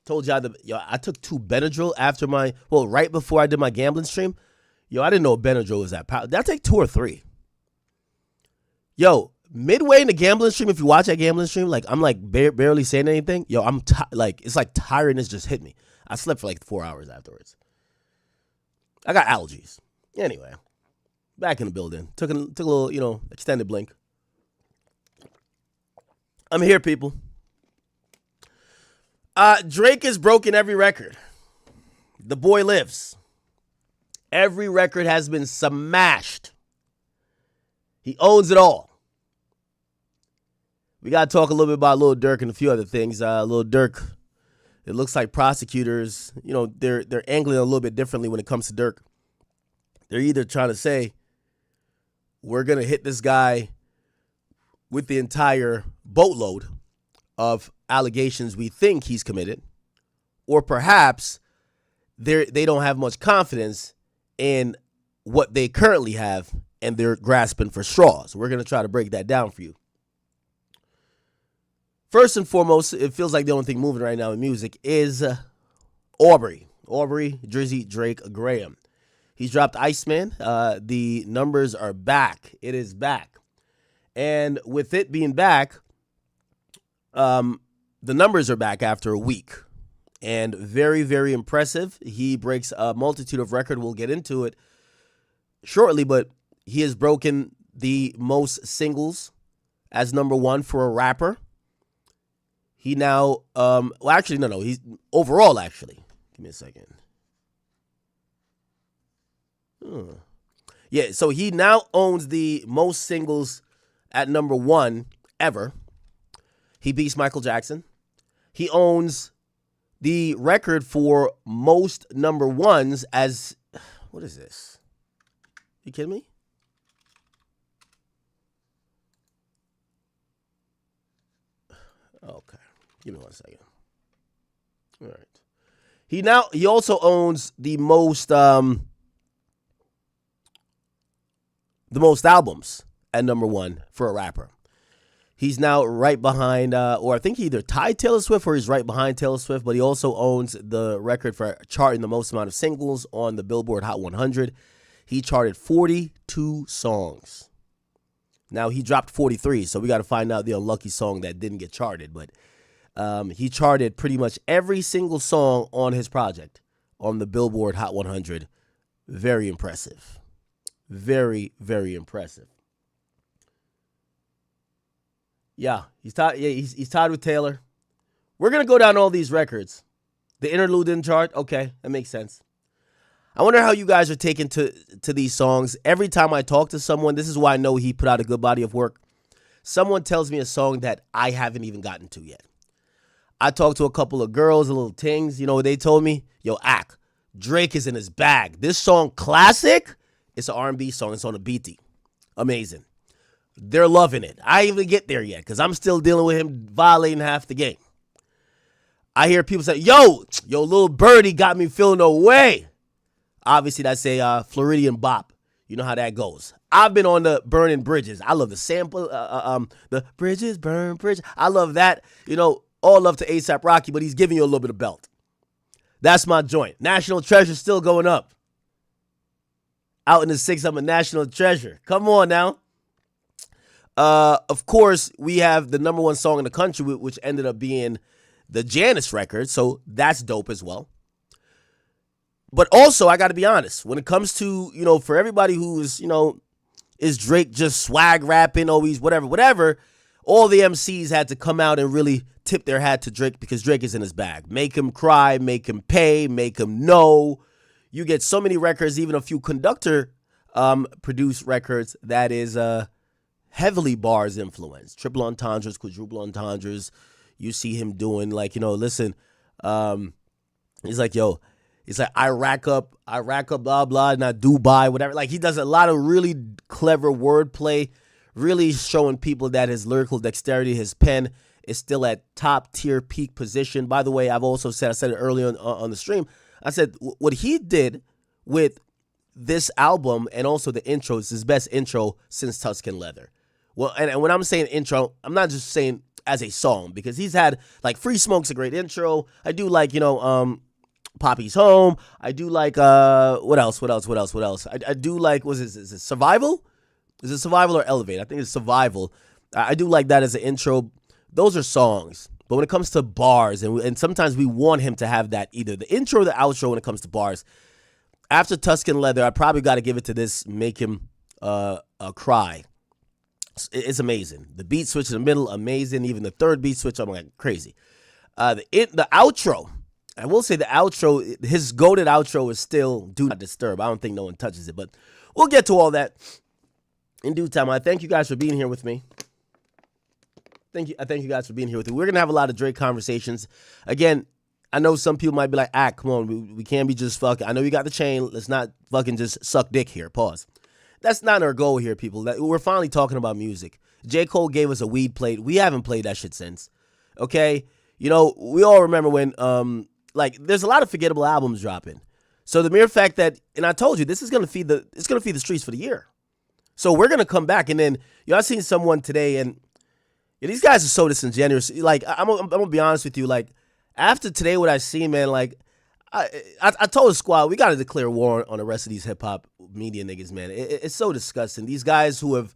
Told y'all, I took 2 Benadryl after right before I did my gambling stream. Yo, I didn't know Benadryl was that powerful. Did I take 2 or 3? Yo, midway in the gambling stream, if you watch that gambling stream, like I'm like barely saying anything. Yo, I'm it's like tiredness just hit me. I slept for like 4 hours afterwards. I got allergies. Anyway, back in the building. Took a little, extended blink. I'm here, people. Drake has broken every record. The boy lives. Every record has been smashed. He owns it all. We got to talk a little bit about Lil Durk and a few other things. Lil Durk, it looks like prosecutors, they're angling a little bit differently when it comes to Durk. They're either trying to say, we're going to hit this guy with the entire boatload of allegations we think he's committed, or perhaps they don't have much confidence in what they currently have and they're grasping for straws. We're going to try to break that down for you. First and foremost, it feels like the only thing moving right now in music is Aubrey, Drizzy, Drake, Graham. He's dropped Iceman. The numbers are back. It is back. And with it being back, the numbers are back after a week. And very, very impressive. He breaks a multitude of records. We'll get into it shortly, but he has broken the most singles as number 1 for a rapper. He now, he's overall, actually. Give me a second. Yeah, so he now owns the most singles at number 1 ever. He beats Michael Jackson. He owns the record for most number 1s as, what is this? You kidding me? Okay. Give me 1 second. All right. He also owns the most albums at number 1 for a rapper. He's now right behind, or I think he either tied Taylor Swift or he's right behind Taylor Swift, but he also owns the record for charting the most amount of singles on the Billboard Hot 100. He charted 42 songs. Now, he dropped 43, so we got to find out the unlucky song that didn't get charted. But he charted pretty much every single song on his project on the Billboard Hot 100. Very impressive. Very, very impressive. Yeah, he's tied. Yeah, he's tied with Taylor. We're gonna go down all these records. The interlude didn't chart. Okay, that makes sense. I wonder how you guys are taking to these songs. Every time I talk to someone, this is why I know he put out a good body of work. Someone tells me a song that I haven't even gotten to yet. I talked to a couple of girls, a little tings. You know what they told me? Yo, Drake is in his bag. This song, Classic, it's an R&B song. It's on a BT. Amazing. They're loving it. I ain't even get there yet because I'm still dealing with him violating half the game. I hear people say, yo, little birdie got me feeling away. Obviously, that's a Floridian bop. You know how that goes. I've been on the burning bridges. I love the sample, the bridges, burn bridges. I love that. All love to A$AP Rocky, but he's giving you a little bit of belt. That's my joint. National Treasure still going up. Out in the 6, I'm a national treasure. Come on now. Of course, we have the number 1 song in the country, which ended up being the Janice record. So that's dope as well. But also, I got to be honest, when it comes to, for everybody who is, is Drake just swag rapping, always whatever, all the MCs had to come out and really tip their hat to Drake because Drake is in his bag. Make him cry, make him pay, make him know. You get so many records, even a few conductor produced records that is heavily bars influenced. Triple entendres, quadruple entendres. You see him doing listen, he's like, yo, it's like I rack up blah blah, not Dubai, whatever. Like he does a lot of really clever wordplay, really showing people that his lyrical dexterity, his pen is still at top tier peak position. By the way, I said it earlier on the stream. I said what he did with this album and also the intro is his best intro since Tuscan Leather. Well, and when I'm saying intro, I'm not just saying as a song, because he's had like Free Smoke's a great intro. I do like, Poppy's Home. I do like what else? I do like, is it Survival? Is it Survival or Elevate? I think it's Survival. I do like that as an intro. Those are songs. But when it comes to bars, and sometimes we want him to have that, either the intro or the outro when it comes to bars. After Tuscan Leather, I probably got to give it to this, Make Him Cry. It's amazing. The beat switch in the middle, amazing. Even the third beat switch, I'm like crazy. The outro, I will say the outro, his goated outro is still Do Not Disturb. I don't think no one touches it, but we'll get to all that in due time. I thank you guys for being here with me. I thank you guys for being here with me. We're going to have a lot of Drake conversations. Again, I know some people might be like, come on, we can't be just fucking. I know you got the chain. Let's not fucking just suck dick here. Pause. That's not our goal here, people. We're finally talking about music. J. Cole gave us a weed plate. We haven't played that shit since. Okay? We all remember when, there's a lot of forgettable albums dropping. So the mere fact that, and I told you, this is going to feed the streets for the year. So we're going to come back, and then, I seen someone today, and these guys are so disingenuous. Like, I'm going to be honest with you, like, after today, what I seen, man, like, I told the squad, we got to declare war on the rest of these hip-hop media niggas, man. It's so disgusting. These guys who have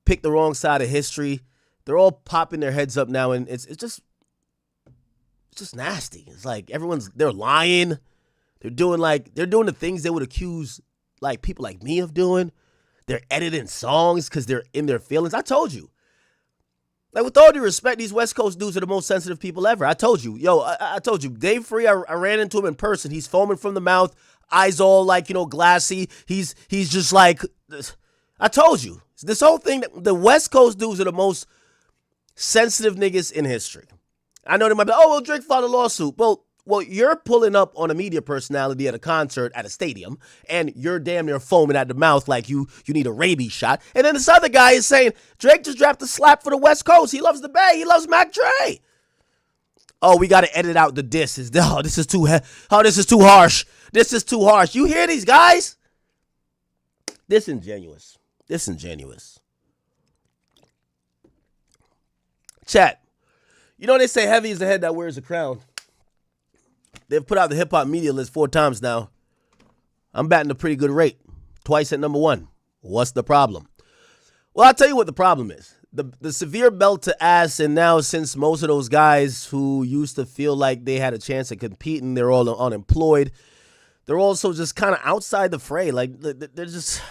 picked the wrong side of history, they're all popping their heads up now, and it's just nasty. It's like they're lying. They're doing the things they would accuse, like, people like me of doing. They're editing songs because they're in their feelings. I told you. Like, with all due respect, these West Coast dudes are the most sensitive people ever. I told you. I told you. Dave Free, I ran into him in person. He's foaming from the mouth, eyes all, like, glassy. He's just like, I told you. This whole thing, the West Coast dudes are the most sensitive niggas in history. I know they might be like, Drake filed a lawsuit. Well, you're pulling up on a media personality at a concert at a stadium, and you're damn near foaming at the mouth like you need a rabies shot. And then this other guy is saying, Drake just dropped a slap for the West Coast. He loves the Bay. He loves Mac Dre. Oh, we got to edit out the disses. Oh, this is too harsh. This is too harsh. You hear these guys? Disingenuous. Chat. They say heavy is the head that wears a crown. They've put out the hip-hop media list 4 times now. I'm batting a pretty good rate. Twice at number 1. What's the problem? Well, I'll tell you what the problem is. The severe belt to ass, and now since most of those guys who used to feel like they had a chance of competing, they're all unemployed. They're also just kind of outside the fray. Like, they're just...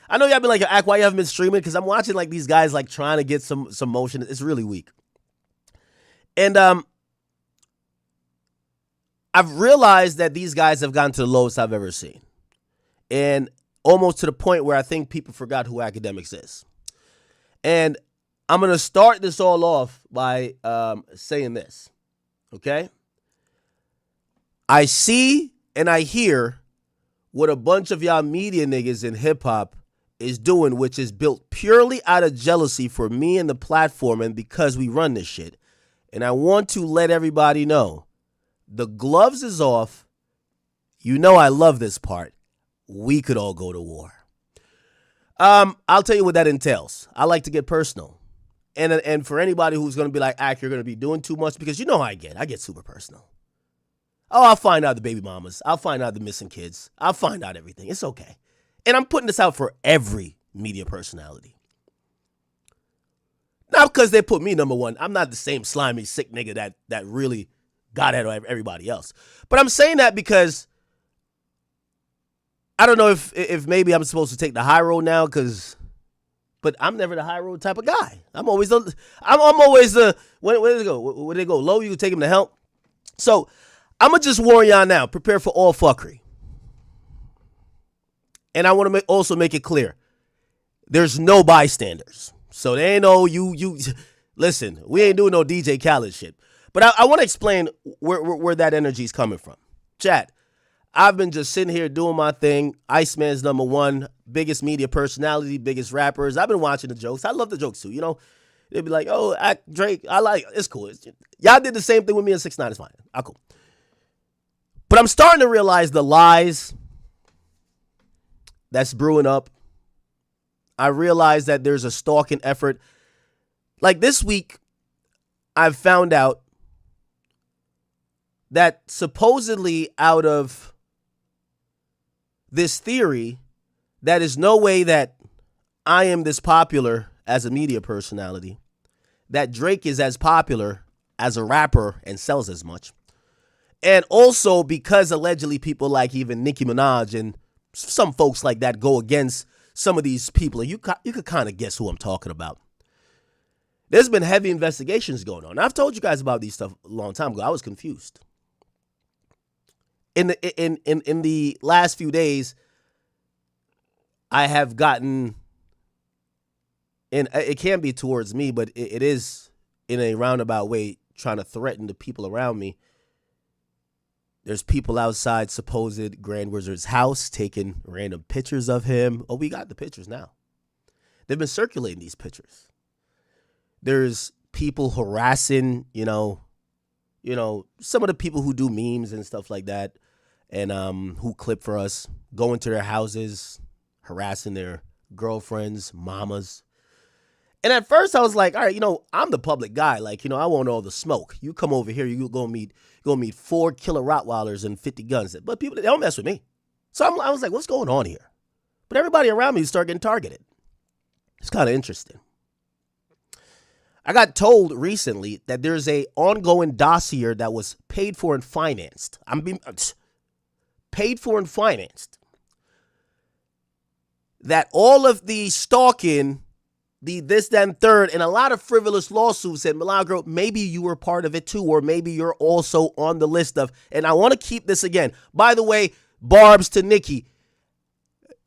I know y'all been like, act why you haven't been streaming, because I'm watching like these guys like trying to get some motion. It's really weak. And I've realized that these guys have gotten to the lowest I've ever seen. And almost to the point where I think people forgot who Academics is. And I'm going to start this all off by saying this. Okay? I see and I hear what a bunch of y'all media niggas in hip-hop is doing, which is built purely out of jealousy for me and the platform and because we run this shit. And I want to let everybody know, the gloves is off. I love this part. We could all go to war. I'll tell you what that entails. I like to get personal. And for anybody who's going to be like, you're going to be doing too much, because you know how I get super personal. Oh, I'll find out the baby mamas. I'll find out the missing kids. I'll find out everything. It's okay. And I'm putting this out for every media personality. Not because they put me number 1. I'm not the same slimy, sick nigga that really got at everybody else. But I'm saying that because I don't know if maybe I'm supposed to take the high road now, but I'm never the high road type of guy. I'm always the where did they go? Where did they go? Low, you can take him to help. So I'm going to just warn y'all now, prepare for all fuckery. And I want to also make it clear, there's no bystanders. So they ain't no you listen, we ain't doing no DJ Khaled shit. But I want to explain where that energy's coming from. Chat, I've been just sitting here doing my thing. Iceman's number 1, biggest media personality, biggest rappers. I've been watching the jokes. I love the jokes too. They'd be like, Drake, I like it. It's cool. Y'all did the same thing with me in 6ix9ine. It's fine. Cool. But I'm starting to realize the lies that's brewing up. I realize that there's a stalking effort. Like this week, I've found out that supposedly out of this theory, that is no way that I am this popular as a media personality, that Drake is as popular as a rapper and sells as much. And also because allegedly people like even Nicki Minaj and some folks like that go against some of these people. And you could kind of guess who I'm talking about. There's been heavy investigations going on. I've told you guys about these stuff a long time ago. I was confused. In the last few days, I have gotten, and it can be towards me, but it is in a roundabout way trying to threaten the people around me. There's people outside supposed Grand Wizard's house taking random pictures of him. Oh, we got the pictures now. They've been circulating these pictures. There's people harassing, some of the people who do memes and stuff like that, and who clip for us, going to their houses, harassing their girlfriends, mamas. And at first I was like, all right, I'm the public guy. Like, I want all the smoke. You come over here, you go meet 4 killer Rottweilers and 50 guns. But people, they don't mess with me. So I was like, what's going on here? But everybody around me started getting targeted. It's kind of interesting. I got told recently that there's a ongoing dossier that was paid for and financed. Paid for and financed. That all of the stalking, the this, that, and third, and a lot of frivolous lawsuits said, Milagro, maybe you were part of it too, or maybe you're also on the list of, and I want to keep this again. By the way, Barbs to Nikki,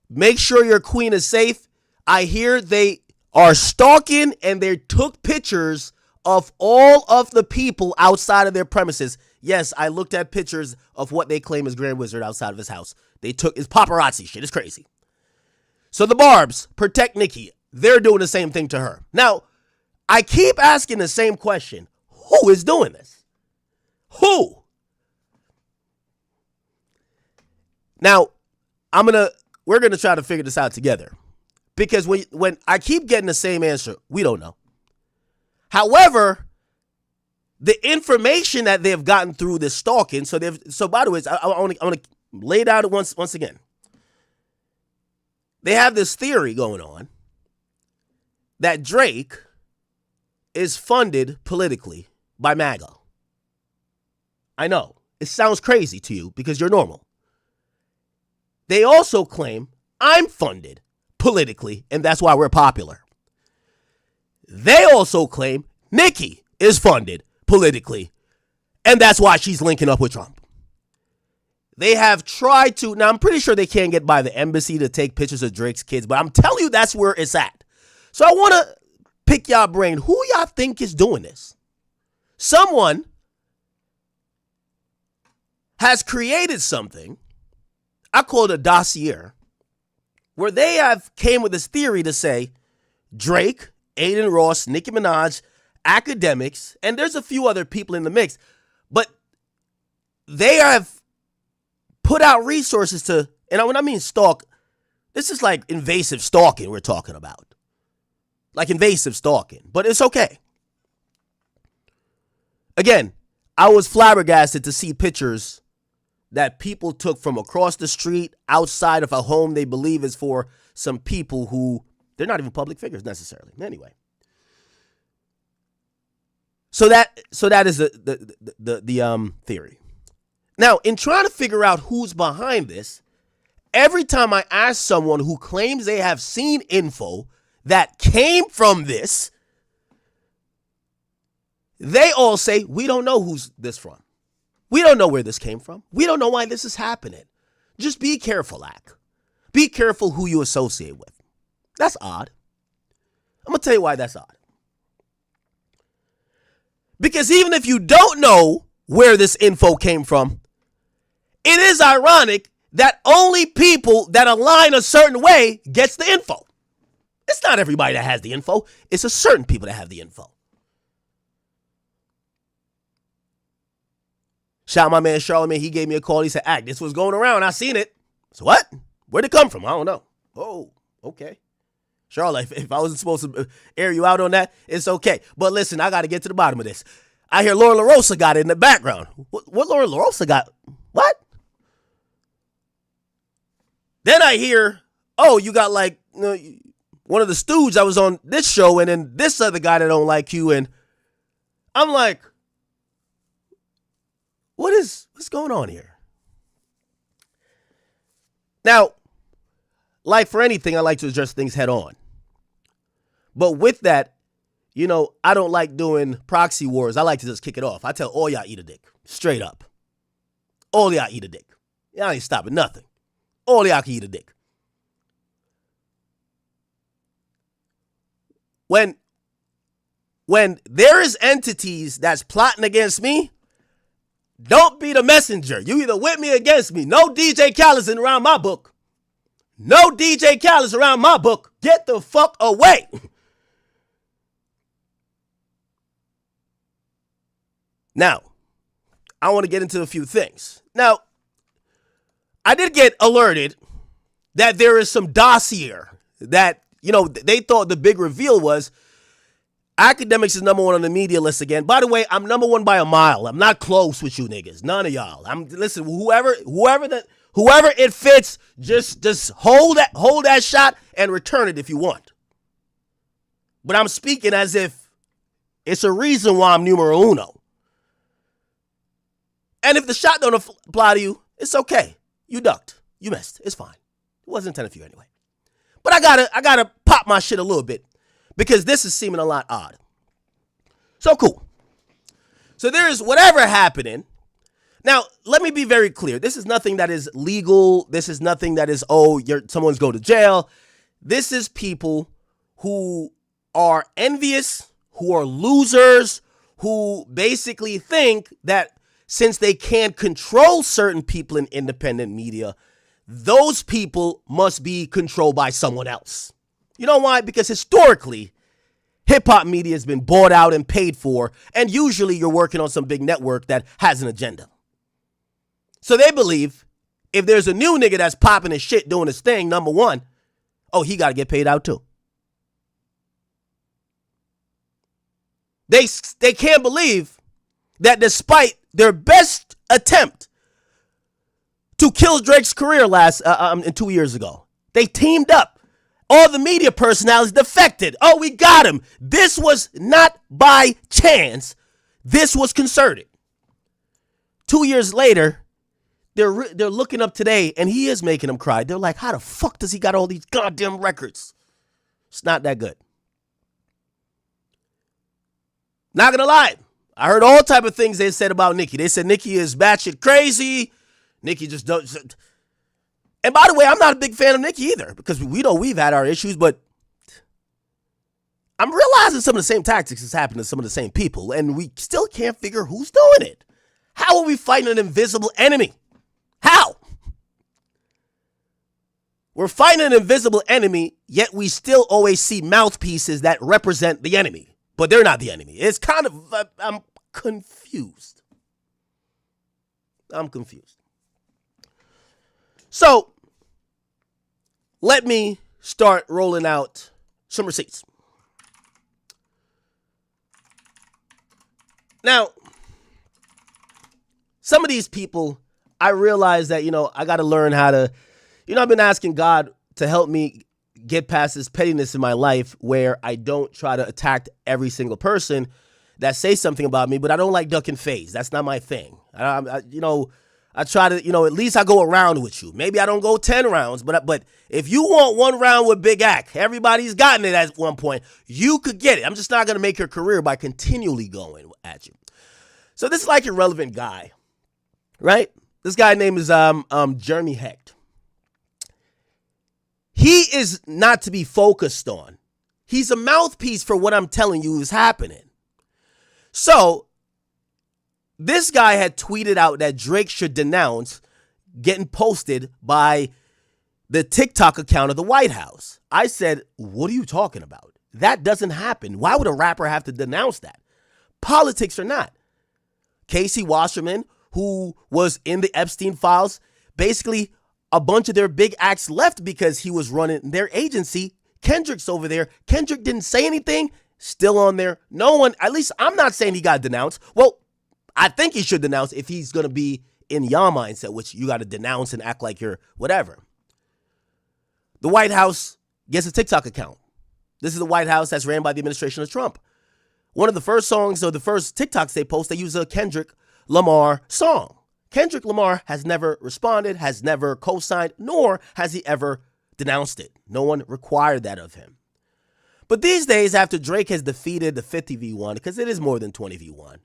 make sure your queen is safe. I hear they are stalking and they took pictures of all of the people outside of their premises. Yes, I looked at pictures of what they claim is Grand Wizard outside of his house. It's paparazzi shit. It's crazy. So the Barbs, protect Nikki. They're doing the same thing to her. Now, I keep asking the same question. Who is doing this? Who? Now, we're going to try to figure this out together. Because when I keep getting the same answer, we don't know. However, the information that they've gotten through this stalking, so by the way, I want to lay it out once again. They have this theory going on that Drake is funded politically by MAGA. I know, it sounds crazy to you because you're normal. They also claim I'm funded politically, and that's why we're popular. They also claim Nikki is funded politically, and that's why she's linking up with Trump. They have tried to, now I'm pretty sure they can't get by the embassy to take pictures of Drake's kids, but I'm telling you that's where it's at. So I want to pick y'all brain. Who y'all think is doing this? Someone has created something, I call it a dossier, where they have came with this theory to say Drake, Aiden Ross, Nicki Minaj, academics, and there's a few other people in the mix, but they have put out resources to, and when I mean stalk, this is like invasive stalking we're talking about. Like invasive stalking, but it's okay. Again, I was flabbergasted to see pictures that people took from across the street outside of a home they believe is for some people who, they're not even public figures necessarily. Anyway. So that is the theory. Now, in trying to figure out who's behind this, every time I ask someone who claims they have seen info that came from this, they all say, we don't know who's this from. We don't know where this came from. We don't know why this is happening. Just be careful, Ak. Be careful who you associate with. That's odd. I'm going to tell you why that's odd. Because even if you don't know where this info came from, it is ironic that only people that align a certain way gets the info. It's not everybody that has the info. It's a certain people that have the info. Shout out my man Charlamagne. He gave me a call. He said, Ak, this was going around. I seen it. So what? Where'd it come from? I don't know. Oh, okay. Charlotte, if I wasn't supposed to air you out on that, it's okay. But listen, I got to get to the bottom of this. I hear Laura LaRosa got it in the background. What Laura LaRosa got? What? Then I hear, oh, you got like one of the stooges that was on this show and then this other guy that don't like you. And I'm like, what's going on here? Now, like for anything, I like to address things head on. But with that, I don't like doing proxy wars. I like to just kick it off. I tell all y'all eat a dick. Straight up. All y'all eat a dick. Y'all ain't stopping nothing. All y'all can eat a dick. When there is entities that's plotting against me, don't be the messenger. You either with me or against me. No DJ Khaled's around my book. No DJ Khaled's around my book. Get the fuck away. Now, I want to get into a few things. Now, I did get alerted that there is some dossier that, they thought the big reveal was Academics is number one on the media list again. By the way, I'm number one by a mile. I'm not close with you niggas. None of y'all. Listen, whoever it fits, just hold that shot and return it if you want. But I'm speaking as if it's a reason why I'm numero uno. And if the shot don't apply to you, it's okay. You ducked. You missed. It's fine. It wasn't intended for you anyway. But I gotta pop my shit a little bit because this is seeming a lot odd. So cool. So there is whatever happening. Now, let me be very clear. This is nothing that is legal. This is nothing that is, someone's going to jail. This is people who are envious, who are losers, who basically think that since they can't control certain people in independent media, those people must be controlled by someone else. You know why? Because historically, hip-hop media has been bought out and paid for, and usually you're working on some big network that has an agenda. So they believe if there's a new nigga that's popping his shit, doing his thing, number one, he got to get paid out too. They can't believe that despite their best attempt to kill Drake's career 2 years ago, they teamed up. All the media personalities defected. Oh, we got him. This was not by chance. This was concerted. 2 years later, they're looking up today, and he is making them cry. They're like, how the fuck does he got all these goddamn records? It's not that good. Not gonna lie. I heard all type of things they said about Nicki. They said Nicki is batshit crazy. Nicki just doesn't. And by the way, I'm not a big fan of Nicki either because we know we've had our issues, but I'm realizing some of the same tactics is happening to some of the same people, and we still can't figure who's doing it. How are we fighting an invisible enemy? How? We're fighting an invisible enemy, yet we still always see mouthpieces that represent the enemy, but they're not the enemy. It's kind of, I'm confused. So, let me start rolling out some receipts. Now, some of these people, I realize that, I got to learn how to, I've been asking God to help me get past this pettiness in my life where I don't try to attack every single person that says something about me, but I don't like ducking phase. That's not my thing. I try to, at least I go around with you. Maybe I don't go 10 rounds, but if you want one round with Big Ack, everybody's gotten it at one point. You could get it. I'm just not going to make your career by continually going at you. So this is like a relevant guy, right? This guy name is Jeremy Hecht. He is not to be focused on. He's a mouthpiece for what I'm telling you is happening. So this guy had tweeted out that Drake should denounce getting posted by the TikTok account of the White House. I said, what are you talking about? That doesn't happen. Why would a rapper have to denounce that? Politics or not. Casey Wasserman, who was in the Epstein files, basically a bunch of their big acts left because he was running their agency, Kendrick's over there. Kendrick didn't say anything. Still on there. No one, at least I'm not saying he got denounced. Well, I think he should denounce if he's going to be in your mindset, which you got to denounce and act like you're whatever. The White House gets a TikTok account. This is the White House that's ran by the administration of Trump. One of the first songs or the first TikToks they post, they use a Kendrick Lamar song. Kendrick Lamar has never responded, has never co-signed, nor has he ever denounced it. No one required that of him. But these days, after Drake has defeated the 50v1, because it is more than 20v1,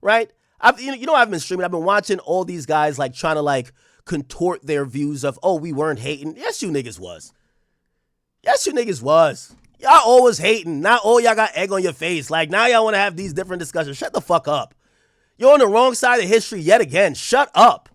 right? I've been streaming. I've been watching all these guys like trying to like contort their views of, oh, we weren't hating. Yes, you niggas was. Yes, you niggas was. Y'all always hating. Now all y'all got egg on your face. Like now y'all want to have these different discussions. Shut the fuck up. You're on the wrong side of history yet again. Shut up.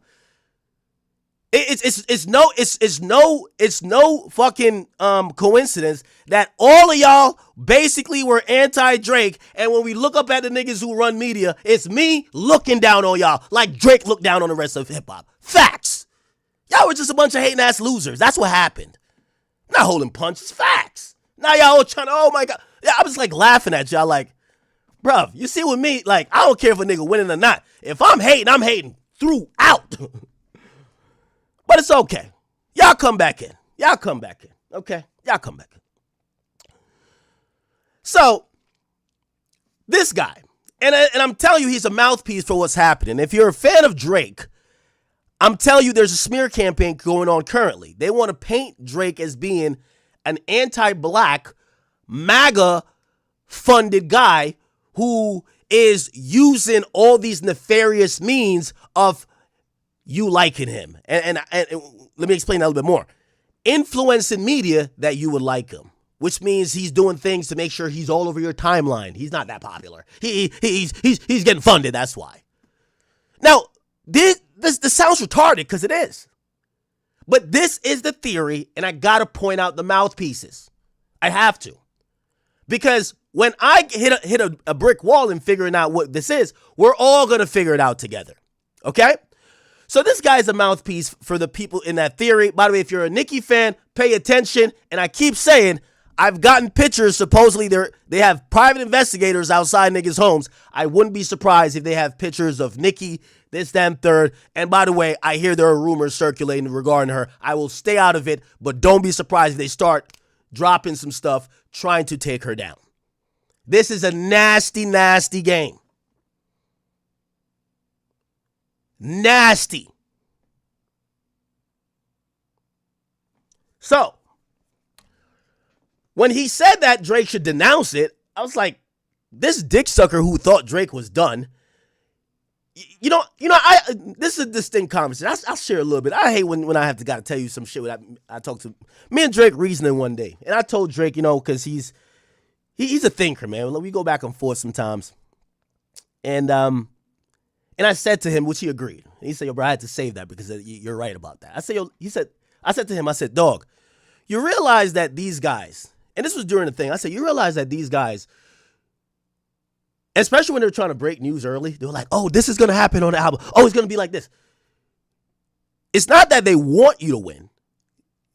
It's no fucking coincidence that all of y'all basically were anti-Drake, and when we look up at the niggas who run media, it's me looking down on y'all like Drake looked down on the rest of hip-hop. Facts. Y'all were just a bunch of hating ass losers. That's what happened. I'm not holding punches. Facts. Now y'all all trying to, oh my God. Yeah, I was like laughing at y'all like, bruv, you see with me, like, I don't care if a nigga winning or not. If I'm hating throughout. But it's okay. Y'all come back in. Okay? Y'all come back in. So, this guy, and I'm telling you, he's a mouthpiece for what's happening. If you're a fan of Drake, I'm telling you there's a smear campaign going on currently. They want to paint Drake as being an anti-black, MAGA-funded guy who is using all these nefarious means of you liking him. And let me explain that a little bit more. Influencing media that you would like him, which means he's doing things to make sure he's all over your timeline. He's not that popular. He's getting funded, that's why. Now, this sounds retarded because it is. But this is the theory, and I got to point out the mouthpieces. I have to. Because when I hit a brick wall in figuring out what this is, we're all going to figure it out together. Okay? So this guy's a mouthpiece for the people in that theory. By the way, if you're a Nicki fan, pay attention. And I keep saying, I've gotten pictures. Supposedly, they have private investigators outside niggas' homes. I wouldn't be surprised if they have pictures of Nicki, this, that, and third. And by the way, I hear there are rumors circulating regarding her. I will stay out of it, but don't be surprised if they start dropping some stuff trying to take her down. This is a nasty, nasty game. Nasty. So, when he said that Drake should denounce it, I was like, this dick sucker who thought Drake was done. This is a distinct conversation. I'll share a little bit. I hate when I have to gotta tell you some shit. I talked to me and Drake reasoning one day, and I told Drake, because he's a thinker, man. We go back and forth sometimes, and I said to him, which he agreed. And he said, yo, bro, I had to save that because you're right about that. I said to him, dog, you realize that these guys, and this was during the thing, I said, you realize that these guys, especially when they're trying to break news early, they're like, oh, this is going to happen on the album. Oh, it's going to be like this. It's not that they want you to win.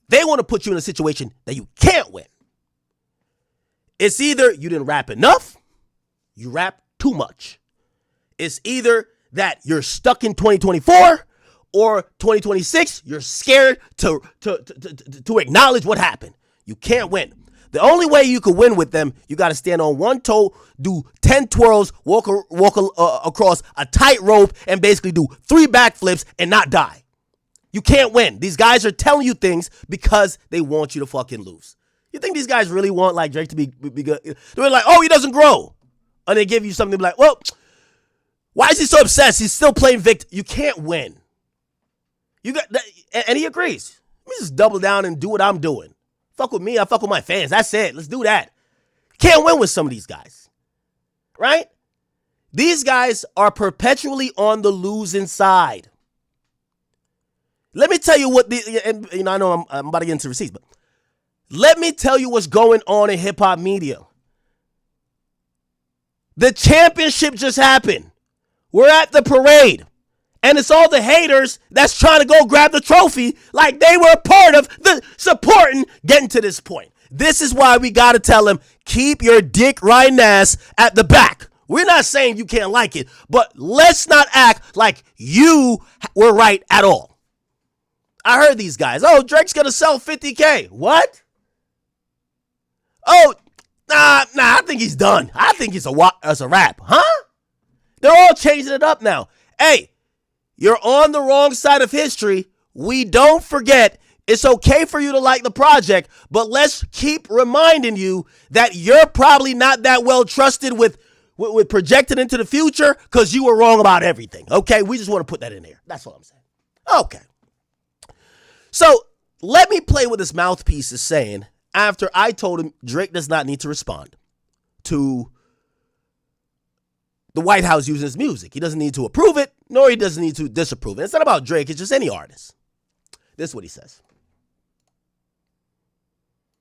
They want to put you in a situation that you can't win. It's either you didn't rap enough, you rap too much. It's either that you're stuck in 2024 or 2026, you're scared to acknowledge what happened. You can't win. The only way you can win with them, you got to stand on one toe, do 10 twirls, walk across a tightrope, and basically do 3 backflips and not die. You can't win. These guys are telling you things because they want you to fucking lose. You think these guys really want like Drake to be good? They're like, oh, he doesn't grow. And they give you something like, well, why is he so obsessed? He's still playing victim. You can't win. You got that, and he agrees. Let me just double down and do what I'm doing. Fuck with me, I fuck with my fans. That's it. Let's do that. Can't win with some of these guys. Right? These guys are perpetually on the losing side. Let me tell you what I know I'm about to get into receipts, but let me tell you what's going on in hip hop media. The championship just happened. We're at the parade. And it's all the haters that's trying to go grab the trophy like they were a part of the supporting getting to this point. This is why we got to tell him, keep your dick riding ass at the back. We're not saying you can't like it, but let's not act like you were right at all. I heard these guys. Oh, Drake's going to sell 50K. What? Oh, nah, I think he's done. I think it's a wrap. Huh? They're all changing it up now. Hey, you're on the wrong side of history. We don't forget. It's okay for you to like the project, but let's keep reminding you that you're probably not that well trusted with projecting into the future because you were wrong about everything. Okay, we just want to put that in there. That's all I'm saying. Okay. So let me play what this mouthpiece is saying after I told him Drake does not need to respond to the White House using his music. He doesn't need to approve it, nor he doesn't need to disapprove it. It's not about Drake. It's just any artist. This is what he says.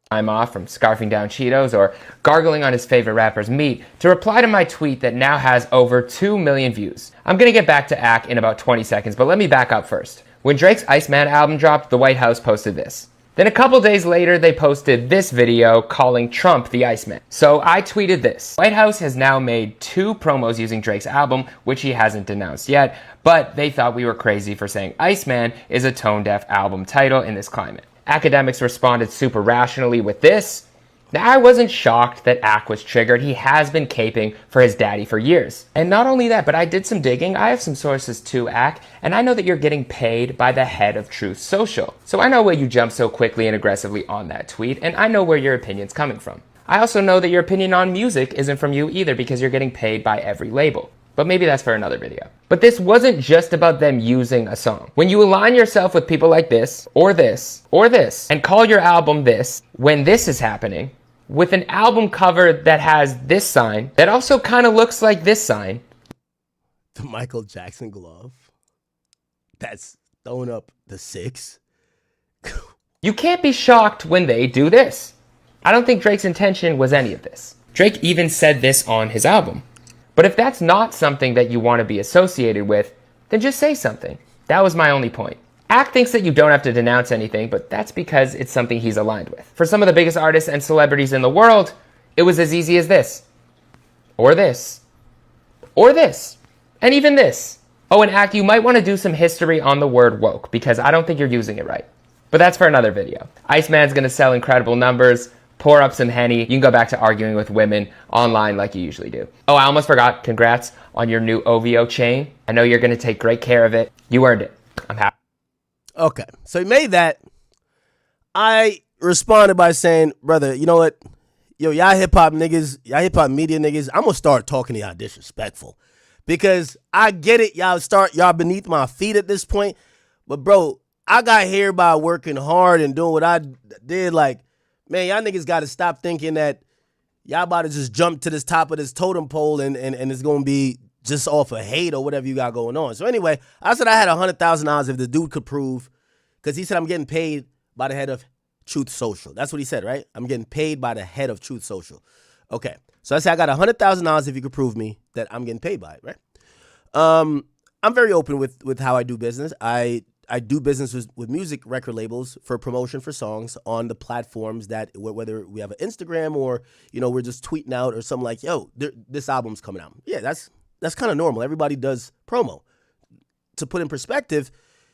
I'm off from scarfing down Cheetos or gargling on his favorite rapper's meat to reply to my tweet that now has over 2 million views. I'm going to get back to Ack in about 20 seconds, but let me back up first. When Drake's Iceman album dropped, the White House posted this. Then a couple days later, they posted this video calling Trump the Iceman. So I tweeted this. White House has now made 2 promos using Drake's album, which he hasn't denounced yet, but they thought we were crazy for saying Iceman is a tone-deaf album title in this climate. Academics responded super rationally with this. Now, I wasn't shocked that Ack was triggered. He has been caping for his daddy for years. And not only that, but I did some digging. I have some sources too, Ack, and I know that you're getting paid by the head of Truth Social. So I know why you jumped so quickly and aggressively on that tweet, and I know where your opinion's coming from. I also know that your opinion on music isn't from you either because you're getting paid by every label. But maybe that's for another video. But this wasn't just about them using a song. When you align yourself with people like this, or this, or this, and call your album this, when this is happening, with an album cover that has this sign, that also kind of looks like this sign. The Michael Jackson glove. That's throwing up the 6. You can't be shocked when they do this. I don't think Drake's intention was any of this. Drake even said this on his album. But if that's not something that you want to be associated with, then just say something. That was my only point. Ack thinks that you don't have to denounce anything, but that's because it's something he's aligned with. For some of the biggest artists and celebrities in the world, it was as easy as this. Or this. Or this. And even this. Oh, and Ack, you might want to do some history on the word woke, because I don't think you're using it right. But that's for another video. Iceman's going to sell incredible numbers. Pour up some Henny. You can go back to arguing with women online like you usually do. Oh, I almost forgot. Congrats on your new OVO chain. I know you're going to take great care of it. You earned it. I'm happy. Okay, so he made that. I responded by saying, brother, you know what? Yo, y'all hip-hop niggas, y'all hip-hop media niggas, I'm going to start talking to y'all disrespectful. Because I get it, y'all beneath my feet at this point. But, bro, I got here by working hard and doing what I did. Like, man, y'all niggas got to stop thinking that y'all about to just jump to this top of this totem pole and it's going to be just off of hate or whatever you got going on. So anyway, I said I had $100,000 if the dude could prove, because he said I'm getting paid by the head of Truth Social. That's what he said, right? I'm getting paid by the head of Truth Social. Okay. So I said I got $100,000 if you could prove me that I'm getting paid by it, right? I'm very open with how I do business. I do business with music record labels for promotion for songs on the platforms that, whether we have an Instagram or, you know, we're just tweeting out or something like, yo, this album's coming out. Yeah, that's kind of normal. Everybody does promo. To put in perspective,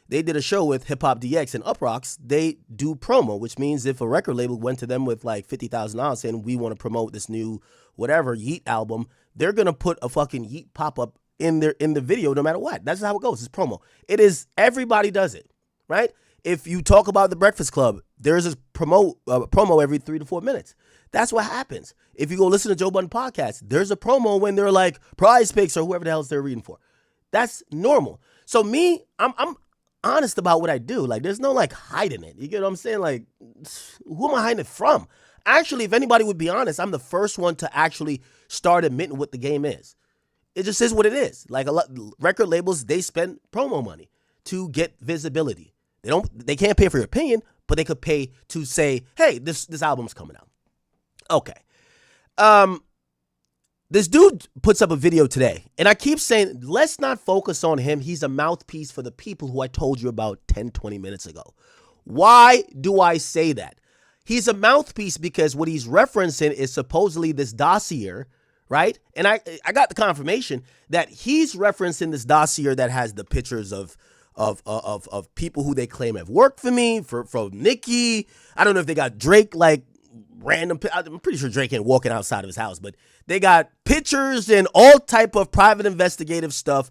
they did a show with Hip Hop DX and Uprocks. They do promo, which means if a record label went to them with like $50,000 saying we want to promote this new whatever Yeet album, they're gonna put a fucking Yeet pop up in the video no matter what. That's how it goes. It's promo. It is, everybody does it, right? If you talk about the Breakfast Club, there's a promo every 3 to 4 minutes. That's what happens. If you go listen to Joe Budden podcast, there's a promo when they're like Prize Picks or whoever the hell they're reading for. That's normal. So me, I'm honest about what I do. Like, there's no like hiding it. You get what I'm saying? Like, who am I hiding it from? Actually, if anybody would be honest, I'm the first one to actually start admitting what the game is. It just is what it is. Like, a lot record labels, they spend promo money to get visibility. They can't pay for your opinion, but they could pay to say, hey, this album's coming out. Okay. This dude puts up a video today, and I keep saying, let's not focus on him. He's a mouthpiece for the people who I told you about 10, 20 minutes ago. Why do I say that? he's a mouthpiece because what he's referencing is supposedly this dossier, right? And I got the confirmation that he's referencing this dossier that has the pictures of people who they claim have worked for me, for Nicki. I don't know if they got Drake like random. I'm pretty sure Drake ain't walking outside of his house, but they got pictures and all type of private investigative stuff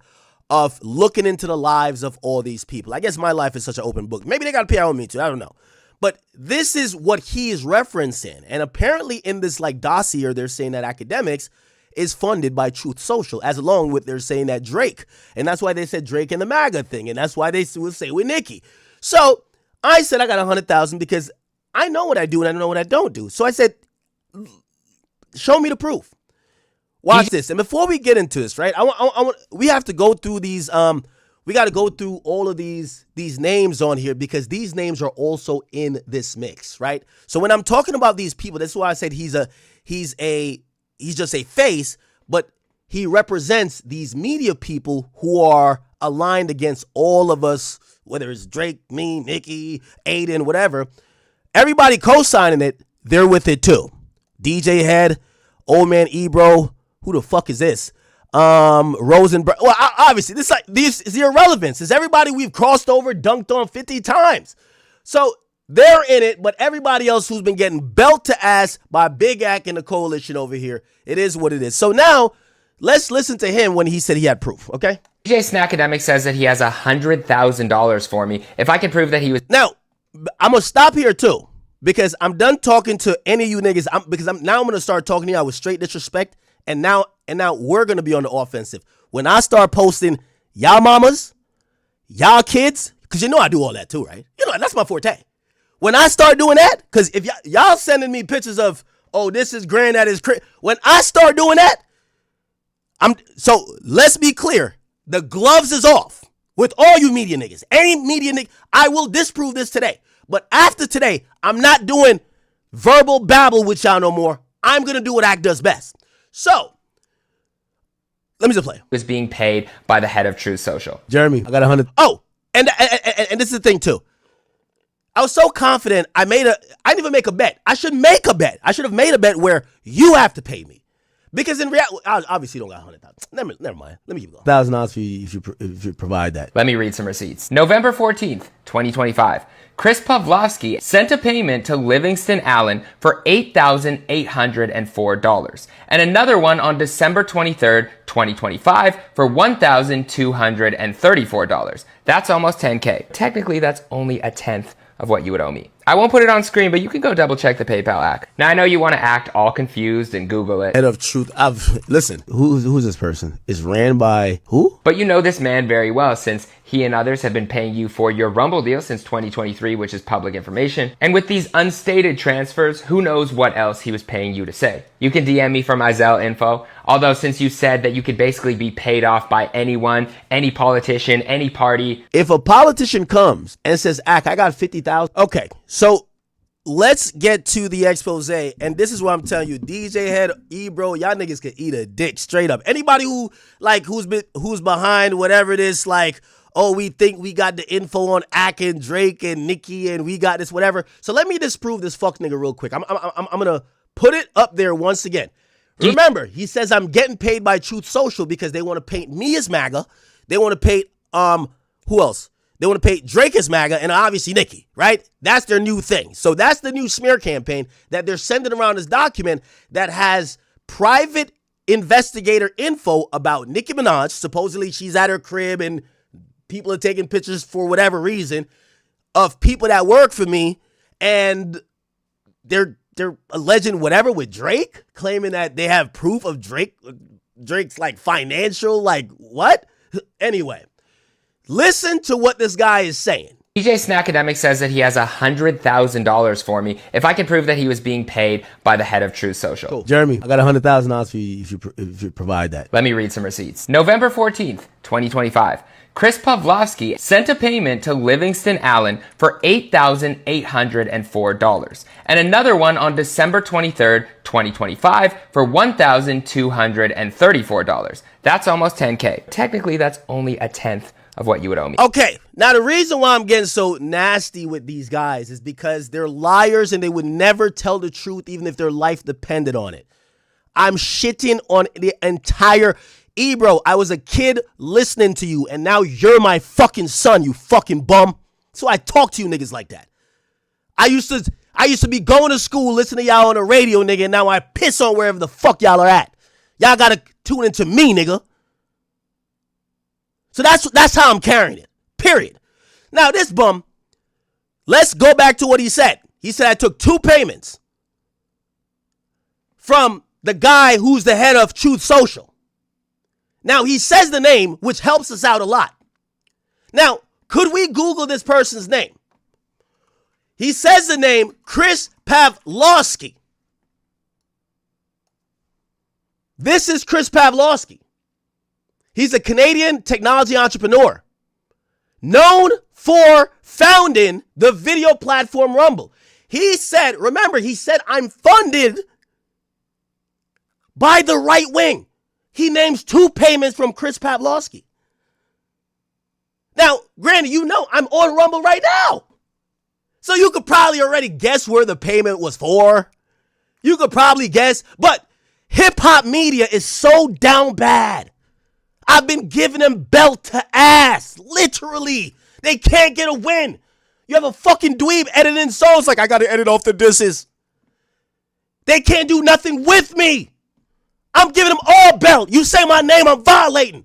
of looking into the lives of all these people. I guess my life is such an open book. Maybe they got a PR on me too. I don't know. But this is what he is referencing. And apparently in this like dossier, they're saying that Academics is funded by Truth Social, as along with they're saying that Drake. And that's why they said Drake and the MAGA thing. And that's why they would say with Nicki. So I said I got 100,000 because I know what I do and I know what I don't do. So I said, show me the proof. Watch this. And before we get into this, right, we have to go through these, we got to go through all of these names on here because these names are also in this mix, right? So when I'm talking about these people, that's why I said he's just a face, but he represents these media people who are aligned against all of us, whether it's Drake, me, Nicki, Aiden, whatever. Everybody co-signing it, they're with it too. DJ Head, Old Man Ebro, who the fuck is this? Rosenberg. Well, obviously, this is irrelevance. It's everybody we've crossed over, dunked on 50 times. So they're in it, but everybody else who's been getting belt to ass by Big Ack and the coalition over here, it is what it is. So now, let's listen to him when he said he had proof, okay? DJ Snackademic says that he has $100,000 for me if I can prove that he was... Now, I'm going to stop here too, because I'm done talking to any of you niggas, because I'm going to start talking to y'all with straight disrespect, and now we're going to be on the offensive. When I start posting y'all mamas, y'all kids, because you know I do all that too, right? You know, that's my forte. When I start doing that, because if y'all sending me pictures of, oh, this is granddaddy's crib. When I start doing that, so let's be clear. The gloves is off with all you media niggas. Any media nigga, I will disprove this today. But after today, I'm not doing verbal babble with y'all no more. I'm going to do what Act does best. So, let me just play. Was being paid by the head of Truth Social. Jeremy, I got 100. Oh, and this is the thing too. I was so confident. I didn't even make a bet. I should make a bet. I should have made a bet where you have to pay me. Because in reality, obviously you don't got 100,000. Never mind. Let me keep going. $1,000 for you if you provide that. Let me read some receipts. November 14th, 2025. Chris Pavlovsky sent a payment to Livingston Allen for $8,804. And another one on December 23rd, 2025 for $1,234. That's almost $10K. Technically, that's only a tenth of what you would owe me. I won't put it on screen, but you can go double check the PayPal app. Now I know you want to act all confused and Google it. Head of Truth. Listen, who's this person? Is ran by who? But you know this man very well since he and others have been paying you for your Rumble deal since 2023, which is public information. And with these unstated transfers, who knows what else he was paying you to say. You can DM me for my Zelle info. Although since you said that you could basically be paid off by anyone, any politician, any party. If a politician comes and says, Ack, I got 50,000. Okay, so let's get to the expose. And this is what I'm telling you. DJ Head, Ebro, y'all niggas can eat a dick straight up. Anybody who's behind whatever it is, like, oh, we think we got the info on Ack and Drake and Nicki and we got this, whatever. So let me disprove this fuck nigga real quick. I'm going to put it up there once again. Remember, he says I'm getting paid by Truth Social because they want to paint me as MAGA. They want to paint, who else? They want to paint Drake as MAGA and obviously Nicki, right? That's their new thing. So that's the new smear campaign that they're sending around this document that has private investigator info about Nicki Minaj. Supposedly she's at her crib and people are taking pictures for whatever reason of people that work for me, and they're alleging whatever with Drake, claiming that they have proof of Drake's like financial, like what? Anyway, listen to what this guy is saying. DJ Snackademic says that he has $100,000 for me if I can prove that he was being paid by the head of Truth Social. Cool. Jeremy, I got $100,000 for you if you provide that. Let me read some receipts. November 14th, 2025. Chris Pavlovsky sent a payment to Livingston Allen for $8,804. And another one on December 23rd, 2025 for $1,234. That's almost $10K. Technically, that's only a tenth of what you would owe me. Okay, now the reason why I'm getting so nasty with these guys is because they're liars and they would never tell the truth even if their life depended on it. I'm shitting on the entire... Bro, I was a kid listening to you and now you're my fucking son, you fucking bum. So I talk to you niggas like that. I used to be going to school listening to y'all on the radio, nigga, and now I piss on wherever the fuck y'all are at. Y'all gotta tune into me, nigga. So that's how I'm carrying it. Period. Now this bum, let's go back to what he said. He said I took 2 payments from the guy who's the head of Truth Social. Now he says the name, which helps us out a lot. Now, could we Google this person's name? He says the name Chris Pavlovski. This is Chris Pavlovski. He's a Canadian technology entrepreneur known for founding the video platform Rumble. He said, remember, he said, I'm funded by the right wing. He names 2 payments from Chris Pavlovski. Now, granted, you know I'm on Rumble right now. So you could probably already guess where the payment was for. You could probably guess, but hip-hop media is so down bad. I've been giving them belt to ass, literally. They can't get a win. You have a fucking dweeb editing songs like, I gotta edit off the disses. They can't do nothing with me. I'm giving them all belt. You say my name, I'm violating.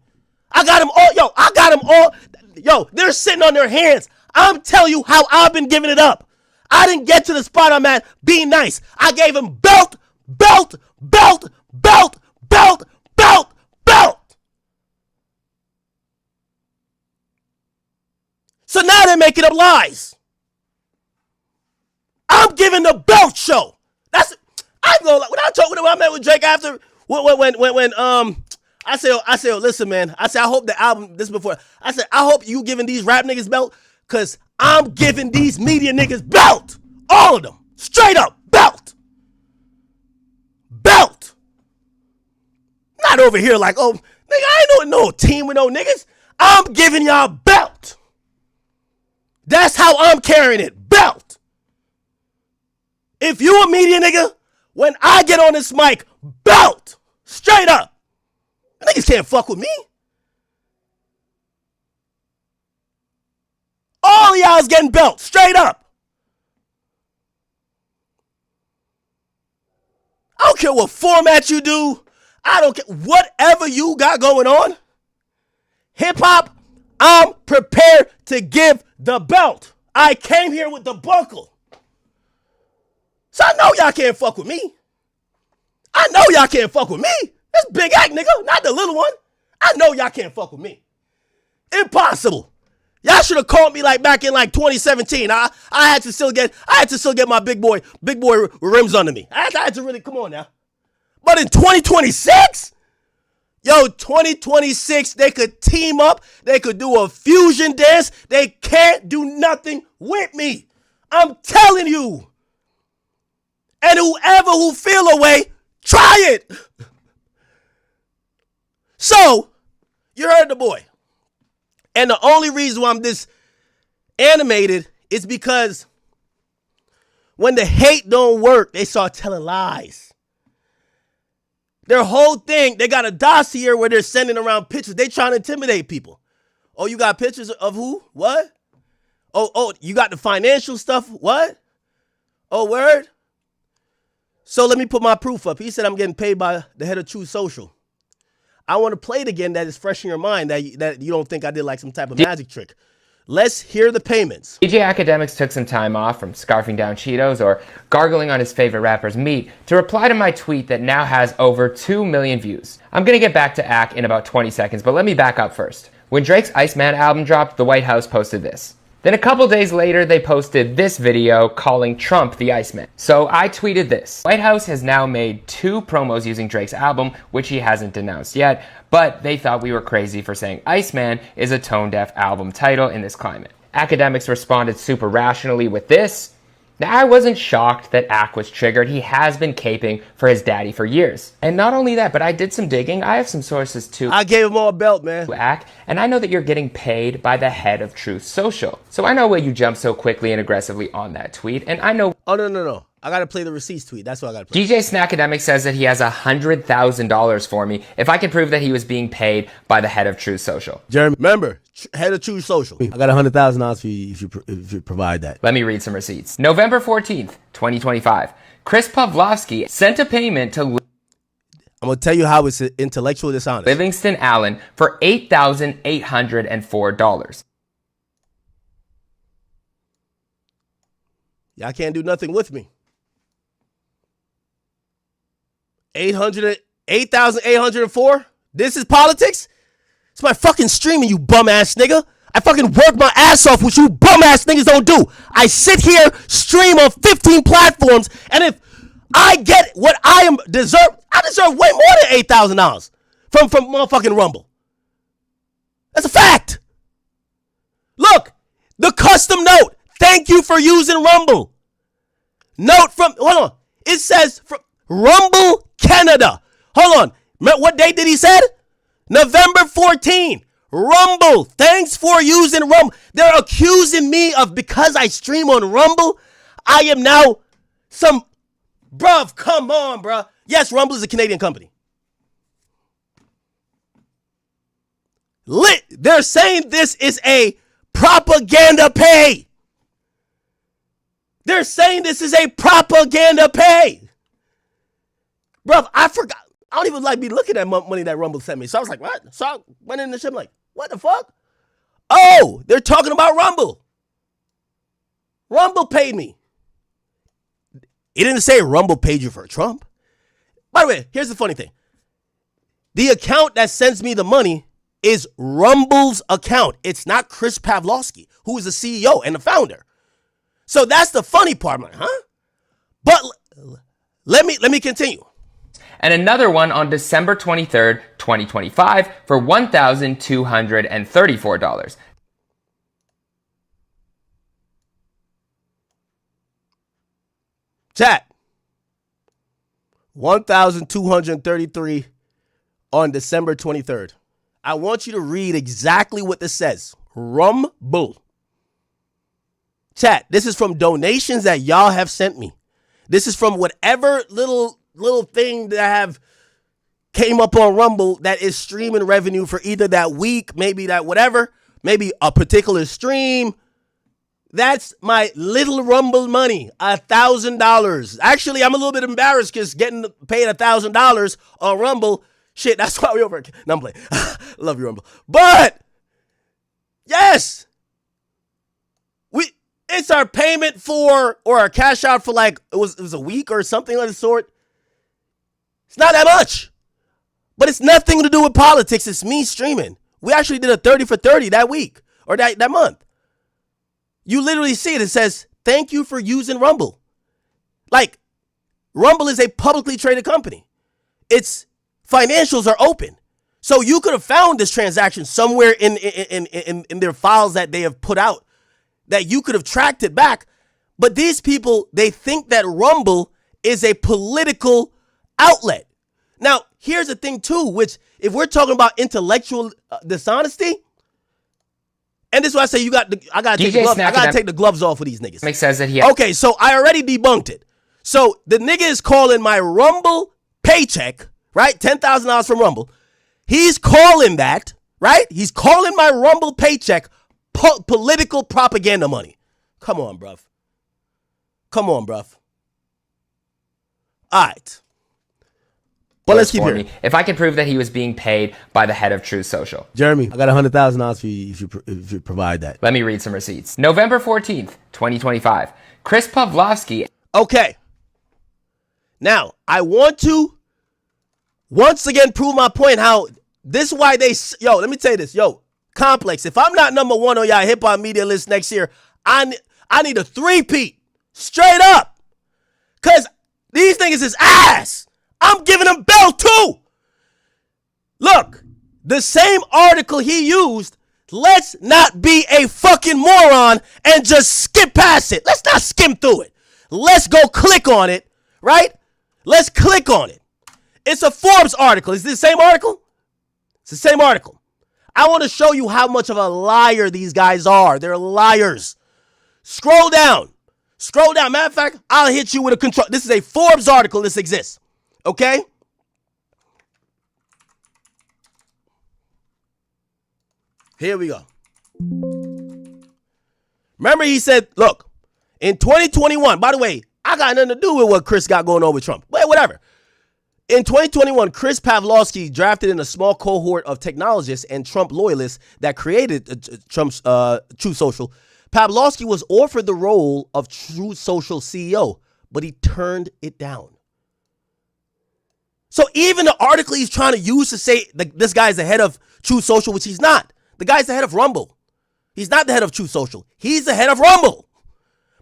I got them all. Yo, I got them all. Yo, they're sitting on their hands. I'm telling you how I've been giving it up. I didn't get to the spot I'm at being nice. I gave them belt, belt, belt, belt, belt, belt, belt. So now they're making up lies. I'm giving the belt show. That's, I go, when I met with Drake after, when I said, listen, man. I said, I hope the album, this before. I said, I hope you giving these rap niggas belt, because I'm giving these media niggas belt. All of them. Straight up. Belt. Belt. Not over here like, oh, nigga, I ain't no team with no niggas. I'm giving y'all belt. That's how I'm carrying it. Belt. If you a media nigga, when I get on this mic, belt. Straight up. Niggas can't fuck with me. All of y'all is getting belt. Straight up. I don't care what format you do. I don't care. Whatever you got going on. Hip hop, I'm prepared to give the belt. I came here with the buckle. So I know y'all can't fuck with me. I know y'all can't fuck with me. That's Big Act, nigga, not the little one. I know y'all can't fuck with me. Impossible. Y'all should have called me like back in like 2017. I had to still get my big boy rims under me. I had to really, come on now. But in 2026, yo, 2026, they could team up. They could do a fusion dance. They can't do nothing with me. I'm telling you. And whoever who feel away, try it. So, you heard the boy. And the only reason why I'm this animated is because when the hate don't work, they start telling lies. Their whole thing, they got a dossier where they're sending around pictures. They trying to intimidate people. Oh, you got pictures of who? What? Oh, you got the financial stuff? What? Oh, word? So let me put my proof up. He said I'm getting paid by the head of Truth Social. I want to play it again that is fresh in your mind, that you don't think I did like some type of magic trick. Let's hear the payments. DJ Academics took some time off from scarfing down Cheetos or gargling on his favorite rapper's meat to reply to my tweet that now has over 2 million views. I'm going to get back to Ack in about 20 seconds, but let me back up first. When Drake's Iceman album dropped, the White House posted this. Then a couple days later, they posted this video calling Trump the Iceman. So I tweeted this. White House has now made 2 promos using Drake's album, which he hasn't announced yet, but they thought we were crazy for saying Iceman is a tone-deaf album title in this climate. Academics responded super rationally with this. Now, I wasn't shocked that Ack was triggered. He has been caping for his daddy for years. And not only that, but I did some digging. I have some sources too. I gave him all a belt, man. Ack, and I know that you're getting paid by the head of Truth Social. So I know why you jumped so quickly and aggressively on that tweet, and I know... Oh, no. I gotta play the receipts tweet. That's what I gotta play. DJ Snackademic says that he has $100,000 for me if I can prove that he was being paid by the head of Truth Social. Jeremy, remember, head of Truth Social. I got $100,000 for you if you provide that. Let me read some receipts. November 14th, 2025. Chris Pavlovsky sent a payment to... I'm gonna tell you how it's intellectual dishonest. Livingston Allen for $8,804. Y'all can't do nothing with me. 8,804? This is politics? It's my fucking streaming, you bum ass nigga. I fucking work my ass off, which you bum ass niggas don't do. I sit here, stream on 15 platforms, and if I get what I deserve way more than $8,000 from motherfucking Rumble. That's a fact. Look, the custom note. Thank you for using Rumble. Note from, hold on. It says from Rumble Canada. Hold on. What date did he say? November 14. Rumble. Thanks for using Rumble. They're accusing me of, because I stream on Rumble, I am now some, bruv, come on, bruh. Yes, Rumble is a Canadian company. They're saying this is a propaganda pay. They're saying this is a propaganda pay. Bruv, I forgot. I don't even like be looking at money that Rumble sent me. So I was like, what? So I went in the ship like, what the fuck? Oh, they're talking about Rumble. Rumble paid me. It didn't say Rumble paid you for Trump. By the way, here's the funny thing. The account that sends me the money is Rumble's account. It's not Chris Pavlovsky, who is the CEO and the founder. So that's the funny part. I'm like, huh? But let me continue. And another one on December 23rd, 2025 for $1,234. Chat. 1,233 on December 23rd. I want you to read exactly what this says. Rumble. Chat, this is from donations that y'all have sent me. This is from whatever little thing that have came up on Rumble that is streaming revenue for either that week, maybe that whatever, maybe a particular stream. That's my little Rumble money, $1,000. Actually, I'm a little bit embarrassed because getting paid $1,000 on Rumble, shit, that's why we over. No, I'm playing. Love you, Rumble. But yes, it's our payment for, or our cash out for like, it was a week or something of the sort. It's not that much, but it's nothing to do with politics. It's me streaming. We actually did a 30 for 30 that week or that month. You literally see it. It says, thank you for using Rumble. Like, Rumble is a publicly traded company. Its financials are open. So you could have found this transaction somewhere in their files that they have put out, that you could have tracked it back. But these people, they think that Rumble is a political outlet. Now, here's the thing too, which if we're talking about intellectual dishonesty, and this is why I say I gotta take the gloves off with these niggas. Mick says that okay, so I already debunked it. So the nigga is calling my Rumble paycheck, right? $10,000 from Rumble. He's calling that, right? He's calling my Rumble paycheck political propaganda money. Come on, bruv. All right. But let's keep hearing. If I can prove that he was being paid by the head of Truth Social. Jeremy, I got $100,000 for you if you provide that. Let me read some receipts. November 14th, 2025. Chris Pavlovsky. Okay. Now, I want to once again prove my point how this is why let me tell you this. Complex, if I'm not number one on y'all hip-hop media list next year, I need a three-peat. Straight up. Because these niggas is ass. I'm giving them bell too. Look, the same article he used, let's not be a fucking moron and just skip past it. Let's not skim through it. Let's go click on it, right? Let's click on it. It's a Forbes article. Is this the same article? It's the same article. I want to show you how much of a liar these guys are. They're liars. Scroll down. Scroll down. Matter of fact, I'll hit you with a control. This is a Forbes article. This exists. Okay? Here we go. Remember he said, look, in 2021, by the way, I got nothing to do with what Chris got going on with Trump. But whatever. In 2021, Chris Pavlovsky drafted in a small cohort of technologists and Trump loyalists that created Trump's Truth Social. Pavlovsky was offered the role of Truth Social CEO, but he turned it down. So even the article he's trying to use to say this guy's the head of Truth Social, which he's not. The guy's the head of Rumble. He's not the head of Truth Social. He's the head of Rumble.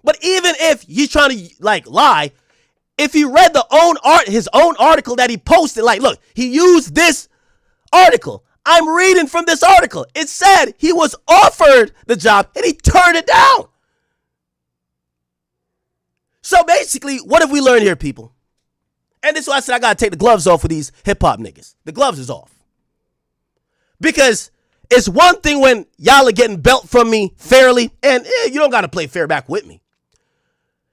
But even if he's trying to lie, if he read his own article that he posted, look, he used this article. I'm reading from this article. It said he was offered the job and he turned it down. So basically, what have we learned here, people? And this is why I said I got to take the gloves off for these hip-hop niggas. The gloves is off. Because it's one thing when y'all are getting belt from me fairly, and you don't got to play fair back with me.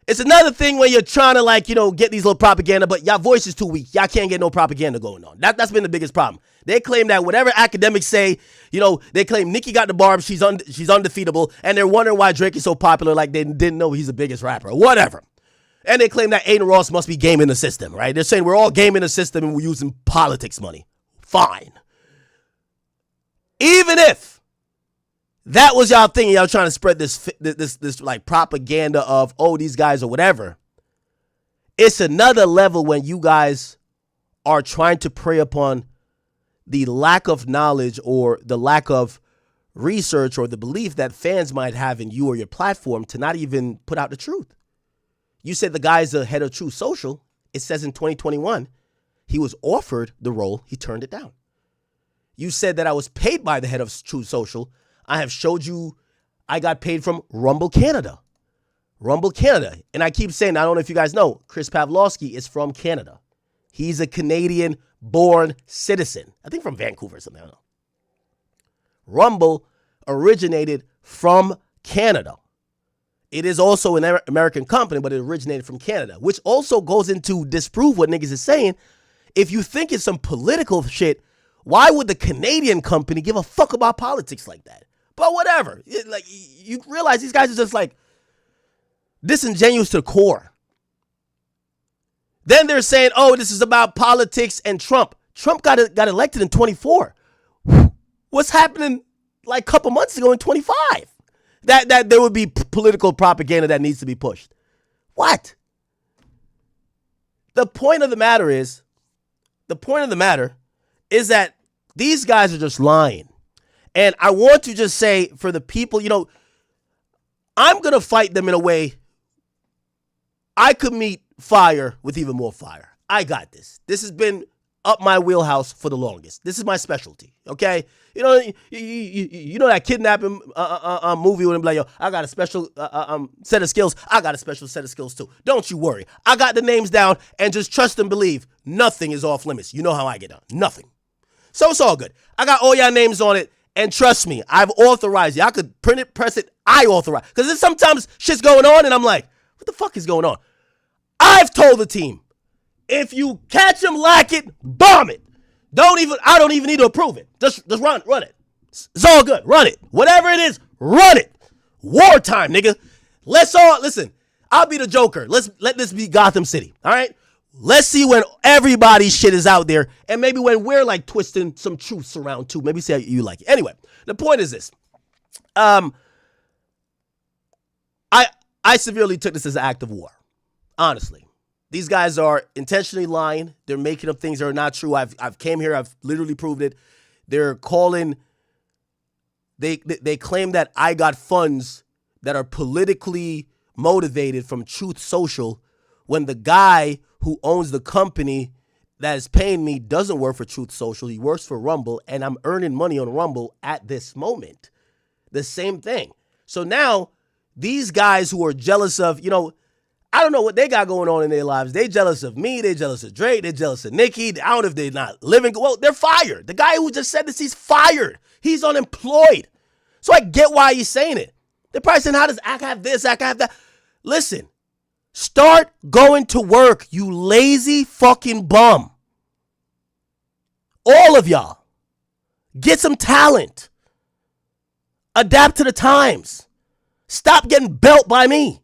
It's another thing when you're trying to get these little propaganda, but y'all voice is too weak. Y'all can't get no propaganda going on. That's been the biggest problem. They claim that whatever academics say, they claim Nicki got the barb, she's undefeatable, and they're wondering why Drake is so popular, like they didn't know he's the biggest rapper, whatever. And they claim that Aiden Ross must be gaming the system, right? They're saying we're all gaming the system and we're using politics money. Fine. Even if that was y'all thinking, y'all trying to spread this propaganda of, these guys or whatever. It's another level when you guys are trying to prey upon the lack of knowledge or the lack of research or the belief that fans might have in you or your platform to not even put out the truth. You said the guy's the head of Truth Social. It says in 2021, he was offered the role. He turned it down. You said that I was paid by the head of Truth Social. I have showed you I got paid from Rumble Canada. Rumble Canada. And I keep saying, I don't know if you guys know, Chris Pavlovsky is from Canada. He's a Canadian-born citizen. I think from Vancouver or something. I don't know. Rumble originated from Canada. It is also an American company, but it originated from Canada, which also goes into disprove what niggas is saying. If you think it's some political shit, why would the Canadian company give a fuck about politics like that? But whatever. You realize these guys are just disingenuous to the core. Then they're saying, this is about politics and Trump. Trump got elected in 24. What's happening a couple months ago in 25? That there would be political propaganda that needs to be pushed. What? The point of the matter is that these guys are just lying. And I want to just say for the people, I'm going to fight them in a way I could meet fire with even more fire. I got this. This has been up my wheelhouse for the longest. This is my specialty, okay? You know that kidnapping movie when I'm I got a special set of skills. I got a special set of skills too. Don't you worry. I got the names down and just trust and believe. Nothing is off limits. You know how I get down. Nothing. So it's all good. I got all y'all names on it, and trust me, I've authorized you. I could print it, press it, I authorize. Because there's sometimes shit's going on, and I'm like, what the fuck is going on? I've told the team, if you catch him lacking, bomb it. I don't even need to approve it. Just run it. It's all good. Run it. Whatever it is, run it. Wartime, nigga. Listen, I'll be the Joker. Let this be Gotham City. All right? Let's see when everybody's shit is out there, and maybe when we're twisting some truths around too. Maybe see how you like it. Anyway, the point is this. I severely took this as an act of war. Honestly. These guys are intentionally lying. They're making up things that are not true. I've came here. I've literally proved it. They're calling. They claim that I got funds that are politically motivated from Truth Social when the guy who owns the company that is paying me doesn't work for Truth Social. He works for Rumble, and I'm earning money on Rumble at this moment. The same thing. So now these guys who are jealous of, I don't know what they got going on in their lives. They jealous of me. They jealous of Drake. They jealous of Nicki. I don't know if they're not living. Well, they're fired. The guy who just said this, he's fired. He's unemployed. So I get why he's saying it. They're probably saying, how does Ak have this, Ak have that? Listen, start going to work, you lazy fucking bum. All of y'all. Get some talent. Adapt to the times. Stop getting built by me.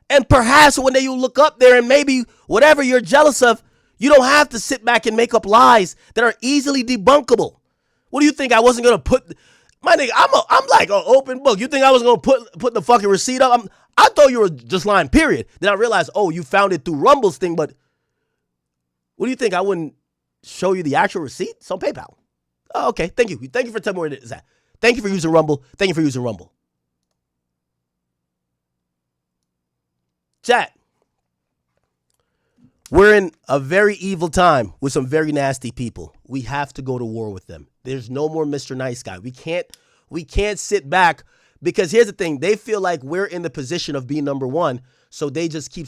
And perhaps one day you look up there and maybe whatever you're jealous of, you don't have to sit back and make up lies that are easily debunkable. What do you think? I wasn't going to put... My nigga, I'm like an open book. You think I was going to put the fucking receipt up? I thought you were just lying, period. Then I realized, oh, you found it through Rumble's thing, but what do you think? I wouldn't show you the actual receipt? It's on PayPal. Oh, okay. Thank you. Thank you for telling me where it is at. Thank you for using Rumble. Thank you for using Rumble. Chat. We're in a very evil time with some very nasty people. We have to go to war with them. There's no more Mr. Nice Guy. We can't sit back because here's the thing. They feel like we're in the position of being number one. So they just keep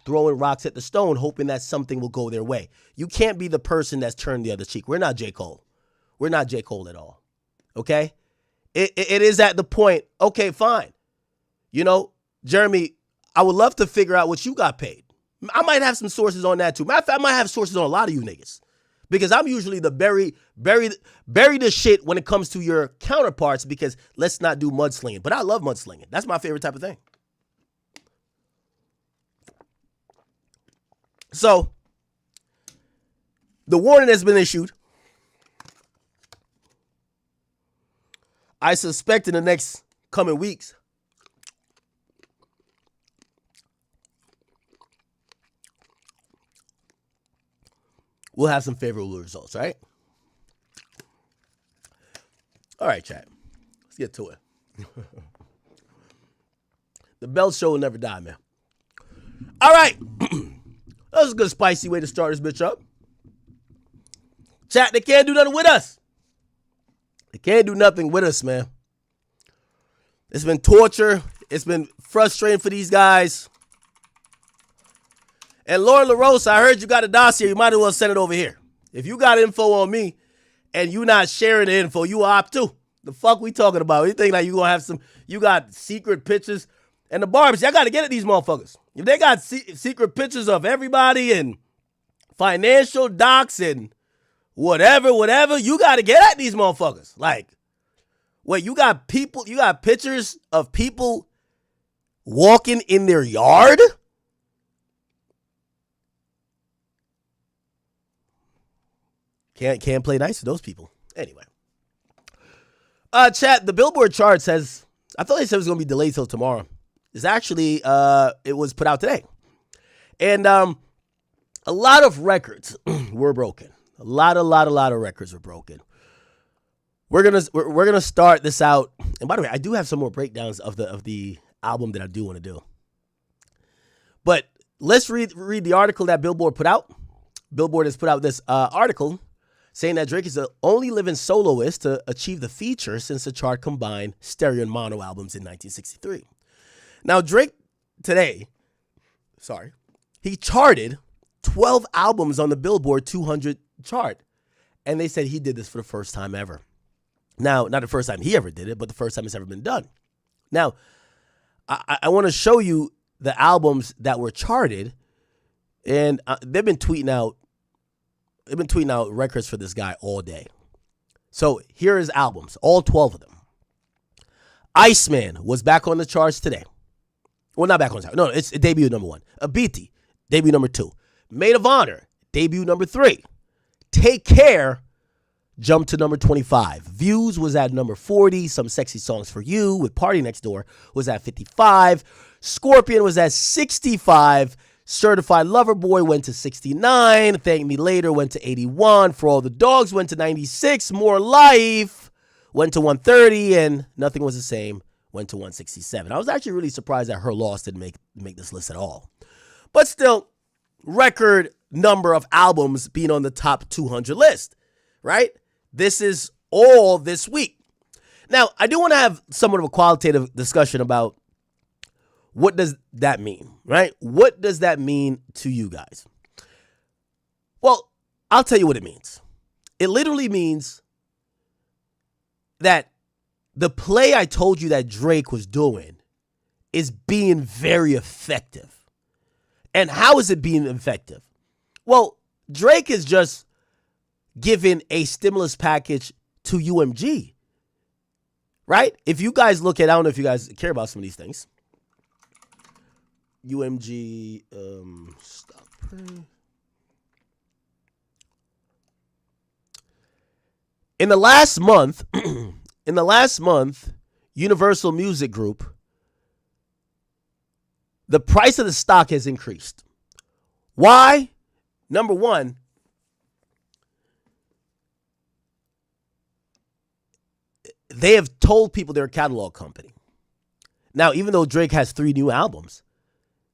throwing rocks at the stone, hoping that something will go their way. You can't be the person that's turned the other cheek. We're not J. Cole. We're not J. Cole at all. Okay? It is at the point, okay, fine. You know, Jeremy, I would love to figure out what you got paid. I might have some sources on that too. Matter of fact, I might have sources on a lot of you niggas. Because I'm usually the bury the shit when it comes to your counterparts because let's not do mudslinging. But I love mudslinging. That's my favorite type of thing. So, the warning has been issued. I suspect in the next coming weeks, we'll have some favorable results, right? All right, chat. Let's get to it. The belt show will never die, man. All right. That was a good spicy way to start this bitch up. Chat, they can't do nothing with us. They can't do nothing with us, man. It's been torture. It's been frustrating for these guys. And Lauren LaRosa, I heard you got a dossier. You might as well send it over here. If you got info on me and you not sharing the info, you op too. The fuck we talking about? You think like you gonna have you got secret pictures? And the barbers, y'all got to get at these motherfuckers. If they got secret pictures of everybody and financial docs and whatever, you got to get at these motherfuckers. Like, wait, you got pictures of people walking in their yard? Can't play nice to those people. Anyway. Chat, the Billboard chart says, I thought they said it was going to be delayed till tomorrow. It's actually, it was put out today. And a lot of records were broken. A lot of records were broken. We're gonna start this out. And by the way, I do have some more breakdowns of the album that I do want to do. But let's read the article that Billboard put out. Billboard has put out this article saying that Drake is the only living soloist to achieve the feature since the chart combined stereo and mono albums in 1963. Now, Drake today, he charted 12 albums on the Billboard 200 chart. And they said he did this for the first time ever. Now, not the first time he ever did it, but the first time it's ever been done. Now, I want to show you the albums that were charted. And they've been tweeting out records for this guy all day. So here are his albums, all 12 of them. Iceman was back on the charts today. Well, not back on the charts. No, it's debut number 1. Abiti, debut number 2. Maid of Honor, debut number 3. Take Care jumped to number 25. Views was at number 40. Some Sexy Songs for You with Party Next Door was at 55. Scorpion was at 65. Certified Lover Boy went to 69. Thank Me Later went to 81. For All the Dogs went to 96. More Life went to 130. And Nothing Was the Same went to 167. I was actually really surprised that Her Loss didn't make this list at all. But still, record number of albums being on the top 200 list, right? This is all this week. Now, I do want to have somewhat of a qualitative discussion about what does that mean, right? What does that mean to you guys? Well, I'll tell you what it means. It literally means that the play I told you that Drake was doing is being very effective. And how is it being effective? Well, Drake is just giving a stimulus package to UMG, right? If you guys look at, I don't know if you guys care about some of these things. UMG, stop. In the last month, Universal Music Group, the price of the stock has increased. Why? Number one, they have told people they're a catalog company. Now, even though Drake has 3 new albums,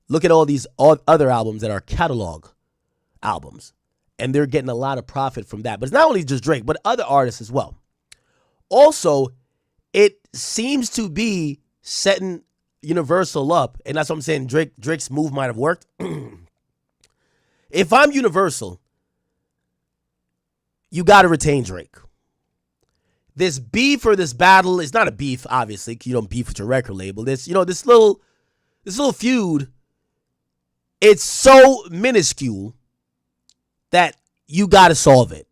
look at all these other albums that are catalog albums. And they're getting a lot of profit from that. But it's not only just Drake, but other artists as well. Also, it seems to be setting Universal up. And that's what I'm saying. Drake's move might have worked. If I'm Universal, you got to retain Drake. This beef or this battle is not a beef, obviously. You don't beef with your record label. This little feud, it's so minuscule that you got to solve it.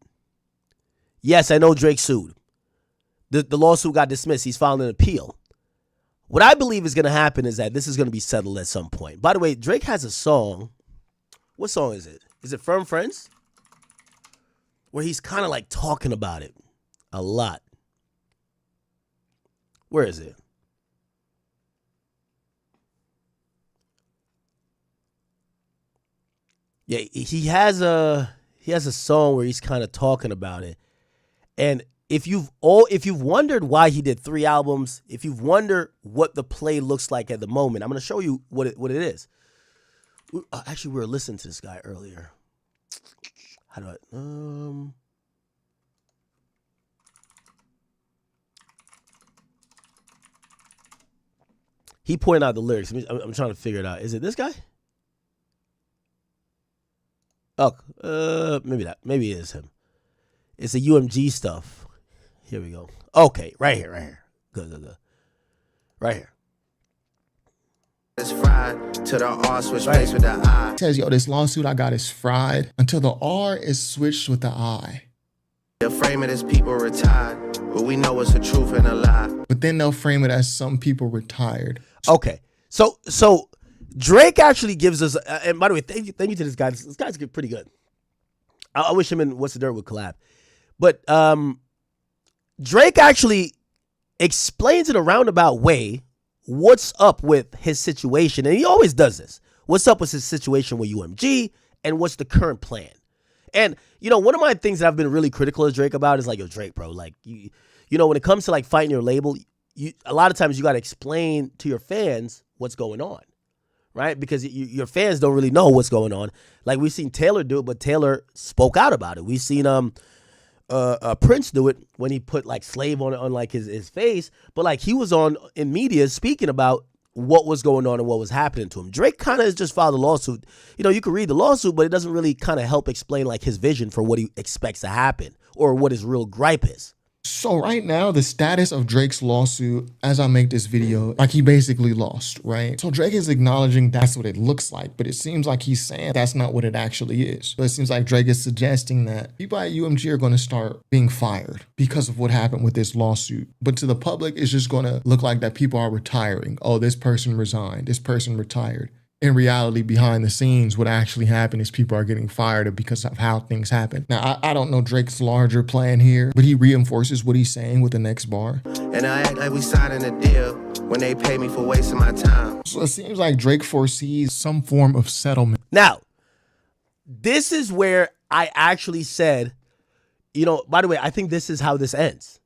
Yes, I know Drake sued. The lawsuit got dismissed. He's filing an appeal. What I believe is going to happen is that this is going to be settled at some point. By the way, Drake has a song. What song is it? Is it Firm Friends? Where he's kind of like talking about it a lot. Where is it? Yeah, he has a song where he's kind of talking about it. And if you've wondered why he did 3 albums, if you've wondered what the play looks like at the moment, I'm going to show you what it is. Actually, we were listening to this guy earlier. How do I He pointed out the lyrics. I'm trying to figure it out. Is it this guy? Oh, maybe not. Maybe it is him. It's the UMG stuff. Here we go. Okay, right here. Good. Right here. It's fried to the R switch place with the I. Says, yo, this lawsuit I got is fried until the R is switched with the I. The frame of this people retired, but we know it's the truth and a lie. But then they'll frame it as some people retired. Okay, so Drake actually gives us, and by the way, thank you to this guy. This guy's pretty good. I wish him and What's the Dirt would collab. But Drake actually explains in a roundabout way what's up with his situation. And he always does this. What's up with his situation with UMG and what's the current plan? And, one of my things that I've been really critical of Drake about is like, yo, Drake, bro, like, you when it comes to like fighting your label, a lot of times you got to explain to your fans what's going on, right? Because your fans don't really know what's going on. Like we've seen Taylor do it, but Taylor spoke out about it. We've seen Prince do it when he put like slave on like his face, but like he was in media speaking about what was going on and what was happening to him. Drake kind of has just filed a lawsuit. You can read the lawsuit, but it doesn't really kind of help explain like his vision for what he expects to happen or what his real gripe is. So right now, the status of Drake's lawsuit, as I make this video, like he basically lost, right? So Drake is acknowledging that's what it looks like, but it seems like he's saying that's not what it actually is. So it seems like Drake is suggesting that people at UMG are going to start being fired because of what happened with this lawsuit. But to the public, it's just going to look like that people are retiring. Oh, this person resigned. This person retired. In reality, behind the scenes, what actually happened is people are getting fired because of how things happen. Now, I don't know Drake's larger plan here, but he reinforces what he's saying with the next bar. And I act like we signing a deal when they pay me for wasting my time. So it seems like Drake foresees some form of settlement. Now, this is where I actually said, by the way, I think this is how this ends.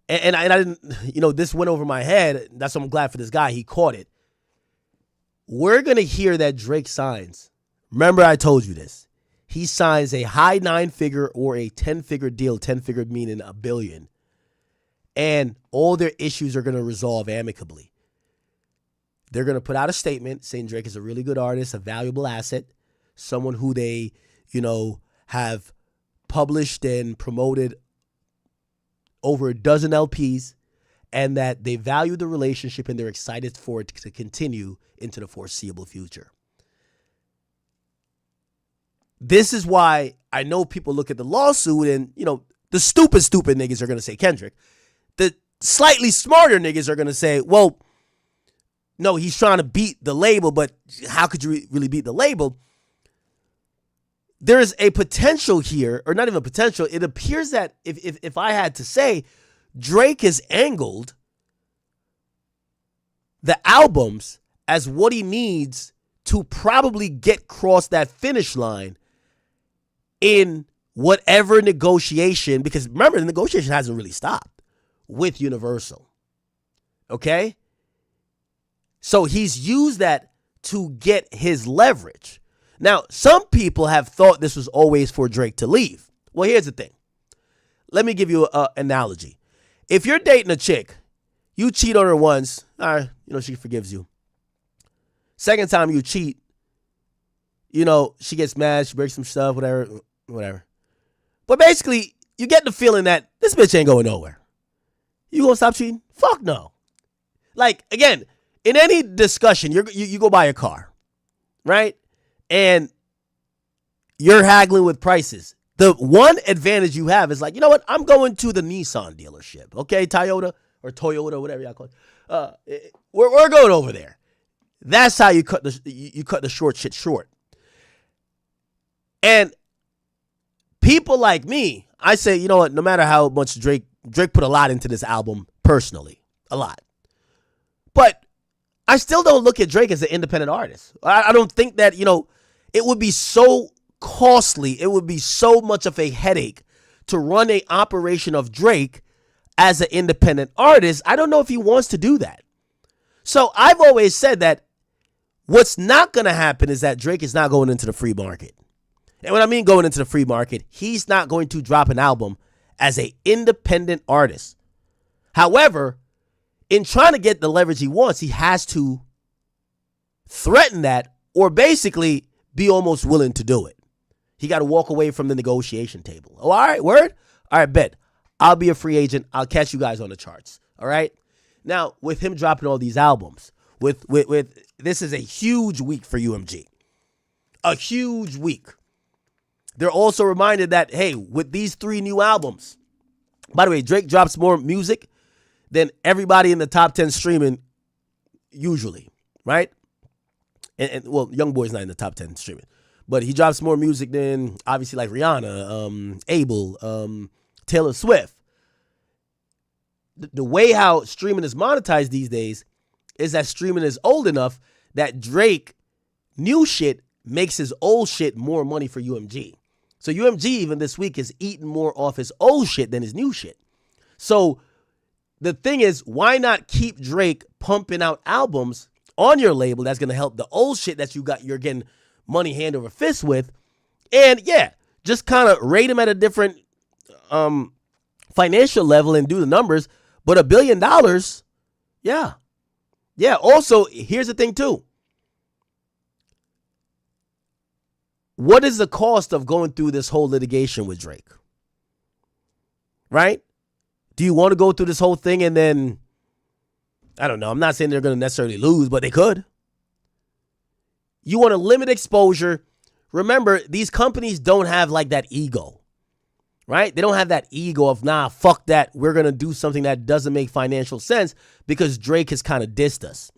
And I didn't, this went over my head. That's why I'm glad for this guy. He caught it. We're going to hear that Drake signs. Remember, I told you this. He signs a high 9-figure or a 10-figure deal, 10-figure meaning $1 billion. And all their issues are going to resolve amicably. they're going to put out a statement saying Drake is a really good artist, a valuable asset, someone who they, have published and promoted over a dozen LPs, and that they value the relationship and they're excited for it to continue into the foreseeable future. This is why I know people look at the lawsuit and, the stupid niggas are going to say Kendrick. The slightly smarter niggas are going to say, well, no, he's trying to beat the label, but how could you really beat the label? There is a potential here, or not even potential. It appears that if I had to say, Drake has angled the albums as what he needs to probably get across that finish line in whatever negotiation, because remember, the negotiation hasn't really stopped with Universal. Okay? So he's used that to get his leverage. Now, some people have thought this was always for Drake to leave. Well, here's the thing. Let me give you an analogy. If you're dating a chick, you cheat on her once, all right, she forgives you. Second time you cheat, she gets mad, she breaks some stuff, whatever. But basically, you get the feeling that this bitch ain't going nowhere. You gonna stop cheating? Fuck no. Like, again, in any discussion, you go buy a car, right? And you're haggling with prices. The one advantage you have is like, you know what? I'm going to the Nissan dealership, okay? Toyota, whatever y'all call it. We're going over there. That's how you cut the short shit short. And people like me, I say, you know what? No matter how much Drake put a lot into this album personally, a lot. But I still don't look at Drake as an independent artist. I don't think that, it would be so costly. It would be so much of a headache to run an operation of Drake as an independent artist. I don't know if he wants to do that. So I've always said that what's not going to happen is that Drake is not going into the free market. And when I mean going into the free market, he's not going to drop an album as an independent artist. However, in trying to get the leverage he wants, he has to threaten that or basically be almost willing to do it. He got to walk away from the negotiation table. Oh, all right, word? All right, bet. I'll be a free agent. I'll catch you guys on the charts. All right? Now, with him dropping all these albums, with this is a huge week for UMG. A huge week. They're also reminded that, hey, with these 3 new albums, by the way, Drake drops more music than everybody in the top 10 streaming usually, right? And well, YoungBoy's not in the top 10 streaming, but he drops more music than obviously like Rihanna, Abel, Taylor Swift. The way how streaming is monetized these days is that streaming is old enough that Drake new shit makes his old shit more money for UMG. So UMG even this week is eating more off his old shit than his new shit. So the thing is, why not keep Drake pumping out albums on your label that's going to help the old shit that you're getting money hand over fist with? And yeah, just kind of rate him at a different financial level and do the numbers. But $1 billion, yeah. Yeah, also, here's the thing too. What is the cost of going through this whole litigation with Drake? Right? Do you want to go through this whole thing and then, I don't know, I'm not saying they're going to necessarily lose, but they could. You want to limit exposure. Remember, these companies don't have like that ego, right? They don't have that ego of, nah, fuck that. We're going to do something that doesn't make financial sense because Drake has kind of dissed us.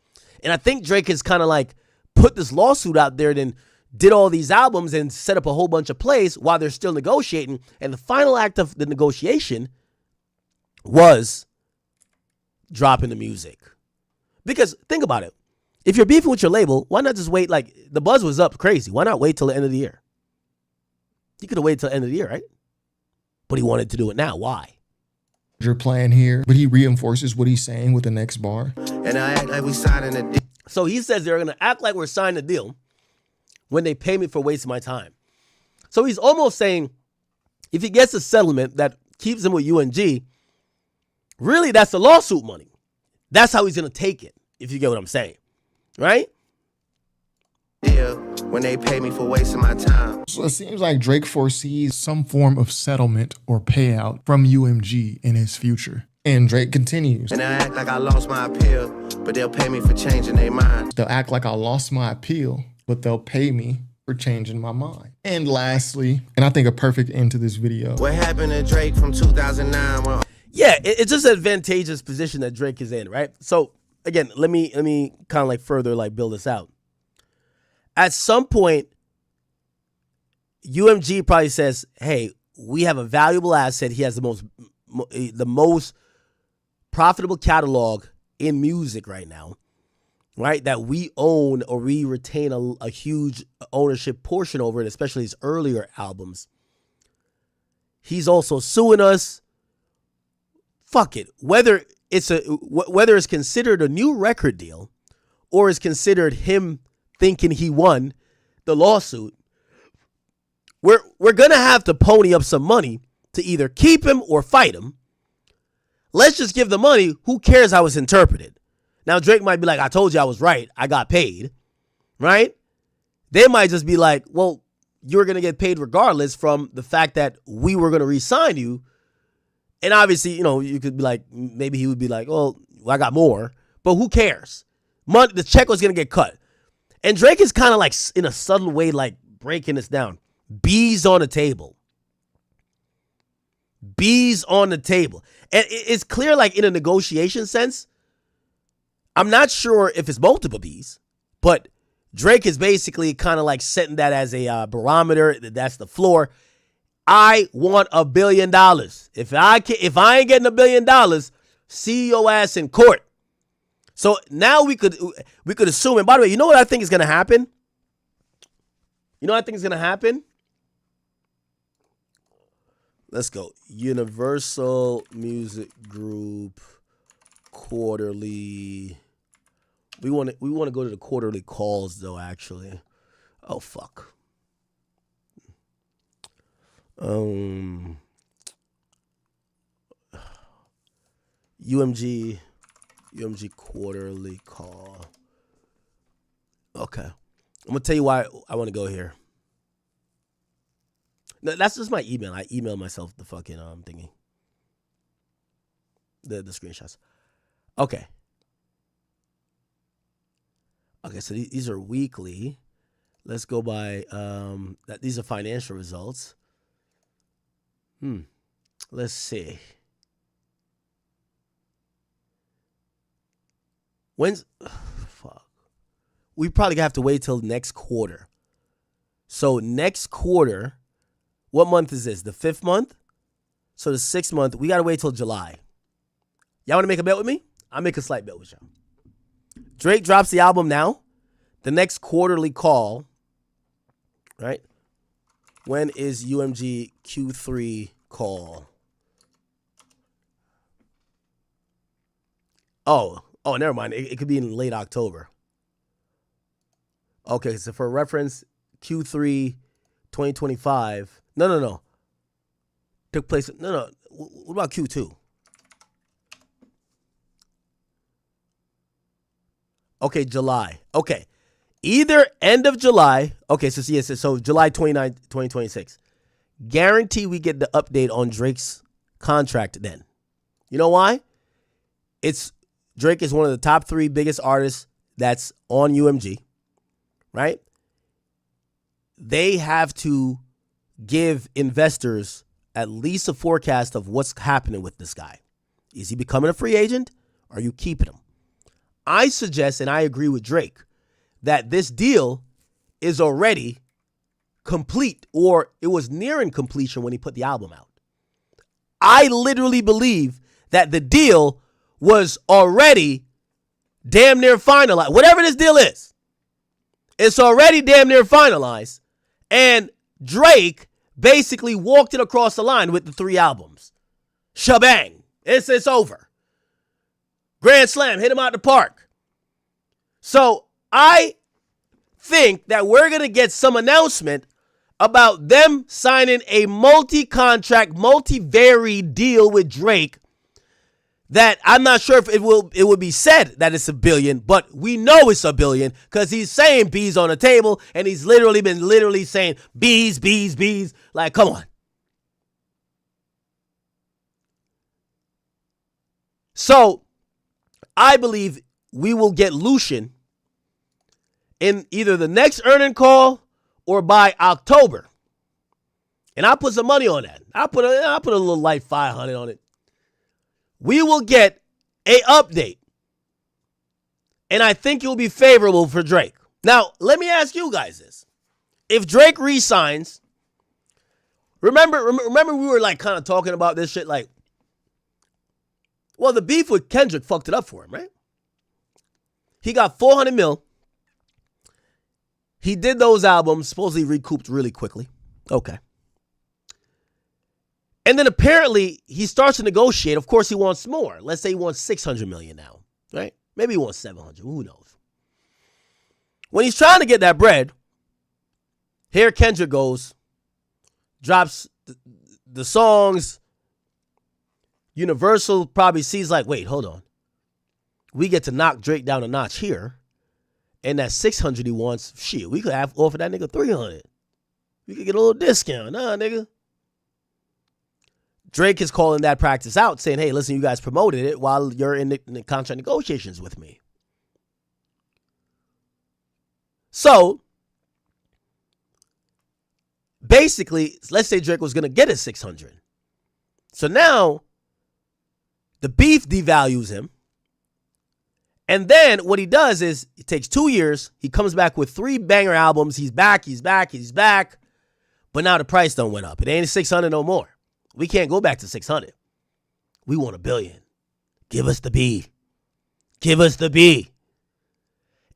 And I think Drake has kind of like put this lawsuit out there and then did all these albums and set up a whole bunch of plays while they're still negotiating. And the final act of the negotiation was dropping the music. Because think about it. If you're beefing with your label, why not just wait? Like, the buzz was up crazy. Why not wait till the end of the year? He could have waited till the end of the year, right? But he wanted to do it now. Why? Your plan here, but he reinforces what he's saying with the next bar. And I act like we signing a deal. So he says they're going to act like we're signing a deal when they pay me for wasting my time. So he's almost saying if he gets a settlement that keeps him with UNG, really that's the lawsuit money. That's how he's going to take it, if you get what I'm saying. right? deal when they pay me for wasting my time. So it seems like Drake foresees some form of settlement or payout from UMG in his future. And Drake continues. And I act like I lost my appeal, but they'll pay me for changing their mind. They'll act like I lost my appeal, but they'll pay me for changing my mind. And lastly, and I think a perfect end to this video. What happened to Drake from 2009 when Yeah, it's just an advantageous position that Drake is in, right? So again, let me kind of like further like build this out. At some point, UMG probably says, "Hey, we have a valuable asset. He has the most profitable catalog in music right now, right? That we own or we retain a huge ownership portion over it, especially his earlier albums. He's also suing us. Fuck it. Whether it's considered a new record deal or is considered him thinking he won the lawsuit, we're gonna have to pony up some money to either keep him or fight him. Let's just give the money. Who cares how it's interpreted?" Now Drake might be like, "I told you I was right. I got paid," right? They might just be like, "Well, you're gonna get paid regardless from the fact that we were gonna re-sign you." And obviously, you could be like, maybe he would be like, "Well, I got more," but who cares? Money, the check was gonna get cut. And Drake is kind of like in a subtle way, like breaking this down. B's on the table. B's on the table. And it's clear, like in a negotiation sense, I'm not sure if it's multiple B's, but Drake is basically kind of like setting that as a barometer. That's the floor. I want $1 billion. If I ain't getting $1 billion, see your ass in court. So now we could assume. And by the way, you know what I think is going to happen? You know what I think is going to happen? Let's go. Universal Music Group quarterly. We want to go to the quarterly calls though. Actually, oh fuck. UMG quarterly call. Okay, I'm gonna tell you why I want to go here. No, that's just my email. I emailed myself the fucking thingy. The screenshots. Okay. Okay, so these are weekly. Let's go by these are financial results. Let's see. Fuck. We probably have to wait till next quarter. So next quarter, what month is this? The 5th month? So the 6th month, we got to wait till July. Y'all want to make a bet with me? I'll make a slight bet with y'all. Drake drops the album now. The next quarterly call, right? When is UMG Q3 call? Oh, never mind. It could be in late October. Okay, so for reference, Q3 2025. No. Took place. No. What about Q2? Okay, July. Okay. Either end of July. Okay, so July 29, 2026. Guarantee we get the update on Drake's contract then. You know why? Drake is one of the top 3 biggest artists that's on UMG, right? They have to give investors at least a forecast of what's happening with this guy. Is he becoming a free agent? Or are you keeping him? I suggest, and I agree with Drake, that this deal is already complete, or it was nearing completion when he put the album out. I literally believe that the deal was already damn near finalized. Whatever this deal is, it's already damn near finalized. And Drake basically walked it across the line with the 3 albums. Shebang. It's over. Grand Slam. Hit him out the park. So I think that we're going to get some announcement about them signing a multi-contract, multi-varied deal with Drake that I'm not sure if it would be said that it's $1 billion, but we know it's $1 billion because he's saying B's on the table, and he's been saying B's. Like, come on. So I believe we will get Lucian in either the next earning call or by October. And I put some money on that. I put a little light 500 on it. We will get a update. And I think it will be favorable for Drake. Now, let me ask you guys this. If Drake resigns, remember we were like kind of talking about this shit like, well, the beef with Kendrick fucked it up for him, right? He got $400 million. He did those albums, supposedly recouped really quickly. Okay. And then apparently he starts to negotiate. Of course, he wants more. Let's say he wants $600 million now, right? Maybe he wants 700. Who knows? When he's trying to get that bread, here Kendrick goes, drops the songs. Universal probably sees like, wait, hold on. We get to knock Drake down a notch here. And that 600 he wants, shit, we could have offered that nigga 300. We could get a little discount. Nah, nigga. Drake is calling that practice out, saying, hey, listen, you guys promoted it while you're in the contract negotiations with me. So, basically, let's say Drake was going to get his 600. So now, the beef devalues him. And then what he does is it takes 2 years. He comes back with 3 banger albums. He's back. But now the price done went up. It ain't 600 no more. We can't go back to 600. We want $1 billion. Give us the B. Give us the B.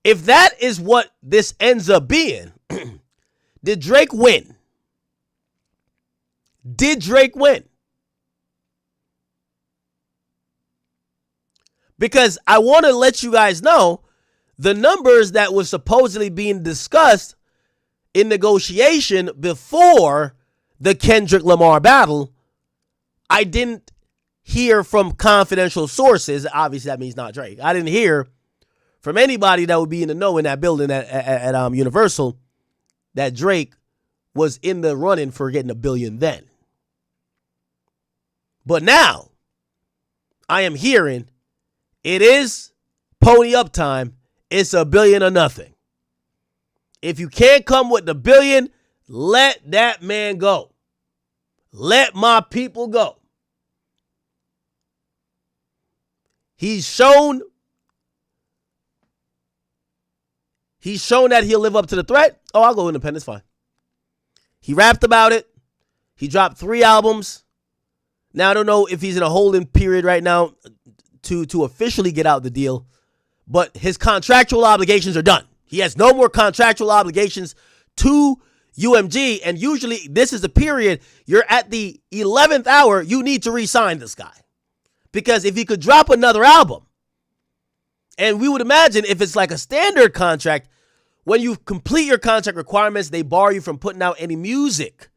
If that is what this ends up being, did Drake win? Did Drake win? Because I want to let you guys know the numbers that was supposedly being discussed in negotiation before the Kendrick Lamar battle, I didn't hear from confidential sources. Obviously, that means not Drake. I didn't hear from anybody that would be in the know in that building at Universal that Drake was in the running for getting $1 billion then. But now, I am hearing it is pony up time. It's $1 billion or nothing. If you can't come with the $1 billion, let that man go. Let my people go. He's shown that he'll live up to the threat. Oh, I'll go independent. It's fine. He rapped about it. He dropped 3 albums. Now, I don't know if he's in a holding period right now to officially get out the deal, but his contractual obligations are done. He has no more contractual obligations to UMG, and usually this is the period you're at the 11th hour, you need to re-sign this guy. Because if he could drop another album, and we would imagine if it's like a standard contract, when you complete your contract requirements, they bar you from putting out any music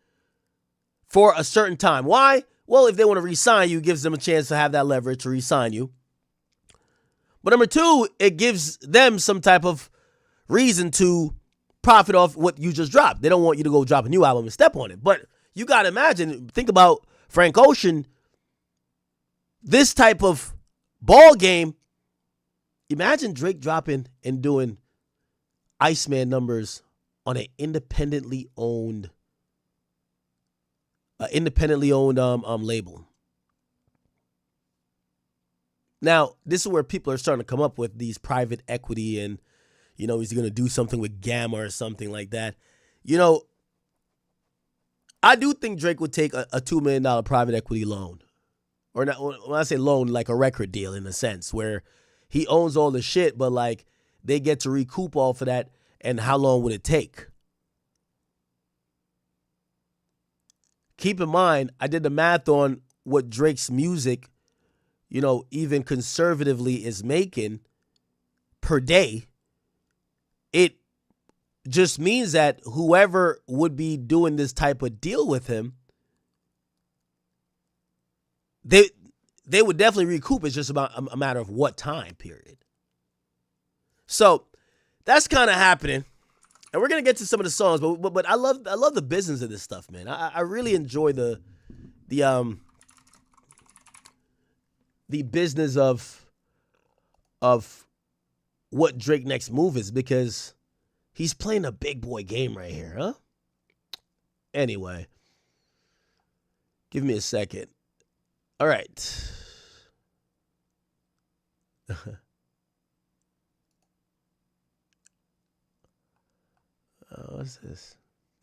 for a certain time. Why? Well, if they want to re-sign you, it gives them a chance to have that leverage to re-sign you. But number 2, it gives them some type of reason to profit off what you just dropped. They don't want you to go drop a new album and step on it. But you got to imagine, think about Frank Ocean, this type of ball game. Imagine Drake dropping and doing Iceman numbers on an independently owned label. Now, this is where people are starting to come up with these private equity and, he's going to do something with Gamma or something like that. I do think Drake would take a $2 million private equity loan. Or not, when I say loan, like a record deal in a sense where he owns all the shit, but like they get to recoup all for that. And how long would it take? Keep in mind, I did the math on what Drake's music, even conservatively is making per day. It just means that whoever would be doing this type of deal with him, they would definitely recoup. It's just about a matter of what time period. So that's kind of happening. And we're gonna get to some of the songs, but I love the business of this stuff, man. I really enjoy the business of what Drake next move is, because he's playing a big boy game right here, huh? Anyway, give me a second. All right. What's this?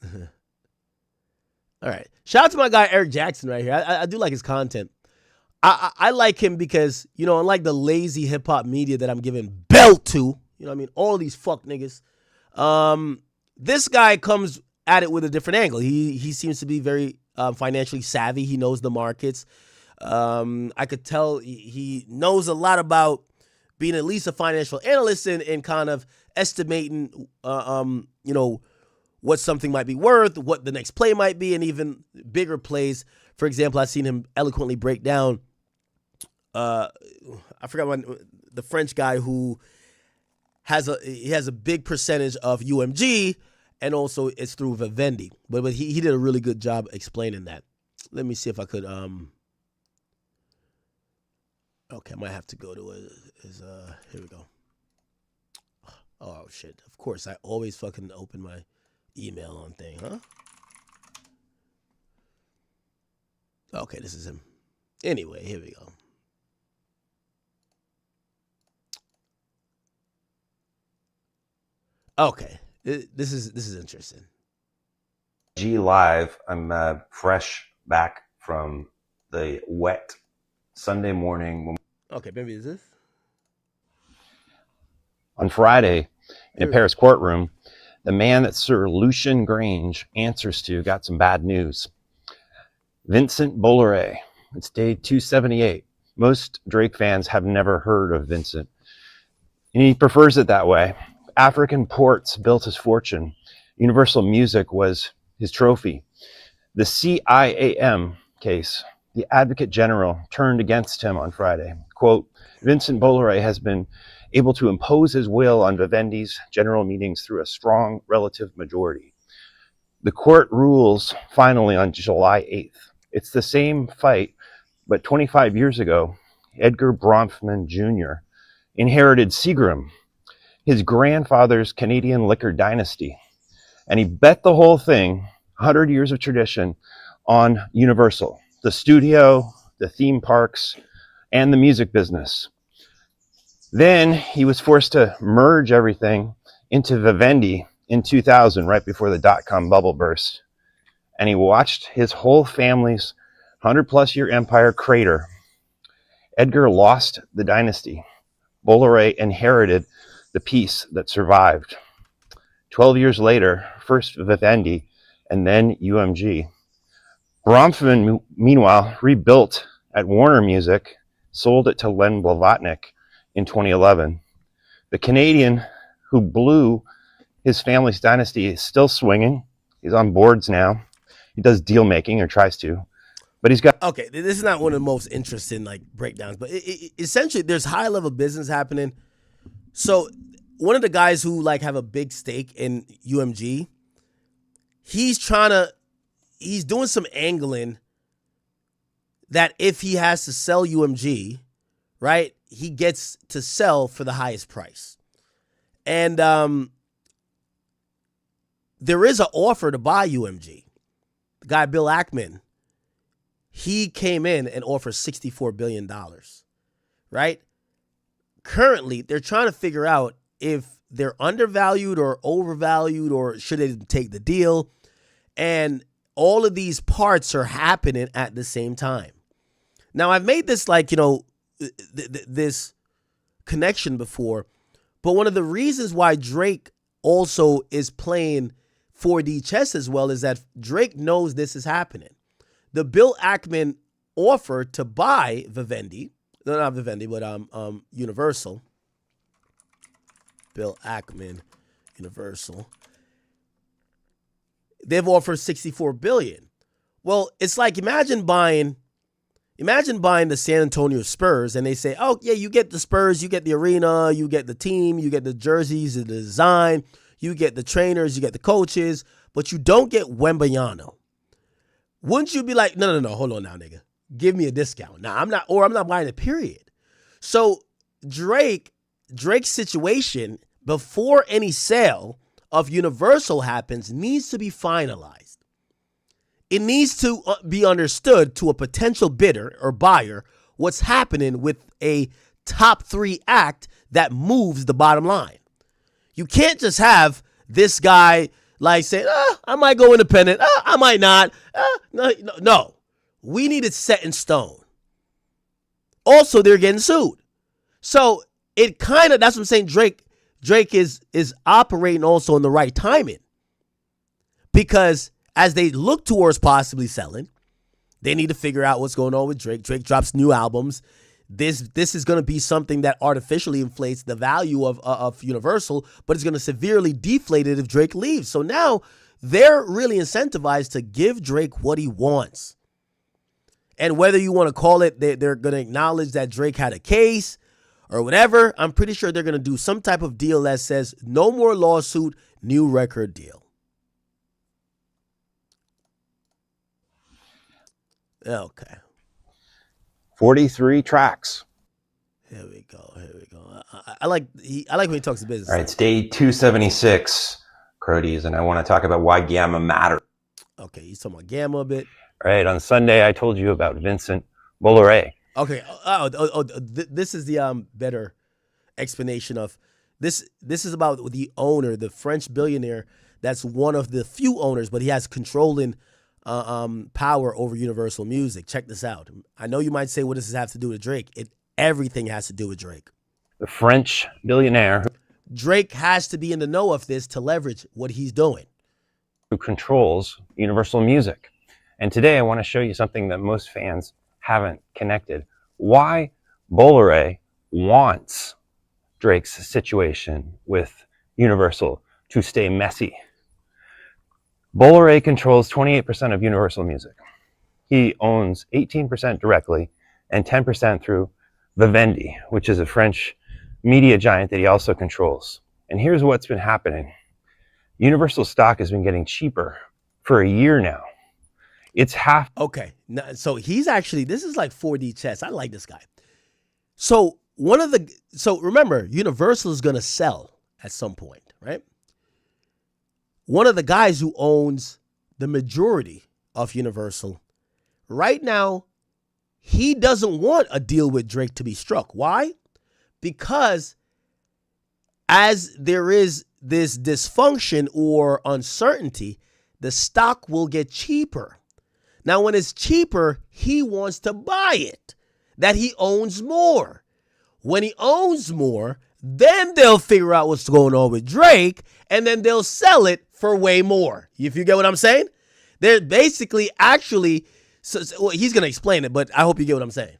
All right. Shout out to my guy Eric Jackson right here. I do like his content. I like him because, you know, unlike the lazy hip hop media that I'm giving belt to, you know what I mean? All these fuck niggas. This guy comes at it with a different angle. He seems to be very financially savvy. He knows the markets. I could tell he knows a lot about being at least a financial analyst and kind of estimating, you know, what something might be worth, what the next play might be, and even bigger plays. For example, I've seen him eloquently break down, I forgot the French guy who has a big percentage of UMG, and also it's through Vivendi. But he did a really good job explaining that. Let me see if I could. Okay, I might have to go to his. Here we go. Oh shit! Of course, I always fucking open my email on thing, huh? Okay, this is him. Anyway, here we go. Okay, this is interesting. G Live. I'm fresh back from the wet Sunday morning. Okay, maybe is this? On Friday, in a Paris courtroom, the man that Sir Lucian Grange answers to got some bad news. Vincent Bolloré. It's day 278. Most Drake fans have never heard of Vincent, and he prefers it that way. African ports built his fortune. Universal Music was his trophy. The CIAM case, the Advocate General turned against him on Friday. Quote, Vincent Bolloré has been able to impose his will on Vivendi's general meetings through a strong relative majority. The court rules finally on July 8th. It's the same fight, but 25 years ago, Edgar Bronfman Jr. inherited Seagram, his grandfather's Canadian liquor dynasty, and he bet the whole thing, 100 years of tradition, on Universal, the studio, the theme parks, and the music business. Then he was forced to merge everything into Vivendi in 2000, right before the dot-com bubble burst. And he watched his whole family's 100-plus year empire crater. Edgar lost the dynasty. Bolloré inherited the piece that survived. 12 years later, first Vivendi and then UMG. Bronfman, meanwhile, rebuilt at Warner Music, sold it to Len Blavatnik in 2011. The Canadian who blew his family's dynasty is still swinging. He's on boards now. He does deal making, or tries to, but he's got. Okay, this is not one of the most interesting like breakdowns, but essentially there's high level business happening. So one of the guys who like have a big stake in UMG, he's doing some angling that if he has to sell UMG, right, he gets to sell for the highest price. And there is an offer to buy UMG. The guy, Bill Ackman, he came in and offered $64 billion, right? Currently, they're trying to figure out if they're undervalued or overvalued, or should they take the deal. And all of these parts are happening at the same time. Now, I've made this like, you know, this connection before, but one of the reasons why Drake also is playing 4D chess as well is that Drake knows this is happening. The Bill Ackman offer to buy Vivendi, no, not Vivendi, but Universal. Bill Ackman, Universal. They've offered $64 billion. Well, it's like, imagine buying, Imagine buying the San Antonio Spurs and they say, oh, yeah, you get the Spurs, you get the arena, you get the team, you get the jerseys, the design, you get the trainers, you get the coaches, but you don't get Wembanyama. Wouldn't you be like, no, hold on now, nigga. Give me a discount. Nah, I'm not buying it, period. So Drake's situation before any sale of Universal happens needs to be finalized. It needs to be understood to a potential bidder or buyer what's happening with a top 3 act that moves the bottom line. You can't just have this guy like say, I might go independent. I might not. No. We need it set in stone. Also, they're getting sued. So it kind of, that's what I'm saying. Drake is operating also in the right timing. Because as they look towards possibly selling, they need to figure out what's going on with Drake. Drake drops new albums. This is going to be something that artificially inflates the value of Universal, but it's going to severely deflate it if Drake leaves. So now they're really incentivized to give Drake what he wants. And whether you want to call it, they're going to acknowledge that Drake had a case or whatever, I'm pretty sure they're going to do some type of deal that says no more lawsuit, new record deal. Okay. 43 tracks. Here we go. I like when he talks to business. All right, it's day 276, Crodies, and I want to talk about why Gamma matters. Okay, he's talking about Gamma a bit. All right, on Sunday I told you about Vincent Bolloré. Okay. This is the better explanation of this. This is about the owner, the French billionaire. That's one of the few owners, but he has controlling power over Universal Music. Check this out. I know you might say, what does this have to do with Drake? Everything has to do with Drake. The French billionaire Drake has to be in the know of this to leverage what he's doing. Who controls Universal Music. And today I want to show you something that most fans haven't connected. Why Bolloré wants Drake's situation with Universal to stay messy. Bolloré controls 28% of Universal Music. He owns 18% directly and 10% through Vivendi, which is a French media giant that he also controls. And here's what's been happening. Universal stock has been getting cheaper for a year now. It's half. Okay. So he's actually, this is like 4D chess. I like this guy. So remember, Universal is going to sell at some point, right? One of the guys who owns the majority of Universal right now, he doesn't want a deal with Drake to be struck. Why? Because as there is this dysfunction or uncertainty, the stock will get cheaper. Now, when it's cheaper, he wants to buy it, that he owns more. When he owns more, then they'll figure out what's going on with Drake, and then they'll sell it for way more. If you get what I'm saying? They're basically actually, well, he's going to explain it, but I hope you get what I'm saying.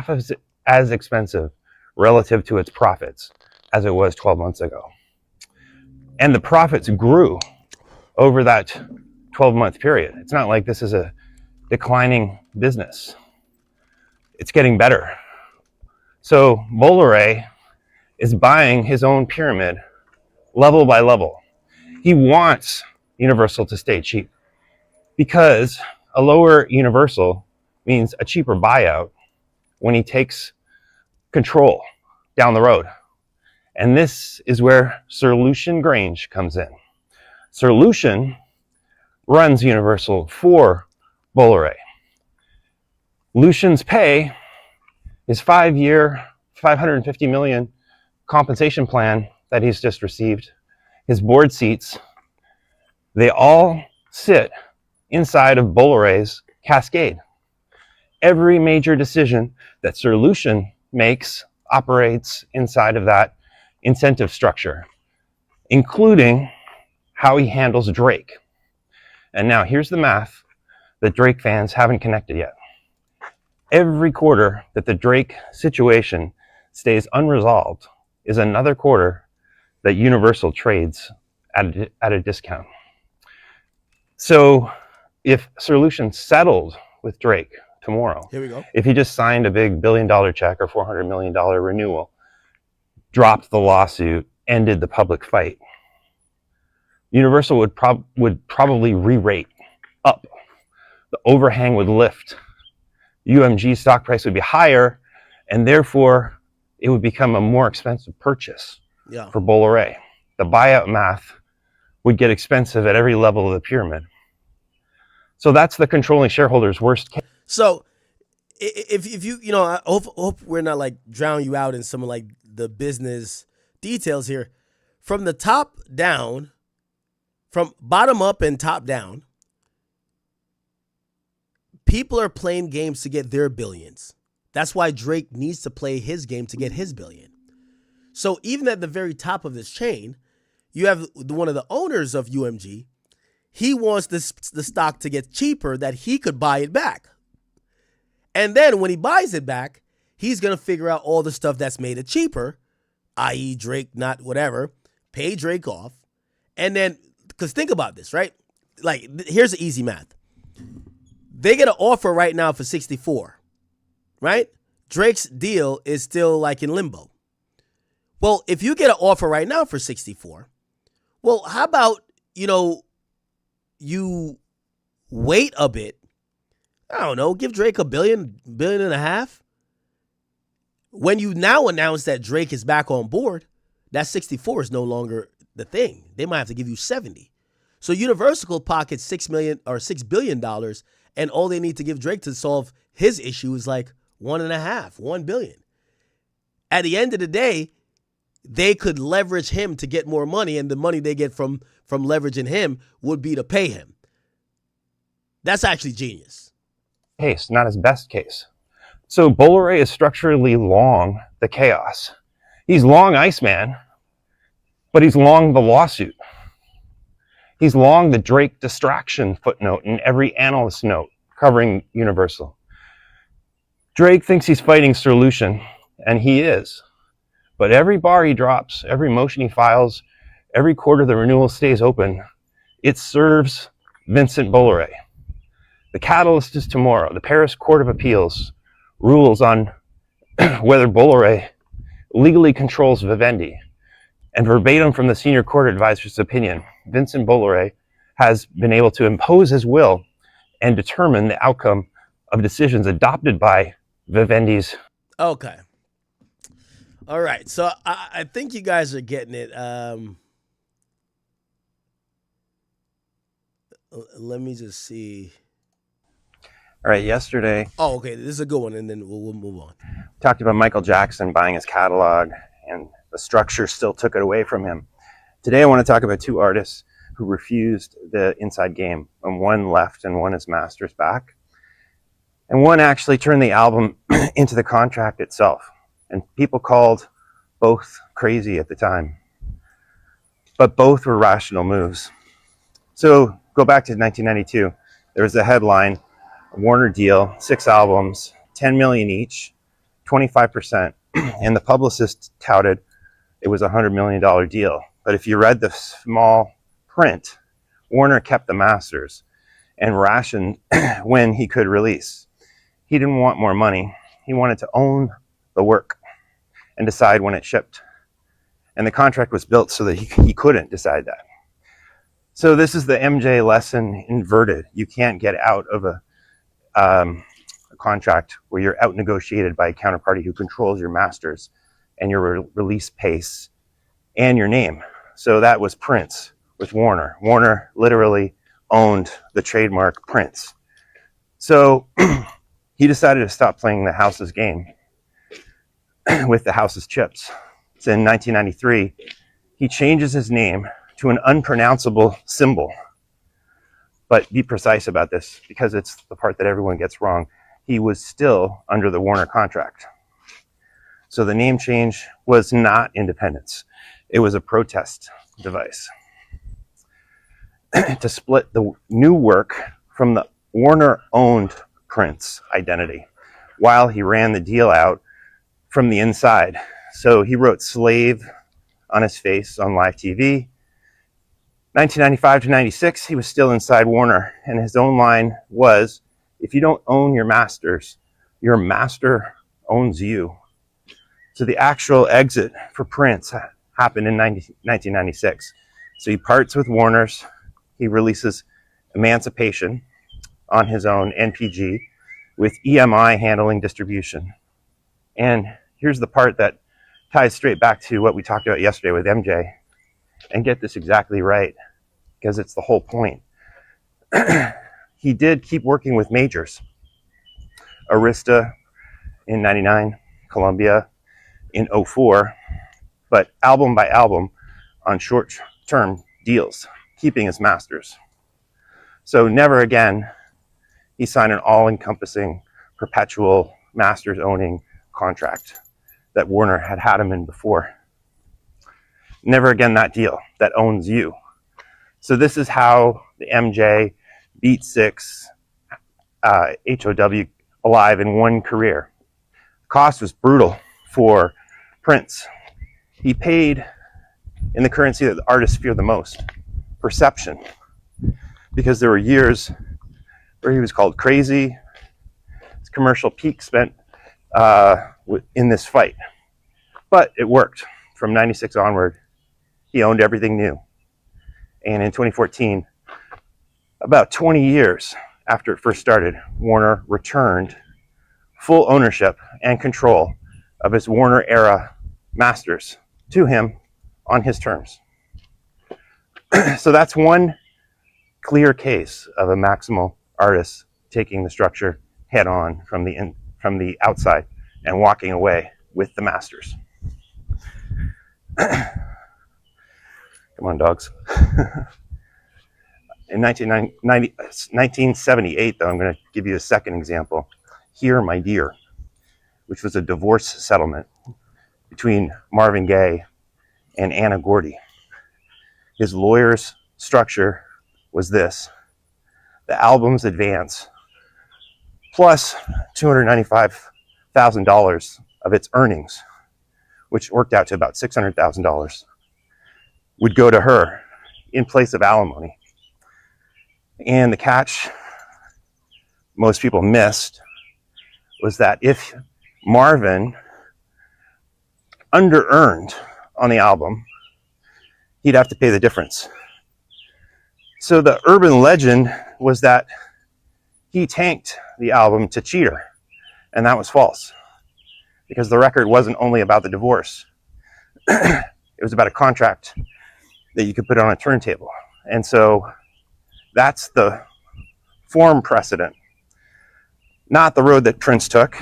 As expensive relative to its profits as it was 12 months ago. And the profits grew over that 12-month period. It's not like this is a declining business. It's getting better. So Bolloré is buying his own pyramid level by level. He wants Universal to stay cheap because a lower Universal means a cheaper buyout when he takes control down the road. And this is where Sir Lucian Grange comes in. Sir Lucian runs Universal for Bolloré. Lucian's pay, his 5-year, $550 million compensation plan that he's just received, his board seats, they all sit inside of Bolloré's cascade. Every major decision that Sir Lucian makes operates inside of that incentive structure, including how he handles Drake. And now here's the math that Drake fans haven't connected yet. Every quarter that the Drake situation stays unresolved is another quarter that Universal trades at a discount. So if Sir Lucian settled with Drake tomorrow. Here we go. If he just signed a big $1 billion check or $400 million renewal, dropped the lawsuit, ended the public fight, Universal would probably re-rate up. The overhang would lift. UMG's stock price would be higher, and therefore it would become a more expensive purchase for Bolloré. The buyout math would get expensive at every level of the pyramid. So that's the controlling shareholder's worst case. So if you, I hope we're not like drown you out in some of like the business details here. From the top down, from bottom up and top down, people are playing games to get their billions. That's why Drake needs to play his game to get his billion. So even at the very top of this chain, you have one of the owners of UMG. He wants the stock to get cheaper that he could buy it back. And then when he buys it back, he's going to figure out all the stuff that's made it cheaper, i.e. Drake, not whatever, pay Drake off. And then, because think about this, right? Like, here's the easy math. They get an offer right now for 64, right? Drake's deal is still like in limbo. Well, if you get an offer right now for 64, well, how about, you wait a bit. I don't know, give Drake $1 billion, $1.5 billion. When you now announce that Drake is back on board, that 64 is no longer the thing. They might have to give you 70. So Universal pockets $6 billion, and all they need to give Drake to solve his issue is like $1 billion. At the end of the day, they could leverage him to get more money, and the money they get from leveraging him would be to pay him. That's actually genius. Case, not his best case. So Bolloré is structurally long the chaos. He's long Iceman, but he's long the lawsuit. He's long the Drake distraction footnote in every analyst note covering Universal. Drake thinks he's fighting Sir Lucian, and he is. But every bar he drops, every motion he files, every quarter the renewal stays open, it serves Vincent Bolloré. The catalyst is tomorrow. The Paris Court of Appeals rules on whether Bolloré legally controls Vivendi. And verbatim from the senior court advisor's opinion, Vincent Bolloré has been able to impose his will and determine the outcome of decisions adopted by Vivendi's. Okay. All right. So I think you guys are getting it. Let me just see. All right, yesterday. Oh, okay. This is a good one, and then we'll move on. Talked about Michael Jackson buying his catalog, and the structure still took it away from him. Today I want to talk about two artists who refused the inside game, and one left and won his master's back. And one actually turned the album into the contract itself. And people called both crazy at the time. But both were rational moves. So go back to 1992. There was a headline, a Warner deal, 6 albums, 10 million each, 25%. And the publicist touted it was a $100 million deal. But if you read the small print, Warner kept the masters and rationed when he could release. He didn't want more money. He wanted to own the work and decide when it shipped. And the contract was built so that he couldn't decide that. So this is the MJ lesson inverted. You can't get out of a contract where you're out negotiated by a counterparty who controls your masters and your release pace and your name. So that was Prince with Warner. Warner literally owned the trademark Prince. So he decided to stop playing the house's game with the house's chips. So in 1993, he changes his name to an unpronounceable symbol. But be precise about this, because it's the part that everyone gets wrong. He was still under the Warner contract. So the name change was not independence. It was a protest device to split the new work from the Warner-owned Prince identity while he ran the deal out from the inside. So he wrote Slave on his face on live TV. 1995 to 96, he was still inside Warner, and his own line was, if you don't own your masters, your master owns you. So the actual exit for Prince happened in 1996. So he parts with Warner's. He releases Emancipation on his own NPG with EMI handling distribution. And here's the part that ties straight back to what we talked about yesterday with MJ. And get this exactly right, because it's the whole point. He did keep working with majors. Arista in 99, Columbia in 04, but album by album on short-term deals, keeping his masters. So never again he signed an all-encompassing, perpetual masters-owning contract that Warner had him in before. Never again that deal that owns you. So this is how the MJ Beat 6 HOW alive in one career. Cost was brutal for Prince. He paid in the currency that the artists fear the most, perception, because there were years where he was called crazy. His commercial peak spent in this fight, but it worked. From 96 onward, he owned everything new. And in 2014, about 20 years after it first started, Warner returned full ownership and control of his Warner era masters to him on his terms. So that's one clear case of a maximal artist taking the structure head on from the outside and walking away with the masters. Come on, dogs. In 1978, though, I'm going to give you a second example. Here, My Dear, which was a divorce settlement between Marvin Gaye and Anna Gordy. His lawyer's structure was this: the album's advance plus $295,000 of its earnings, which worked out to about $600,000, would go to her in place of alimony. And the catch most people missed was that if Marvin under-earned on the album, he'd have to pay the difference. So the urban legend was that he tanked the album to cheat her, and that was false, because the record wasn't only about the divorce. It was about a contract that you could put on a turntable. And so that's the form precedent, not the road that Prince took.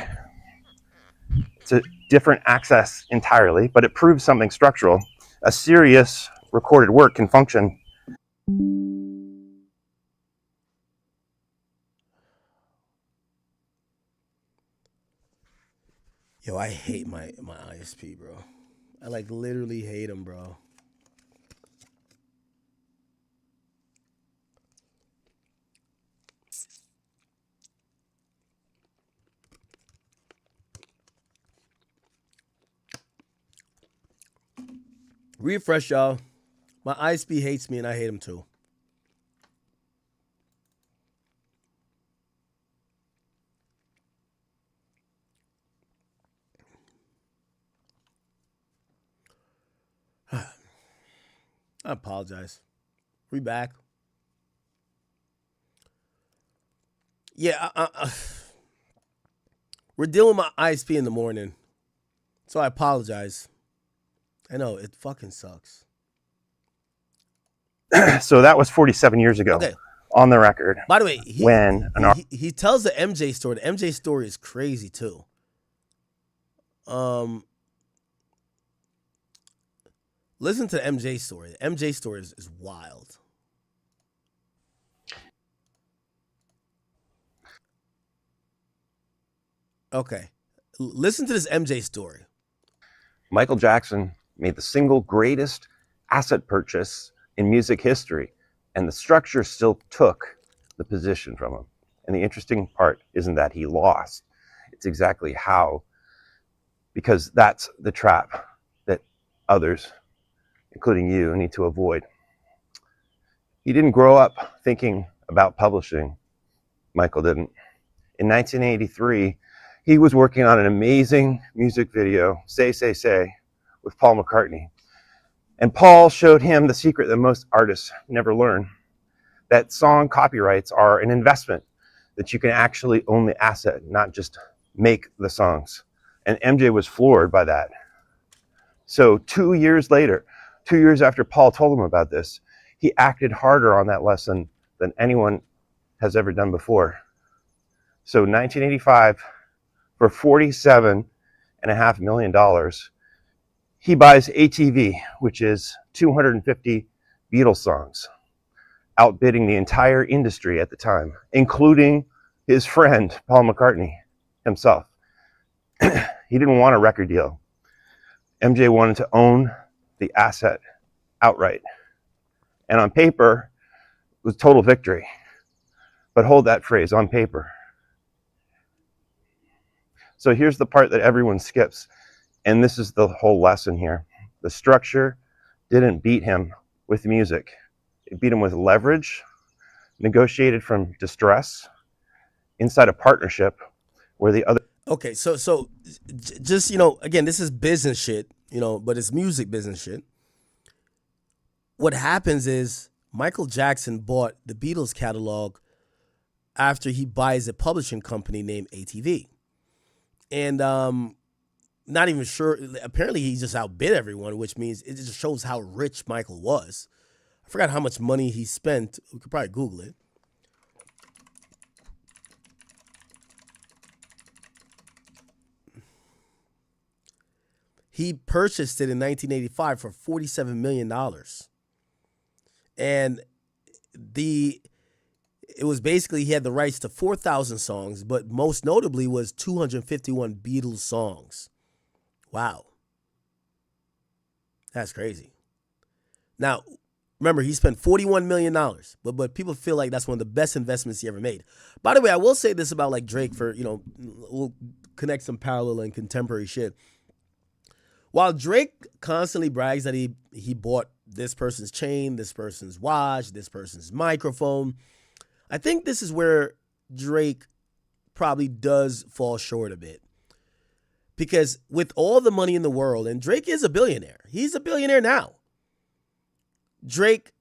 It's a different access entirely, but it proves something structural. A serious recorded work can function. Yo, I hate my ISP, bro. I like literally hate him, bro. Refresh, y'all. My ISP hates me and I hate him too. I apologize. We back. Yeah, we're dealing with my ISP in the morning, so I apologize. I know, it fucking sucks. So that was 47 years ago. Okay. On the record. By the way, he tells the MJ story. The MJ story is crazy too. Listen to the MJ story. The MJ story is wild. Okay. Listen to this MJ story. Michael Jackson made the single greatest asset purchase in music history, and the structure still took the position from him. And the interesting part isn't that he lost. It's exactly how, because that's the trap that others, including you, need to avoid. He didn't grow up thinking about publishing. Michael didn't. in 1983, he was working on an amazing music video, Say, Say, Say, with Paul McCartney. And Paul showed him the secret that most artists never learn, that song copyrights are an investment, that you can actually own the asset, not just make the songs. And MJ was floored by that. So 2 years later, 2 years after Paul told him about this, he acted harder on that lesson than anyone has ever done before. So 1985, for $47.5 million, he buys ATV, which is 250 Beatles songs, outbidding the entire industry at the time, including his friend, Paul McCartney himself. He didn't want a record deal. MJ wanted to own the asset outright. And on paper, it was total victory. But hold that phrase, on paper. So here's the part that everyone skips. And this is the whole lesson here. The structure didn't beat him with music. It beat him with leverage, negotiated from distress, inside a partnership where the other... Okay, so just, again, this is business shit, but it's music business shit. What happens is Michael Jackson bought the Beatles catalog after he buys a publishing company named ATV. And not even sure, apparently he just outbid everyone, which means it just shows how rich Michael was. I forgot how much money he spent. We could probably Google it. He purchased it in 1985 for $47 million. And it was basically, he had the rights to 4,000 songs, but most notably was 251 Beatles songs. Wow. That's crazy. Now, remember, he spent $41 million, but people feel like that's one of the best investments he ever made. By the way, I will say this about like Drake for, we'll connect some parallel and contemporary shit. While Drake constantly brags that he bought this person's chain, this person's watch, this person's microphone, I think this is where Drake probably does fall short a bit. Because with all the money in the world, and Drake is a billionaire. He's a billionaire now. Drake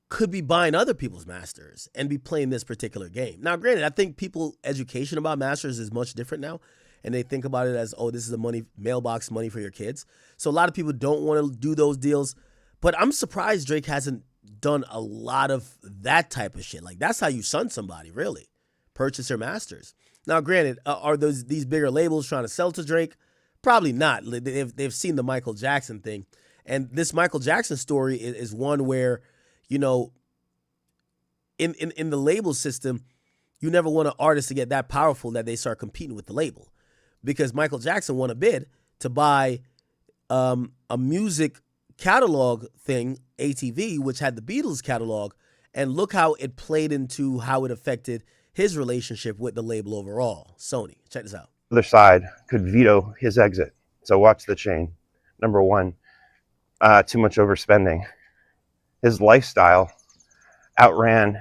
could be buying other people's masters and be playing this particular game. Now, granted, I think people education about masters is much different now. And they think about it as, oh, this is the money, mailbox money for your kids. So a lot of people don't want to do those deals. But I'm surprised Drake hasn't done a lot of that type of shit. Like, that's how you son somebody, really. Purchase their masters. Now, granted, are these bigger labels trying to sell to Drake? Probably not. They've seen the Michael Jackson thing. And this Michael Jackson story is one where, in the label system, you never want an artist to get that powerful that they start competing with the label. Because Michael Jackson won a bid to buy a music catalog thing, ATV, which had the Beatles catalog, and look how it played into how it affected his relationship with the label overall, Sony. Check this out. The other side could veto his exit. So watch the chain. Number one, too much overspending. His lifestyle outran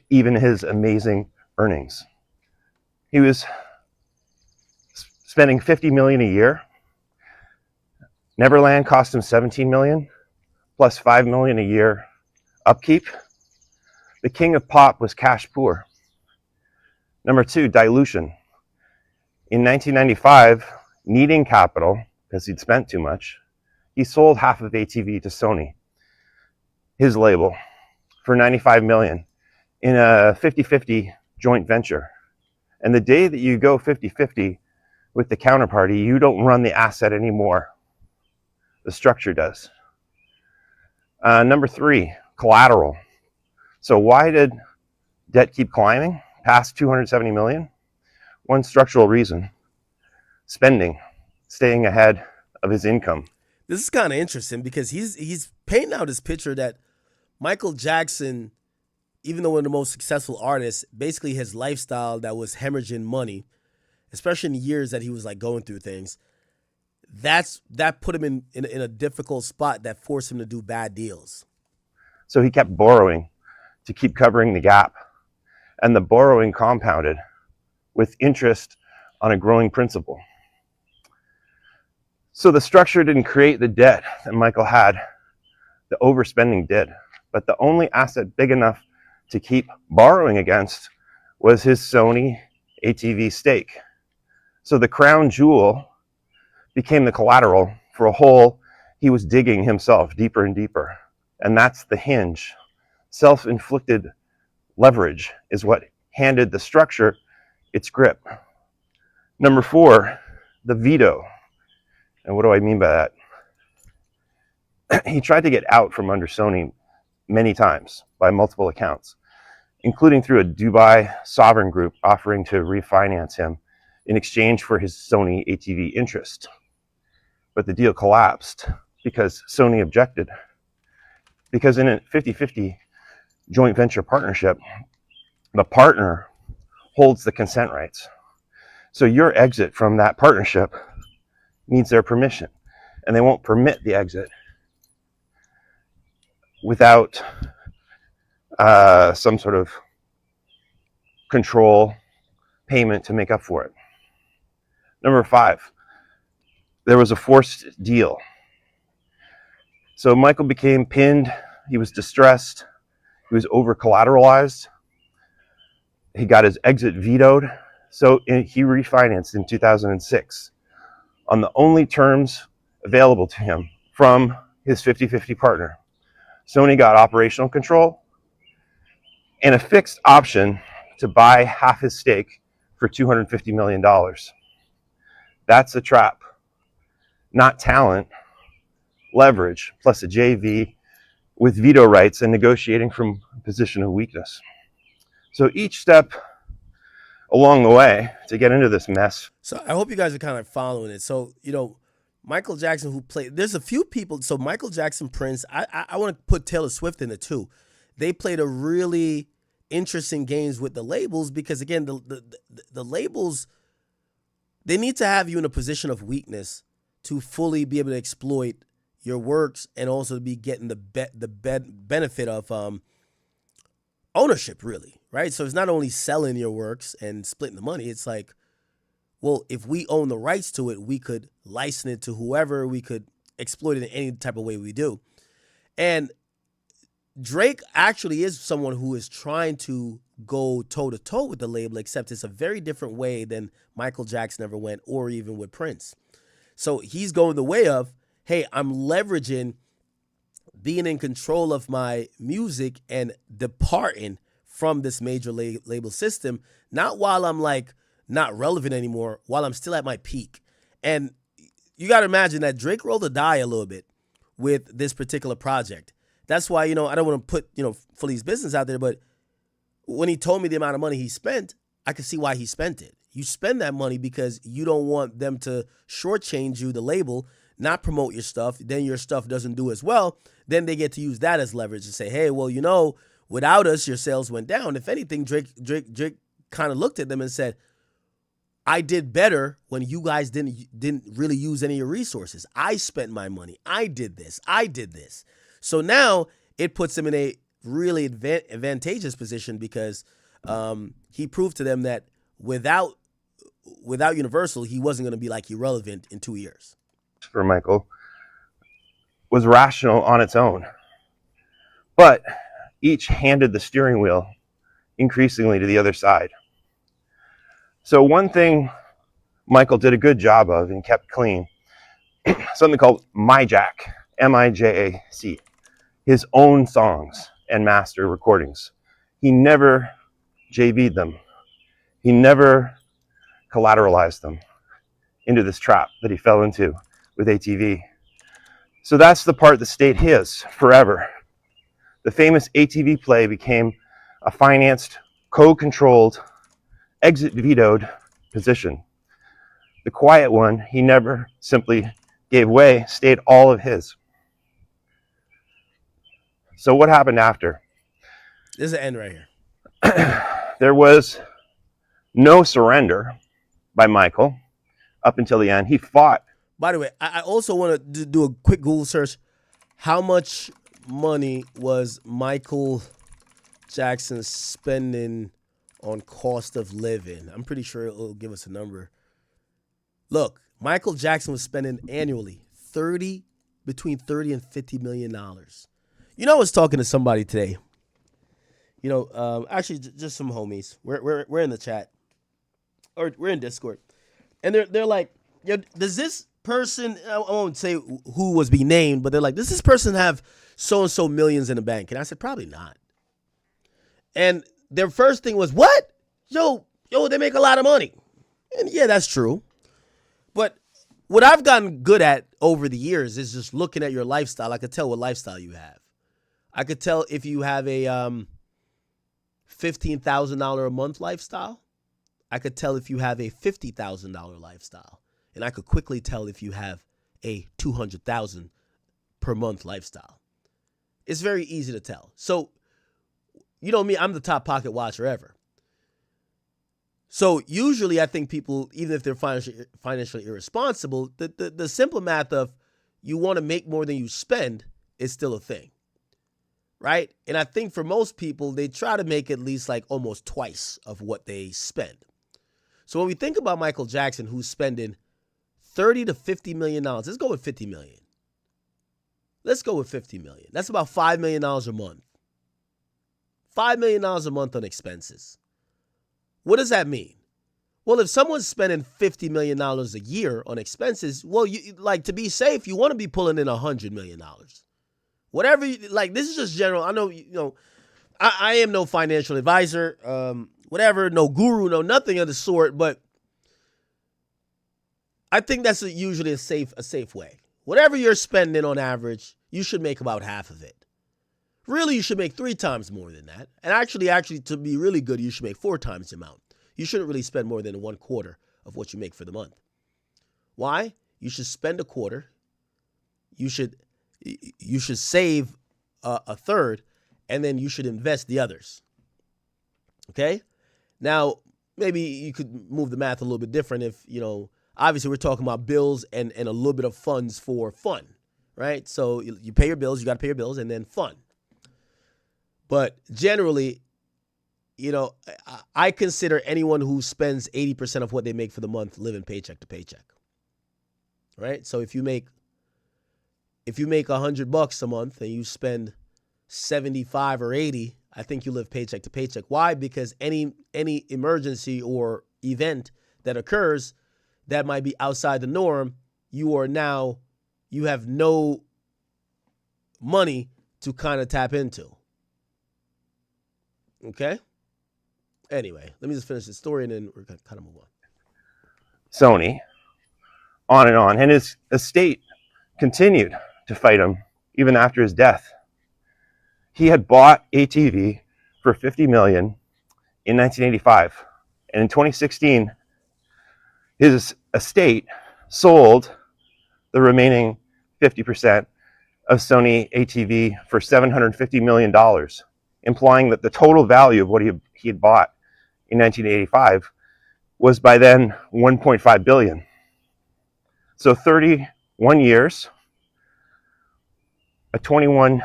even his amazing earnings. He was spending $50 million a year. Neverland cost him $17 million, plus $5 million a year upkeep. The king of pop was cash poor. Number two, dilution. In 1995, needing capital, because he'd spent too much, he sold half of ATV to Sony, his label, for $95 million in a 50-50 joint venture. And the day that you go 50-50 with the counterparty, you don't run the asset anymore. The structure does. Number three, collateral. So why did debt keep climbing past 270 million? One structural reason: spending, staying ahead of his income. This is kind of interesting because he's painting out this picture that Michael Jackson, even though one of the most successful artists, basically his lifestyle that was hemorrhaging money, especially in the years that he was like going through things, that put him in a difficult spot that forced him to do bad deals. So he kept borrowing to keep covering the gap, and the borrowing compounded. with interest on a growing principal. So the structure didn't create the debt that Michael had. The overspending did. But the only asset big enough to keep borrowing against was his Sony ATV stake. So the crown jewel became the collateral for a hole he was digging himself deeper and deeper. And that's the hinge. Self-inflicted leverage is what handed the structure its grip. Number 4, the veto. And what do I mean by that? He tried to get out from under Sony many times by multiple accounts, including through a Dubai sovereign group offering to refinance him in exchange for his Sony ATV interest. But the deal collapsed because Sony objected. Because in a 50-50 joint venture partnership, the partner holds the consent rights. So your exit from that partnership needs their permission, and they won't permit the exit without some sort of control payment to make up for it. Number 5, there was a forced deal. So Michael became pinned, he was distressed, he was over collateralized, he got his exit vetoed, so he refinanced in 2006 on the only terms available to him from his 50-50 partner. Sony got operational control and a fixed option to buy half his stake for $250 million. That's a trap. Not talent, leverage, plus a JV with veto rights and negotiating from a position of weakness. So each step along the way to get into this mess. So I hope you guys are kind of following it. So, you know, Michael Jackson, who played, there's a few people. So Michael Jackson, Prince, I want to put Taylor Swift in it too. They played a really interesting games with the labels because, again, the labels, they need to have you in a position of weakness to fully be able to exploit your works and also to be getting the benefit of ownership, really, right? So it's not only selling your works and splitting the money. It's like, well, if we own the rights to it, we could license it to whoever, we could exploit it in any type of way we do. And Drake actually is someone who is trying to go toe-to-toe with the label, except it's a very different way than Michael Jackson ever went, or even with Prince. So he's going the way of, hey, I'm leveraging being in control of my music and departing from this major label system, not while I'm like not relevant anymore, while I'm still at my peak. And you got to imagine that Drake rolled the die a little bit with this particular project. That's why, you know, I don't want to put, you know, Fully's business out there, but when he told me the amount of money he spent, I could see why he spent it. You spend that money because you don't want them to shortchange you, the label, not promote your stuff. Then your stuff doesn't do as well. Then they get to use that as leverage and say, hey, well, you know, without us, your sales went down. If anything, Drake kind of looked at them and said, I did better when you guys didn't really use any of your resources. I spent my money. I did this. So now it puts him in a really advantageous position because he proved to them that without Universal, he wasn't going to be like irrelevant in 2 years. For Michael was rational on its own, but each handed the steering wheel increasingly to the other side. So one thing Michael did a good job of and kept clean, something called MyJack, M-I-J-A-C, his own songs and master recordings. He never JV'd them. He never collateralized them into this trap that he fell into with ATV. So that's the part that stayed his forever. The famous ATV play became a financed, co-controlled, exit vetoed position. The quiet one, he never simply gave way, stayed all of his. So what happened after? This is the end right here. There was no surrender by Michael up until the end. He fought. By the way, I also want to do a quick Google search. How much money was Michael Jackson spending on cost of living. I'm pretty sure it'll give us a number. Look, Michael Jackson was spending annually between $30 and $50 million. You know, I was talking to somebody today. You know, actually, just some homies. We're in the chat, or we're in Discord, and they're like, "Yo, does this person?" I won't say who was being named, but they're like, "Does this person have so and so millions in the bank?" And I said, "Probably not." And their first thing was, "What? Yo, they make a lot of money." And yeah, that's true. But what I've gotten good at over the years is just looking at your lifestyle. I could tell what lifestyle you have. I could tell if you have a $15,000 a month lifestyle. I could tell if you have a $50,000 lifestyle. And I could quickly tell if you have a $200,000 per month lifestyle. It's very easy to tell. So, you know me, I'm the top pocket watcher ever. So usually I think people, even if they're financially irresponsible, the simple math of you want to make more than you spend is still a thing, right? And I think for most people, they try to make at least like almost twice of what they spend. So when we think about Michael Jackson, who's spending $30 to $50 million, let's go with $50 million. Let's go with $50 million. That's about $5 million a month. $5 million a month on expenses. What does that mean? Well, if someone's spending $50 million a year on expenses, well, you like to be safe, you want to be pulling in $100 million. Whatever, this is just general. I know, I am no financial advisor, whatever, no guru, no nothing of the sort, but I think that's usually a safe way. Whatever you're spending on average, you should make about half of it. Really, you should make 3 times more than that. And actually, to be really good, you should make 4 times the amount. You shouldn't really spend more than 1/4 of what you make for the month. Why? You should spend 1/4. You should save a third, and then you should invest the others. Okay? Now, maybe you could move the math a little bit different if, obviously we're talking about bills and a little bit of funds for fun, right? So you pay your bills, you got to pay your bills, and then fun. But generally, I consider anyone who spends 80% of what they make for the month living paycheck to paycheck. Right? So if you make $100 a month and you spend 75 or 80, I think you live paycheck to paycheck. Why? Because any emergency or event that occurs that might be outside the norm, you have no money to kind of tap into. Okay? Anyway, let me just finish the story and then we're going to kind of move on. Sony, on and on. And his estate continued to fight him even after his death. He had bought ATV for $50 million in 1985. And in 2016, his estate sold the remaining 50% of Sony ATV for $750 million, implying that the total value of what he had bought in 1985 was by then $1.5 billion. So 31 years, a 21x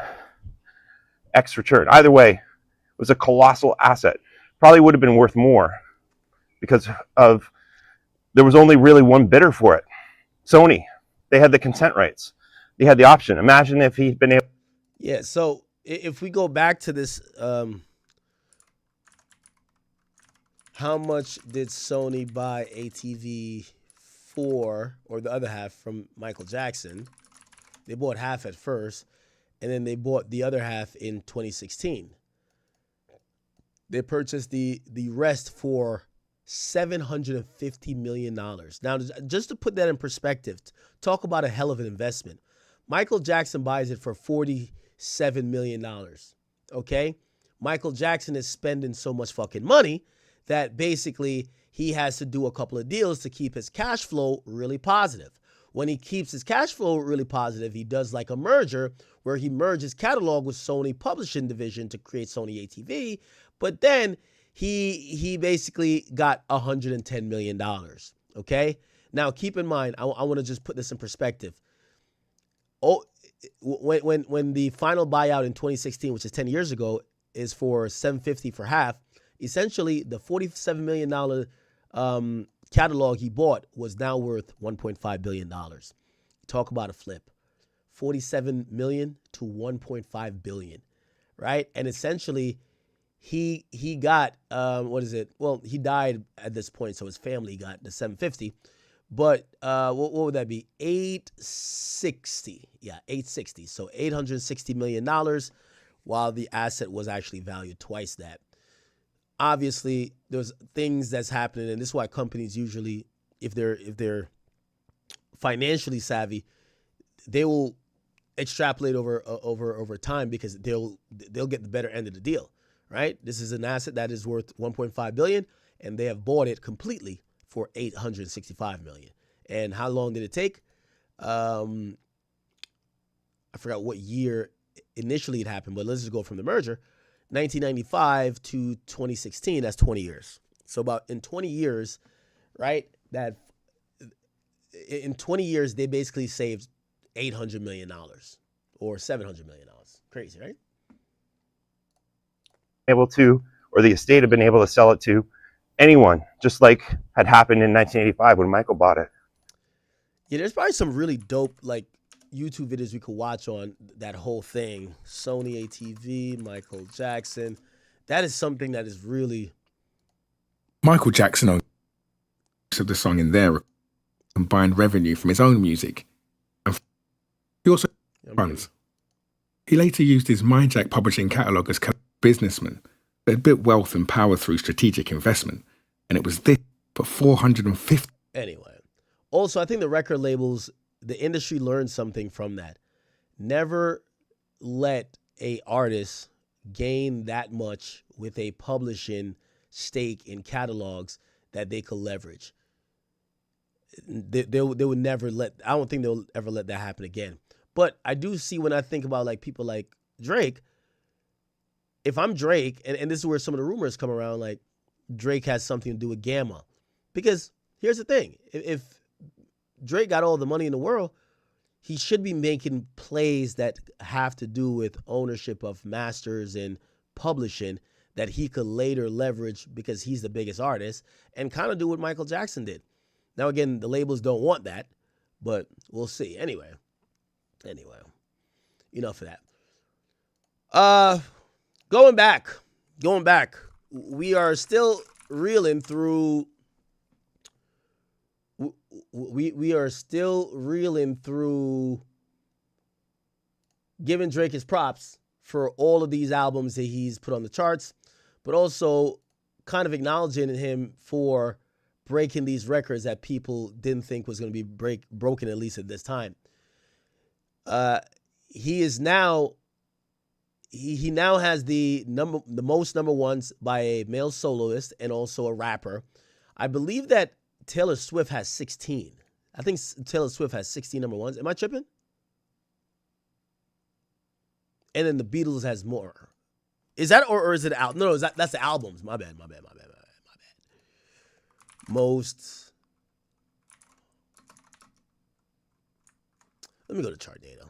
return. Either way, it was a colossal asset. Probably would have been worth more because there was only really one bidder for it. Sony. They had the consent rights. They had the option. Imagine if he'd been able. Yeah, so if we go back to this, how much did Sony buy ATV for, or the other half from Michael Jackson? They bought half at first, and then they bought the other half in 2016. They purchased the rest for $750 million. Now, just to put that in perspective, talk about a hell of an investment. Michael Jackson buys it for $47 million, okay? Michael Jackson is spending so much fucking money that basically he has to do a couple of deals to keep his cash flow really positive. When he keeps his cash flow really positive, he does like a merger where he merges catalog with Sony Publishing Division to create Sony ATV, but then he basically got $110 million, okay? Now, keep in mind, I want to just put this in perspective. Oh, when the final buyout in 2016, which is 10 years ago, is for $750 for half, essentially the $47 million catalog he bought was now worth $1.5 billion. Talk about a flip. 47 million to 1.5 billion, right? And essentially he got what is it? Well, he died at this point, so his family got the 750. But what would that be? 860. Yeah, 860. So $860 million, while the asset was actually valued twice that. Obviously, there's things that's happening, and this is why companies usually, if they're financially savvy, they will extrapolate over time because they'll get the better end of the deal, right? This is an asset that is worth 1.5 billion, and they have bought it completely for 865 million. And how long did it take? I forgot what year initially it happened, but let's just go from the merger. 1995 to 2016, that's 20 years. So about in 20 years, right, that in 20 years, they basically saved $800 million or $700 million. Crazy, right? Able to, or the estate had been able to sell it to anyone, just like had happened in 1985 when Michael bought it. Yeah, there's probably some really dope like YouTube videos we could watch on that whole thing. Sony ATV, Michael Jackson. That is something that is really... Michael Jackson on the song in there combined revenue from his own music. And he also runs. He later used his MyJack publishing catalogue as a businessman that had built wealth and power through strategic investment. And it was this for 450. Anyway. Also, I think the record labels, the industry learned something from that. Never let a artist gain that much with a publishing stake in catalogs that they could leverage. They would never let, I don't think they'll ever let that happen again. But I do see when I think about like people like Drake, if I'm Drake, and this is where some of the rumors come around, like Drake has something to do with Gamma. Because here's the thing, if Drake got all the money in the world, he should be making plays that have to do with ownership of masters and publishing that he could later leverage because he's the biggest artist and kind of do what Michael Jackson did. Now, again, the labels don't want that, but we'll see. Anyway, enough of that. Going back, we are still reeling through. We are still reeling through giving Drake his props for all of these albums that he's put on the charts, but also kind of acknowledging him for breaking these records that people didn't think was going to be broken, at least at this time. He is now, he now has the most number ones by a male soloist and also a rapper. I believe that Taylor Swift has 16. I think Taylor Swift has 16 number ones. Am I tripping? And then the Beatles has more. Is that or is it out? No, that's the albums. My bad. Most. Let me go to chart data.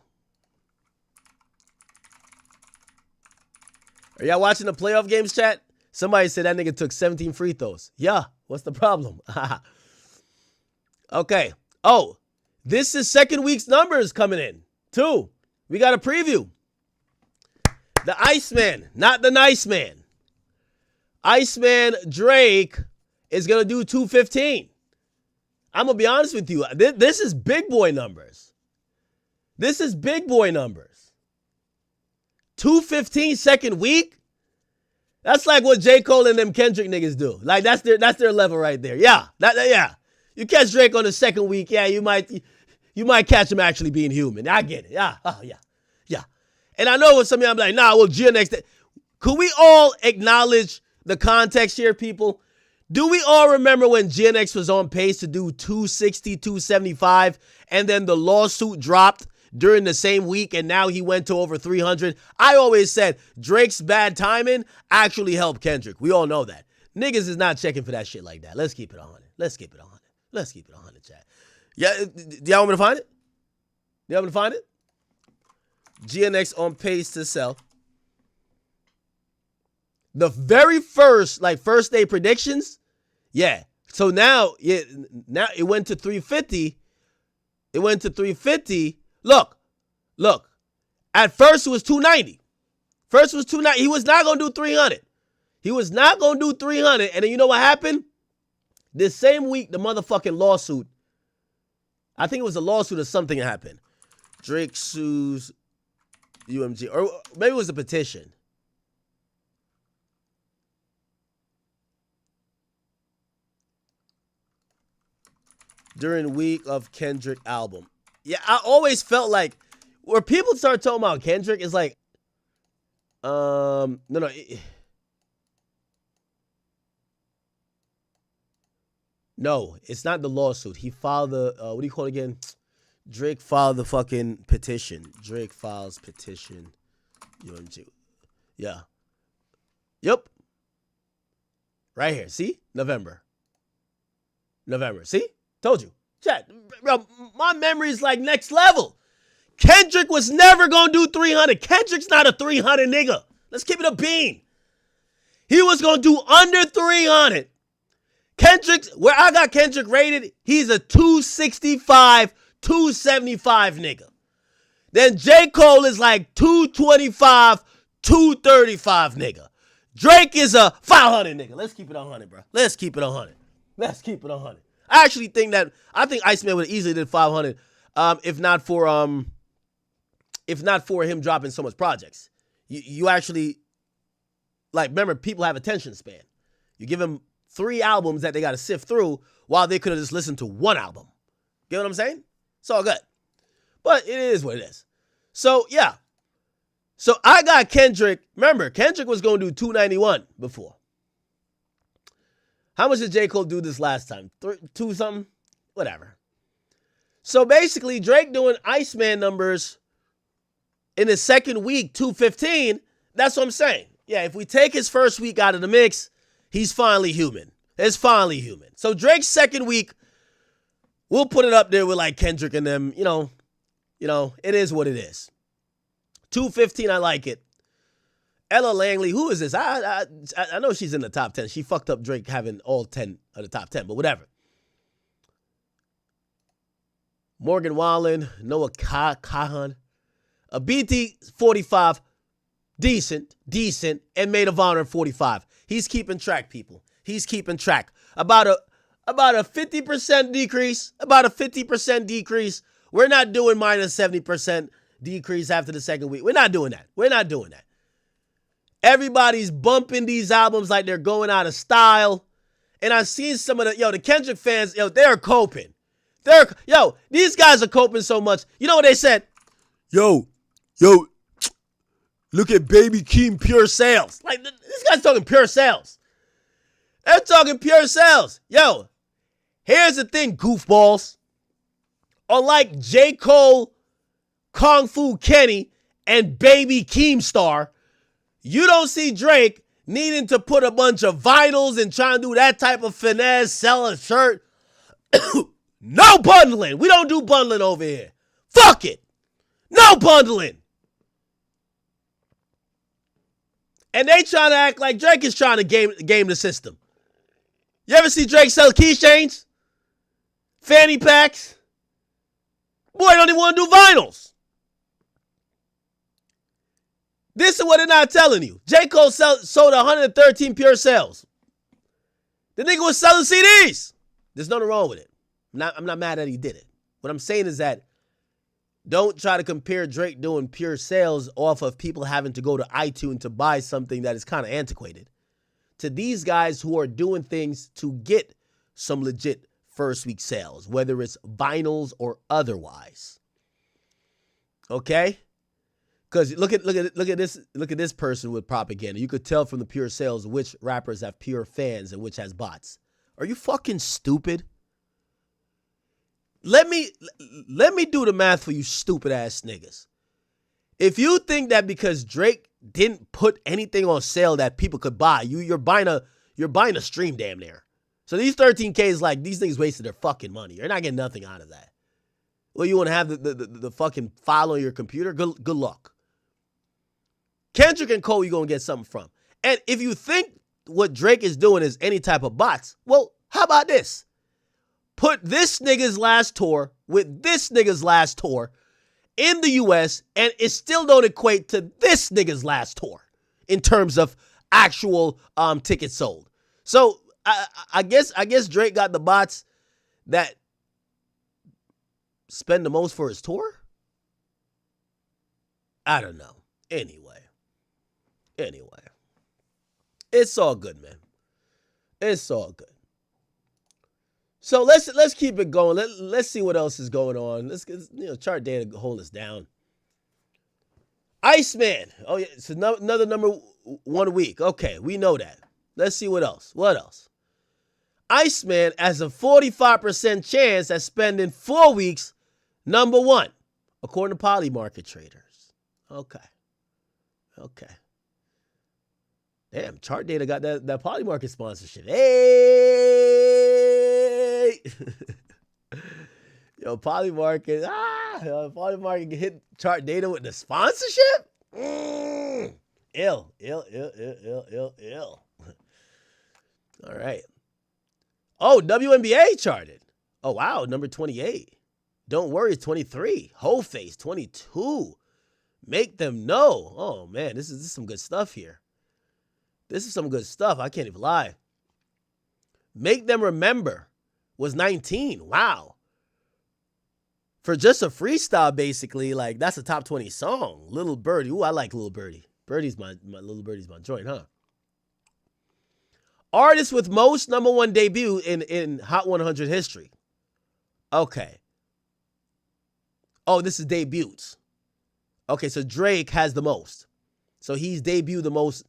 Are y'all watching the playoff games, chat? Somebody said that nigga took 17 free throws. Yeah, what's the problem? Okay. Oh, this is second week's numbers coming in, too. We got a preview. The Iceman, not the nice man. Iceman Drake is going to do 215. I'm going to be honest with you. This is big boy numbers. 215 second week? That's like what J. Cole and them Kendrick niggas do. Like, that's their level right there. Yeah. Yeah. You catch Drake on the second week, yeah, you might catch him actually being human. I get it. Yeah. Oh, yeah. Yeah. And I know with some of y'all be like, nah, well, GNX. Could we all acknowledge the context here, people? Do we all remember when GNX was on pace to do 260, 275, and then the lawsuit dropped during the same week, and now he went to over 300? I always said Drake's bad timing actually helped Kendrick. We all know that. Niggas is not checking for that shit like that. Let's keep it on. Let's keep it 100, chat. Yeah, do y'all want me to find it? GNX on pace to sell. The very first, like first day predictions, yeah. So now it went to 350. It went to 350. Look. At first it was 290. First it was 290. He was not going to do 300. He was not going to do 300. And then you know what happened? This same week, the motherfucking lawsuit. I think it was a lawsuit or something that happened. Drake sues UMG. Or maybe it was a petition. During week of Kendrick album. Yeah, I always felt like where people start talking about Kendrick, it's like, no. No, it's not the lawsuit. He filed the, what do you call it again? Drake filed the fucking petition. Drake files petition. UMG. Yeah. Yep. Right here. See? November. See? Told you. Chat. Bro, my memory is like next level. Kendrick was never going to do 300. Kendrick's not a 300 nigga. Let's keep it a bean. He was going to do under 300. Kendrick, where I got Kendrick rated, he's a 265, 275 nigga. Then J. Cole is like 225, 235 nigga. Drake is a 500 nigga. Let's keep it 100, bro. Let's keep it 100. I actually think Iceman would have easily did 500 if not for him dropping so much projects. You actually, like, remember, people have attention span. You give them 3 albums that they got to sift through while they could have just listened to 1 album. Get what I'm saying? It's all good. But it is what it is. So, yeah. So, I got Kendrick. Remember, Kendrick was going to do 291 before. How much did J. Cole do this last time? 2 something? Whatever. So, basically, Drake doing Iceman numbers in his second week, 215. That's what I'm saying. Yeah, if we take his first week out of the mix, he's finally human. It's finally human. So Drake's second week, we'll put it up there with like Kendrick and them. You know, it is what it is. 215, I like it. Ella Langley, who is this? I know she's in the top 10. She fucked up Drake having all 10 of the top 10, but whatever. Morgan Wallen, Noah Kahan. A BT 45, decent, and Maid of Honor 45. He's keeping track, people. He's keeping track. About a 50% decrease. About a 50% decrease. We're not doing minus 70% decrease after the second week. We're not doing that. Everybody's bumping these albums like they're going out of style. And I've seen some of the Kendrick fans, they're coping. These guys are coping so much. You know what they said? Yo, look at Baby Keem pure sales. Like, this guy's talking pure sales. They're talking pure sales. Yo, here's the thing, goofballs. Unlike J. Cole, Kung Fu Kenny, and Baby Keemstar, you don't see Drake needing to put a bunch of vitals and trying to do that type of finesse, sell a shirt. No bundling. We don't do bundling over here. Fuck it. No bundling. And they trying to act like Drake is trying to game the system. You ever see Drake sell keychains? Fanny packs? Boy, don't even want to do vinyls. This is what they're not telling you. J. Cole sold 113 pure sales. The nigga was selling CDs. There's nothing wrong with it. I'm not mad that he did it. What I'm saying is that don't try to compare Drake doing pure sales off of people having to go to iTunes to buy something that is kind of antiquated to these guys who are doing things to get some legit first week sales, whether it's vinyls or otherwise. Okay? Because look at this person with propaganda. You could tell from the pure sales which rappers have pure fans and which has bots. Are you fucking stupid? Let me do the math for you stupid ass niggas. If you think that because Drake didn't put anything on sale that people could buy, you're buying a stream damn near. So these 13K is like these niggas wasted their fucking money. You're not getting nothing out of that. Well, you want to have the fucking file on your computer? Good luck. Kendrick and Cole, you're going to get something from. And if you think what Drake is doing is any type of bots, well, how about this? Put this nigga's last tour with this nigga's last tour in the US, and it still don't equate to this nigga's last tour in terms of actual tickets sold. So I guess Drake got the bots that spend the most for his tour. I don't know. Anyway, it's all good, man. It's all good. So let's keep it going. Let's see what else is going on. Let's chart data to hold us down. Iceman. Oh yeah, it's another number 1 week. Okay, we know that. Let's see what else. What else? Iceman has a 45% chance at spending 4 weeks number 1, according to Polymarket traders. Okay. Damn, chart data got that Polymarket sponsorship. Hey! Yo, Polymarket. Polymarket can hit chart data with the sponsorship? Ill. All right. Oh, WNBA charted. Oh, wow, number 28. Don't worry, it's 23. Whole face, 22. Make them know. Oh, man, this is some good stuff here. This is some good stuff. I can't even lie. Make Them Remember was 19. Wow. For just a freestyle, basically, like, that's a top 20 song. Little Birdie. Ooh, I like Little Birdie. Little Birdie's my joint, huh? Artist with most number 1 debut in Hot 100 history. Okay. Oh, this is debuts. Okay, so Drake has the most. So he's debuted the most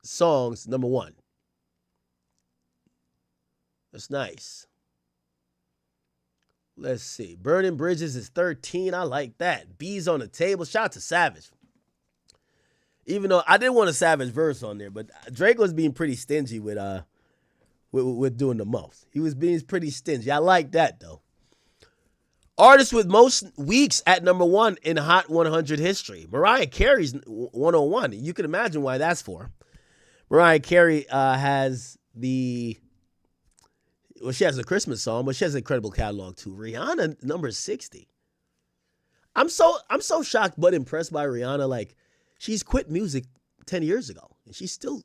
songs, number 1. That's nice. Let's see. Burning Bridges is 13. I like that. Bees on the Table. Shout out to Savage. Even though I didn't want a Savage verse on there, but Drake was being pretty stingy with doing the most. He was being pretty stingy. I like that, though. Artist with most weeks at number 1 in Hot 100 history. Mariah Carey's 101. You can imagine why that's for. Mariah Carey has she has a Christmas song, but she has an incredible catalog too. Rihanna, number 60. I'm so shocked but impressed by Rihanna. Like, she's quit music 10 years ago, and she's still,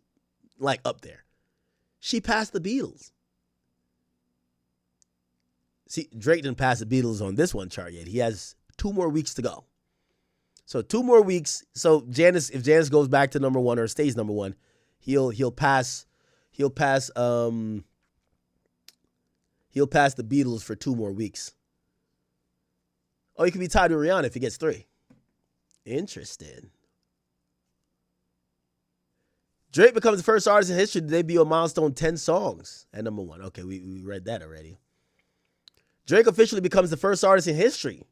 like, up there. She passed the Beatles. See, Drake didn't pass the Beatles on this one chart yet. He has 2 more weeks to go. So 2 more weeks. So if Janice goes back to number 1 or stays number 1, he'll pass the Beatles for 2 more weeks. Oh, he could be tied to Rihanna if he gets 3. Interesting. Drake becomes the first artist in history to debut a milestone 10 songs at number 1. Okay, we read that already. Drake officially becomes the first artist in history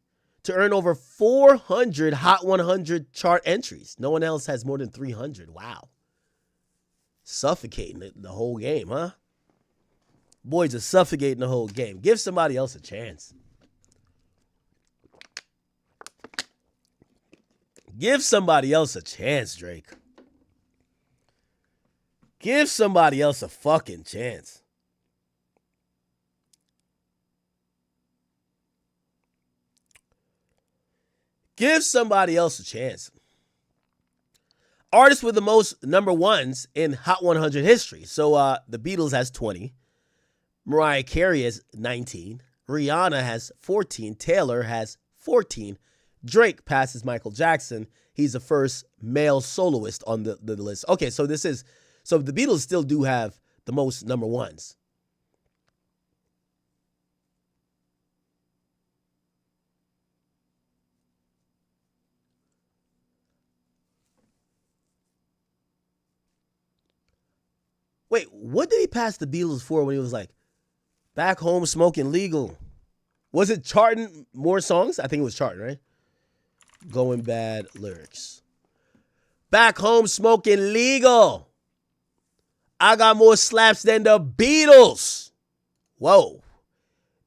to earn over 400 Hot 100 chart entries. No one else has more than 300. Wow. Suffocating the whole game, huh? Boys are suffocating the whole game. Give somebody else a chance. Give somebody else a chance, Drake. Give somebody else a fucking chance. Give somebody else a chance. Artist with the most number 1s in Hot 100 history. So the Beatles has 20. Mariah Carey has 19. Rihanna has 14. Taylor has 14. Drake passes Michael Jackson. He's the first male soloist on the list. Okay, so the Beatles still do have the most number 1s. Wait, what did he pass the Beatles for when he was like, back home smoking legal? Was it charting more songs? I think it was charting, right? Going Bad lyrics. Back home smoking legal. I got more slaps than the Beatles. Whoa.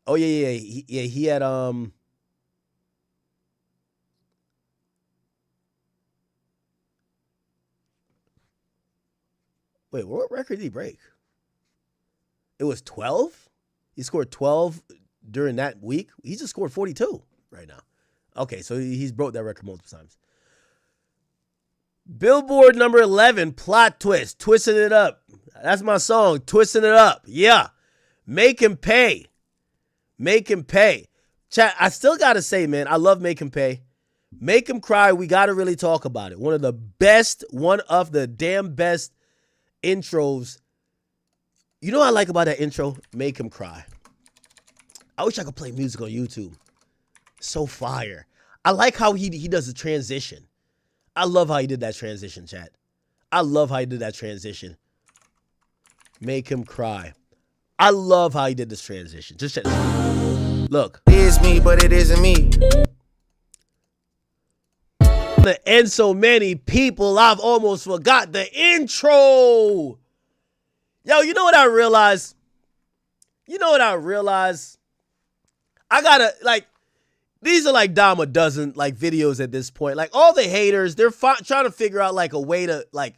Oh, yeah. He had, Wait, what record did he break? It was 12? He scored 12 during that week? He just scored 42 right now. Okay, so he's broke that record multiple times. Billboard number 11, Plot Twist, Twisting It Up. That's my song, Twisting It Up. Yeah. Make Him Pay. Make Him Pay. Chat, I still got to say, man, I love Make Him Pay. Make Him Cry, we got to really talk about it. One of the damn best intros. You know what I like about that intro? Make Him Cry. I wish I could play music on YouTube. So fire. I like how he does the transition. I love how he did that transition, chat. I love how he did that transition. Make Him Cry. I love how he did this transition. Just check this out. Look. It is me, but it isn't me. And so many people, I've almost forgot the intro. Yo, you know what I realized? I gotta, like, these are like dime a dozen, like, videos at this point. Like, all the haters, they're trying to figure out, like, a way to, like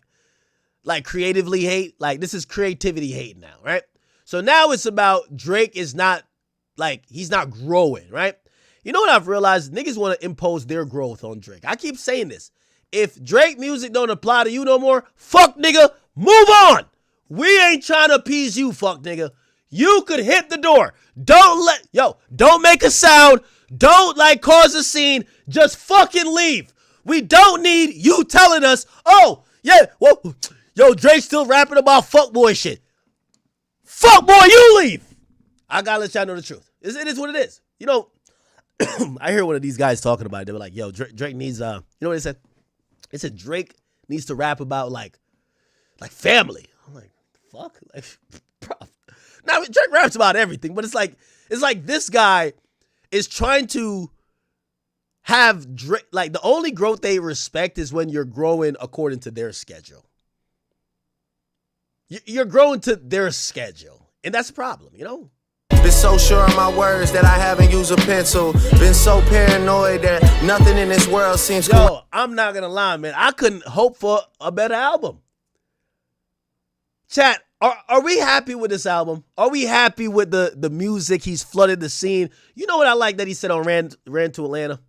creatively hate. Like, this is creativity hate now, right? So now it's about Drake is not, like, he's not growing, right? You know what I've realized? Niggas want to impose their growth on Drake. I keep saying this. If Drake music don't apply to you no more, fuck nigga, move on. We ain't trying to appease you, fuck nigga. You could hit the door. Don't make a sound. Don't, like, cause a scene. Just fucking leave. We don't need you telling us, oh, yeah, well, yo, Drake's still rapping about fuckboy shit. Fuckboy, you leave. I gotta let y'all know the truth. It is what it is. You know, I hear one of these guys talking about it. They were like, yo, Drake needs, you know what they said? They said Drake needs to rap about, like family. I'm like, fuck? Like, bro. Now, Drake raps about everything, but it's like this guy is trying to have Drake, like, the only growth they respect is when you're growing according to their schedule. You're growing to their schedule, and that's a problem, you know? Been so sure of my words that I haven't used a pencil. Been so paranoid that nothing in this world seems cool. Yo, I'm not gonna lie, man. I couldn't hope for a better album. Chat, are we happy with this album? Are we happy with the music? He's flooded the scene. You know what I like that he said on Ran to Atlanta?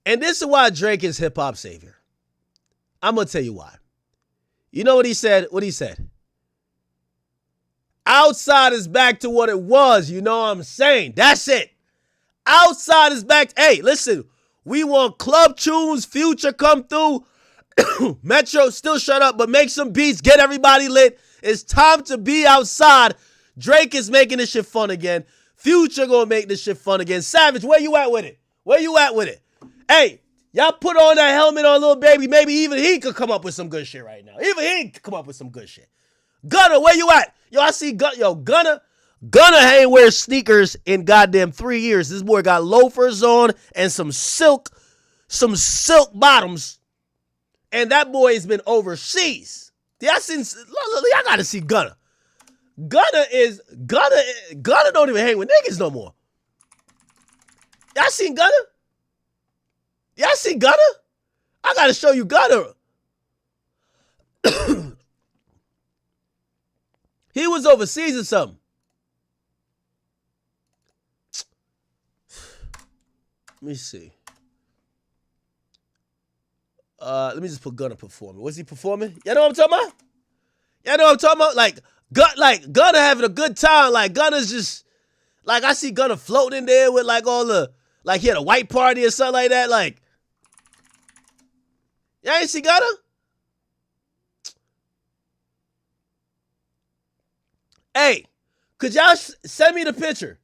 And this is why Drake is hip-hop savior. I'm going to tell you why. You know what he said? What he said? Outside is back to what it was. You know what I'm saying? That's it. Outside is back. Hey, listen. We want club tunes. Future come through. Metro still shut up, but make some beats. Get everybody lit. It's time to be outside. Drake is making this shit fun again. Future gonna make this shit fun again. Savage, where you at with it? Where you at with it? Hey, y'all put on that helmet on Lil Baby. Maybe even he could come up with some good shit right now. Even he could come up with some good shit. Gunna, where you at? Yo, I see Gunna ain't wear sneakers in goddamn 3 years. This boy got loafers on and some silk bottoms. And that boy has been overseas. Y'all gotta see Gunna. Gunna don't even hang with niggas no more. Y'all seen Gunna? Y'all see Gunna? I gotta show you Gunna. He was overseas or something. Let me see. Let me just put Gunna performing. Was he performing? Y'all know what I'm talking about? Like Gunna having a good time. Like, Gunna's just, like, I see Gunna floating in there with, like, all the, like, he had a white party or something like that. Like, y'all ain't see Gunna? Hey, could y'all send me the picture?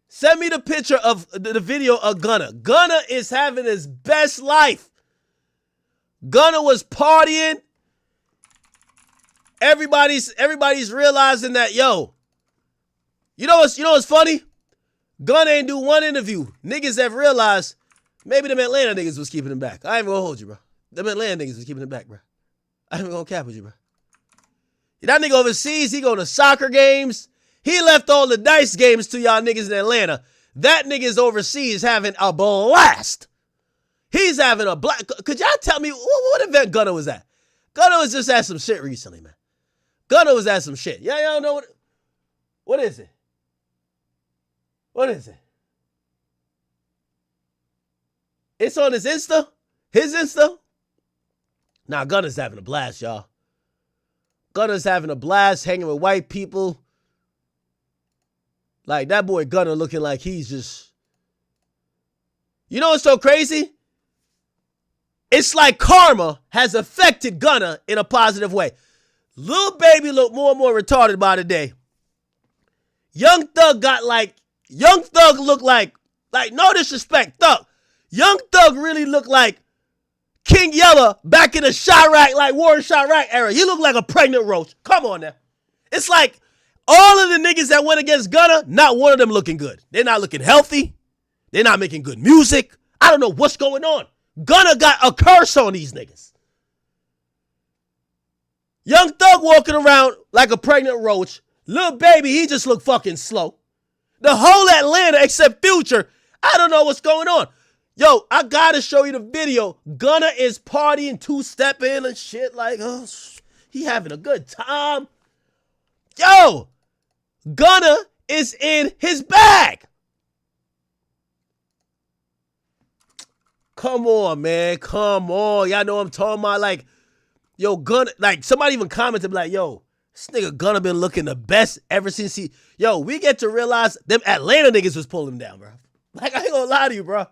Send me the picture of the video of Gunna. Gunna is having his best life. Gunna was partying. Everybody's realizing that, yo, you know what's funny? Gunna ain't do one interview. Niggas have realized maybe them Atlanta niggas was keeping him back. I ain't gonna hold you, bro. Them Atlanta niggas was keeping him back, bro. I ain't gonna cap with you, bro. That nigga overseas, he going to soccer games. He left all the dice games to y'all niggas in Atlanta. That nigga's overseas having a blast. He's Niggas having a black. Could y'all tell me what event Gunna was at? Gunna was just at some shit recently, man. Gunna was at some shit. Yeah, y'all know what is it? What is it? It's on his Insta? His Insta? Nah, Gunna's having a blast, y'all. Gunna's having a blast hanging with white people. Like, that boy Gunna looking like he's just... You know what's so crazy? It's like karma has affected Gunna in a positive way. Lil Baby look more and more retarded by the day. Young Thug looked like no disrespect, Thug. Young Thug really looked like King Yella back in the Chirac, like Warren Chirac era. He looked like a pregnant roach. Come on now. It's like all of the niggas that went against Gunna, not one of them looking good. They're not looking healthy. They're not making good music. I don't know what's going on. Gunna got a curse on these niggas. Young Thug walking around like a pregnant roach. Lil Baby, he just looked fucking slow. The whole Atlanta, except Future, I don't know what's going on. Yo, I gotta show you the video. Gunna is partying, two-stepping and shit like, oh, he having a good time. Yo, Gunna is in his bag. Come on, man. Come on. Y'all know what I'm talking about. Like, yo, Gunna, like, somebody even commented, like, yo, this nigga Gunna been looking the best ever since he... Yo, we get to realize them Atlanta niggas was pulling him down, bro. Like, I ain't gonna lie to you, bro.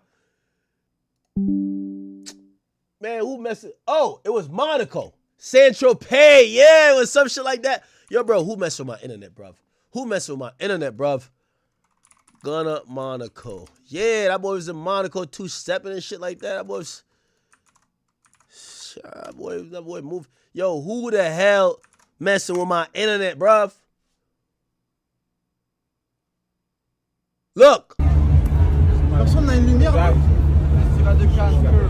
Man, who messed it? Oh, it was Monaco. Saint-Tropez. Yeah, it was some shit like that. Yo, bro, who messed with my internet, bro? Who messed with my internet, bro? Gunna, Monaco. Yeah, that boy was in Monaco, two-stepping and shit like that. That boy moved. Yo, who the hell messing with my internet, bruv? Look.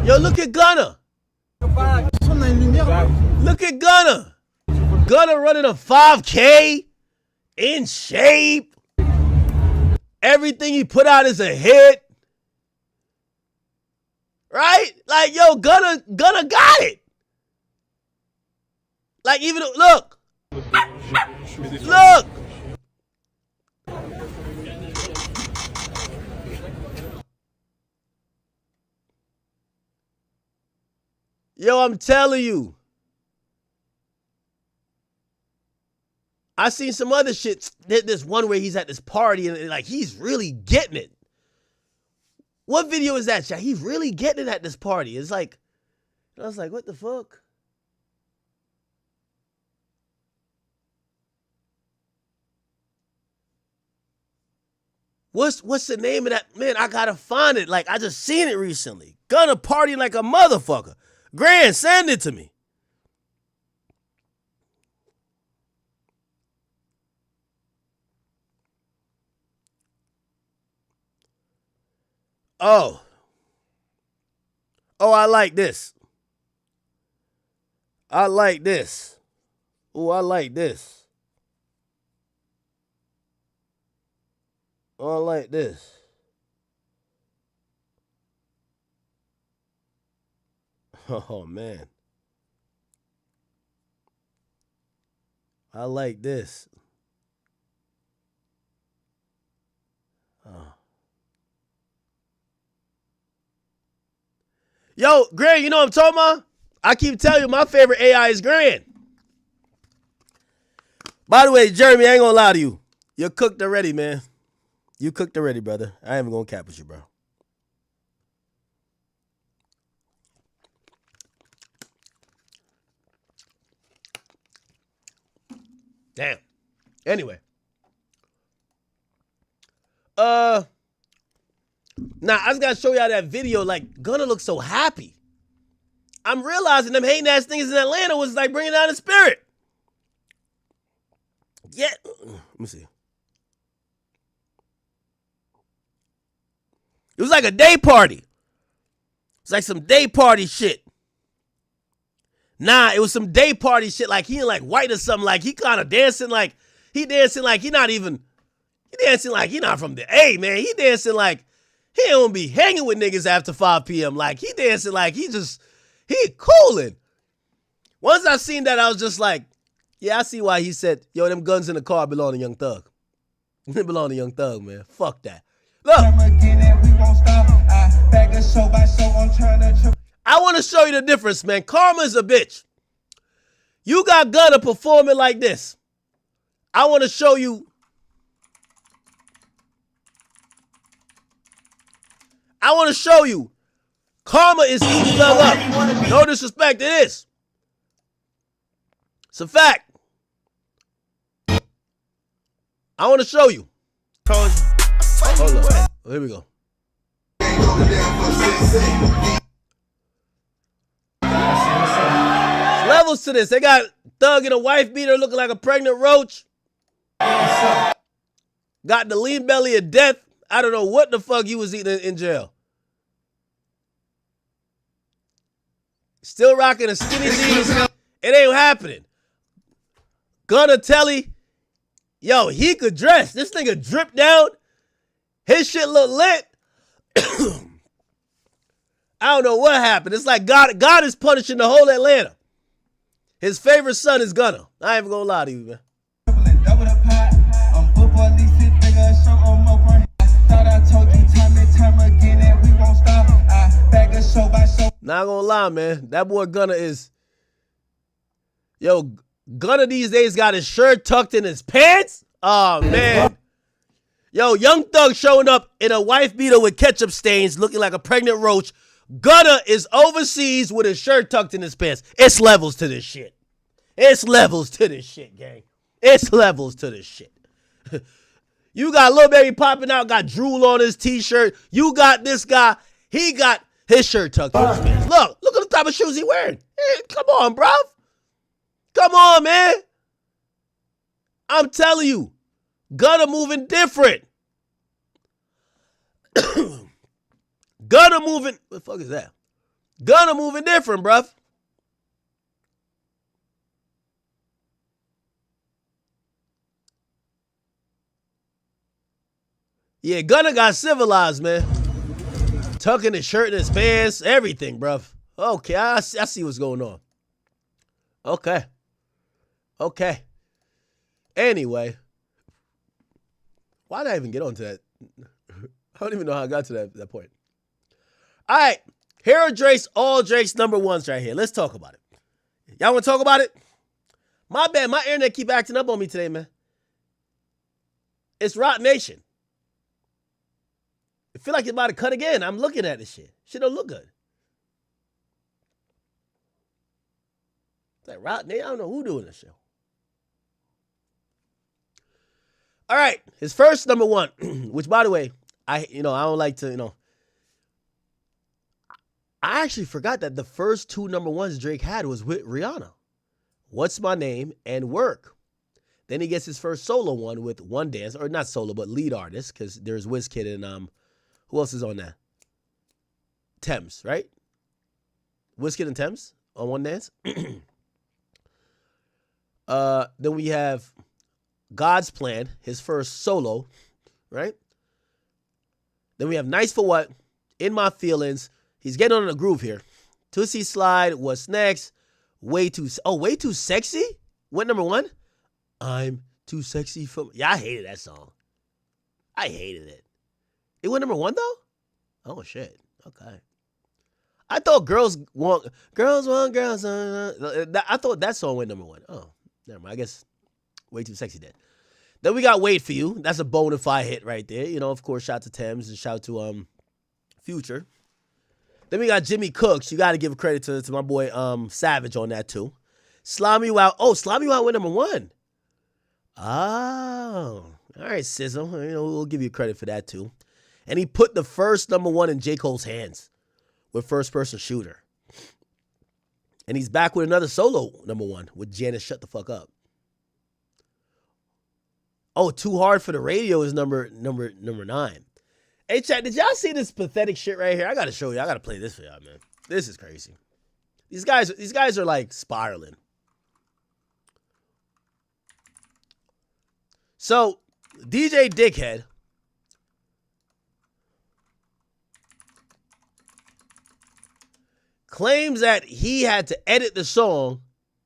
Yo, look at Gunna. Look at Gunna. Gunna running a 5K in shape. Everything he put out is a hit. Right? Like, yo, Gunna got it. Like, even, look. Look. Yo, I'm telling you. I seen some other shit. There's one where he's at this party and like he's really getting it. What video is that, chat? He's really getting it at this party. It's like, I was like, what the fuck? What's the name of that? Man, I gotta find it. Like, I just seen it recently. Gunna partying like a motherfucker. Grand, send it to me. Oh, I like this. I like this. Oh, I like this. Oh, I like this. Oh, man. I like this. Oh. Yo, Grand, you know what I'm talking about? I keep telling you, my favorite AI is Grand. By the way, Jeremy, I ain't gonna lie to you. You're cooked already, man. You cooked already, brother. I ain't even gonna cap with you, bro. Damn. Anyway. Now, I just gotta show y'all that video. Like, Gunna looks so happy. I'm realizing them hating ass niggas in Atlanta was like bringing down the spirit. Yeah. Let me see. It was like a day party. It's like some day party shit. Nah, it was some day party shit. Like he in like white or something. Like he kind of dancing like he not from the A, man. He dancing like He don't be hanging with niggas after 5 p.m. Like, he dancing like he cooling. Once I seen that, I was just like, yeah, I see why he said, yo, them guns in the car belong to Young Thug. They belong to Young Thug, man. Fuck that. Look. I want to show you the difference, man. Karma is a bitch. You got Gunna performing like this. I want to show you. I want to show you. Karma is eating Thug up. No disrespect, it is. It's a fact. I want to show you. Hold on. Here we go. Levels to this. They got Thug and a wife beater looking like a pregnant roach. Got the lean belly of death. I don't know what the fuck he was eating in jail. Still rocking a skinny jeans. It ain't happening. Gunna Telly. Yo, he could dress. This nigga drip down. His shit look lit. I don't know what happened. It's like God is punishing the whole Atlanta. His favorite son is Gunna. I ain't even gonna lie to you, man. Not gonna lie, man. That boy Gunna is... Yo, Gunna these days got his shirt tucked in his pants? Oh, man. Yo, Young Thug showing up in a wife beater with ketchup stains looking like a pregnant roach. Gunna is overseas with his shirt tucked in his pants. It's levels to this shit. It's levels to this shit, gang. It's levels to this shit. You got Lil Baby popping out, got drool on his t-shirt. You got this guy, he got his shirt tucked in his pants. Look at the type of shoes he wearing. Hey, come on, bruv. Come on, man. I'm telling you, Gunna moving different. Gunna moving, what the fuck is that? Gunna moving different, bruv. Yeah, Gunna got civilized, man. Tucking his shirt in his pants, everything, bruv. Okay, I see what's going on. Okay. Anyway. Why did I even get onto that? I don't even know how I got to that point. All right. Here are all Drake's number ones right here. Let's talk about it. Y'all want to talk about it? My bad. My internet keep acting up on me today, man. It's Rock Nation. I feel like it's about to cut again. I'm looking at this shit. Shit don't look good. It's like Rock Nation. I don't know who doing this show. All right. His first number one, which by the way, I don't like to, I actually forgot that the first two number ones Drake had was with Rihanna. What's My Name and Work. Then he gets his first solo one with One Dance, or not solo, but lead artist, because there's Wizkid and who else is on that? Thames, right? Wizkid and Thames on One Dance. Then we have God's Plan, his first solo, right? Then we have Nice for What, In My Feelings. He's getting on a groove here. Tootsie Slide, What's Next? Way Too Sexy? What number one? I'm Too Sexy for... Yeah, I hated that song. I hated it. It went number one, though? Oh, shit. Okay. I thought Girls Want... I thought that song went number one. Oh, never mind. I guess Way Too Sexy did. Then we got Wait For You. That's a bona fide hit right there. Of course, shout to Thames and shout to Future. Then we got Jimmy Cooks. You got to give credit to my boy Savage on that, too. Slime You Out. Oh, Slime You Out went number one. Oh. All right, Sizzle. We'll give you credit for that, too. And he put the first number one in J. Cole's hands with First Person Shooter. And he's back with another solo number one with Janice Shut the Fuck Up. Oh, Too Hard for the Radio is number 9. Hey, chat, did y'all see this pathetic shit right here? I got to show you. I got to play this for y'all, man. This is crazy. These guys are like spiraling. So, DJ Dickhead claims that he had to edit the song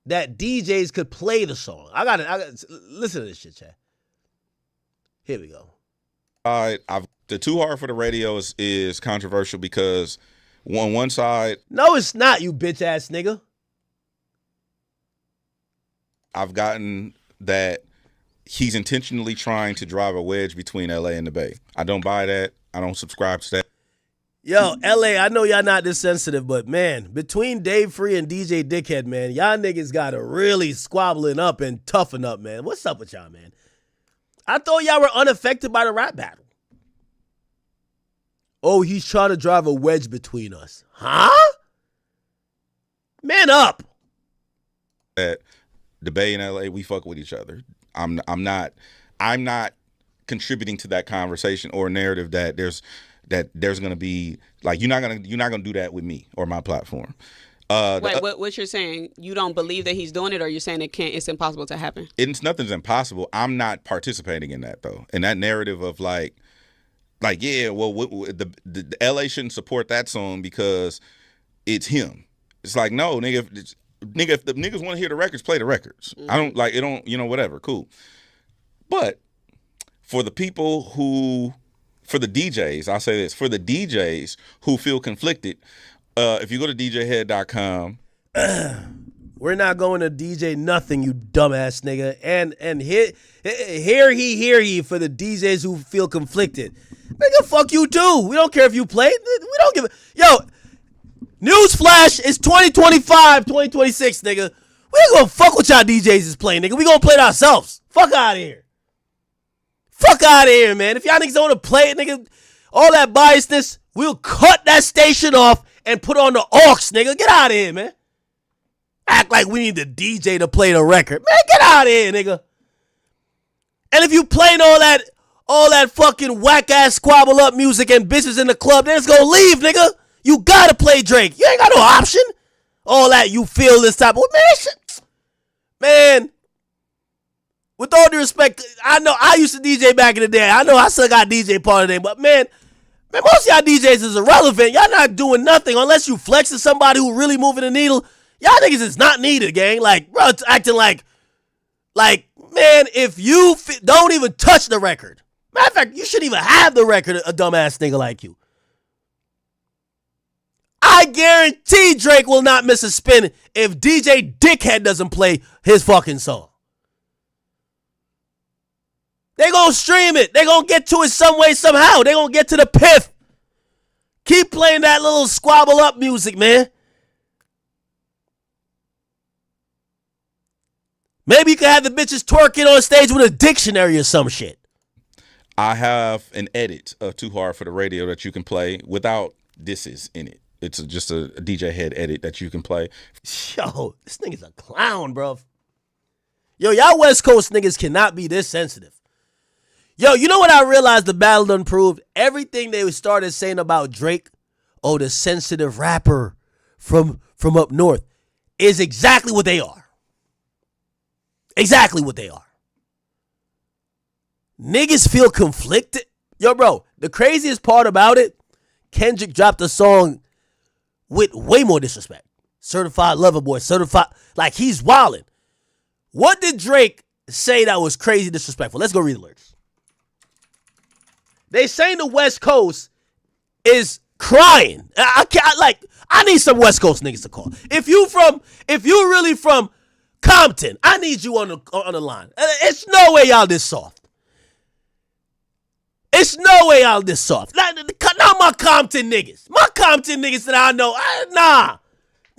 that DJs could play the song. I got listen to this shit, Chad. Here we go. The Too Hard for the Radio is controversial because on one side, no, it's not, you bitch ass nigga. I've gotten that he's intentionally trying to drive a wedge between LA and the Bay. I don't buy that. I don't subscribe to that. Yo, LA, I know y'all not this sensitive, but man, between Dave Free and DJ Dickhead, man, y'all niggas gotta really squabbling up and toughen up, man. What's up with y'all, man? I thought y'all were unaffected by the rap battle. Oh, he's trying to drive a wedge between us. Huh? Man up. That the Bay and LA, we fuck with each other. I'm not contributing to that conversation or narrative that there's gonna be like you're not gonna do that with me or my platform. Wait, what you're saying? You don't believe that he's doing it, or you're saying it's impossible to happen? Nothing's impossible. I'm not participating in that though. In that narrative of like yeah, well, the LA shouldn't support that song because it's him. It's like no, nigga. If the niggas want to hear the records, play the records. Mm-hmm. I don't like it. Don't whatever, cool. But for the people for the DJs, I'll say this, for the DJs who feel conflicted, if you go to djhead.com. We're not going to DJ nothing, you dumbass nigga. And hear ye for the DJs who feel conflicted. Nigga, fuck you too. We don't care if you play. We don't give a... Yo, newsflash, it's 2025, 2026, nigga. We ain't gonna fuck with y'all DJs is playing, nigga. We gonna play it ourselves. Fuck out of here. Fuck out of here, man. If y'all niggas don't want to play it, nigga, all that biasness, we'll cut that station off and put on the aux, nigga. Get out of here, man. Act like we need the DJ to play the record. Man, get out of here, nigga. And if you playing all that fucking whack-ass squabble up music and bitches in the club, then it's gonna leave, nigga. You gotta play Drake. You ain't got no option. All that you feel this type of man. With all due respect, I know I used to DJ back in the day. I know I still got DJ part of the name, but man, most of y'all DJs is irrelevant. Y'all not doing nothing unless you flexing somebody who really moving the needle. Y'all niggas is not needed, gang. Like, bro, it's acting like, man, if you don't even touch the record. Matter of fact, you shouldn't even have the record, a dumbass nigga like you. I guarantee Drake will not miss a spin if DJ Dickhead doesn't play his fucking song. They gonna stream it. They gonna get to it some way, somehow. They gonna get to the piff. Keep playing that little squabble up music, man. Maybe you can have the bitches twerking on stage with a dictionary or some shit. I have an edit of Too Hard for the Radio that you can play without disses in it. It's just a DJ Head edit that you can play. Yo, this nigga's a clown, bro. Yo, y'all West Coast niggas cannot be this sensitive. Yo, you know what I realized the battle done proved? Everything they started saying about Drake, oh, the sensitive rapper from up north, is exactly what they are. Exactly what they are. Niggas feel conflicted. Yo, bro, the craziest part about it, Kendrick dropped a song with way more disrespect. Certified Lover Boy, certified, like he's wildin'. What did Drake say that was crazy disrespectful? Let's go read the lyrics. They saying the West Coast is crying. I need some West Coast niggas to call. If you really from Compton, I need you on the line. It's no way y'all this soft. It's no way y'all this soft. Not my Compton niggas. My Compton niggas that I know.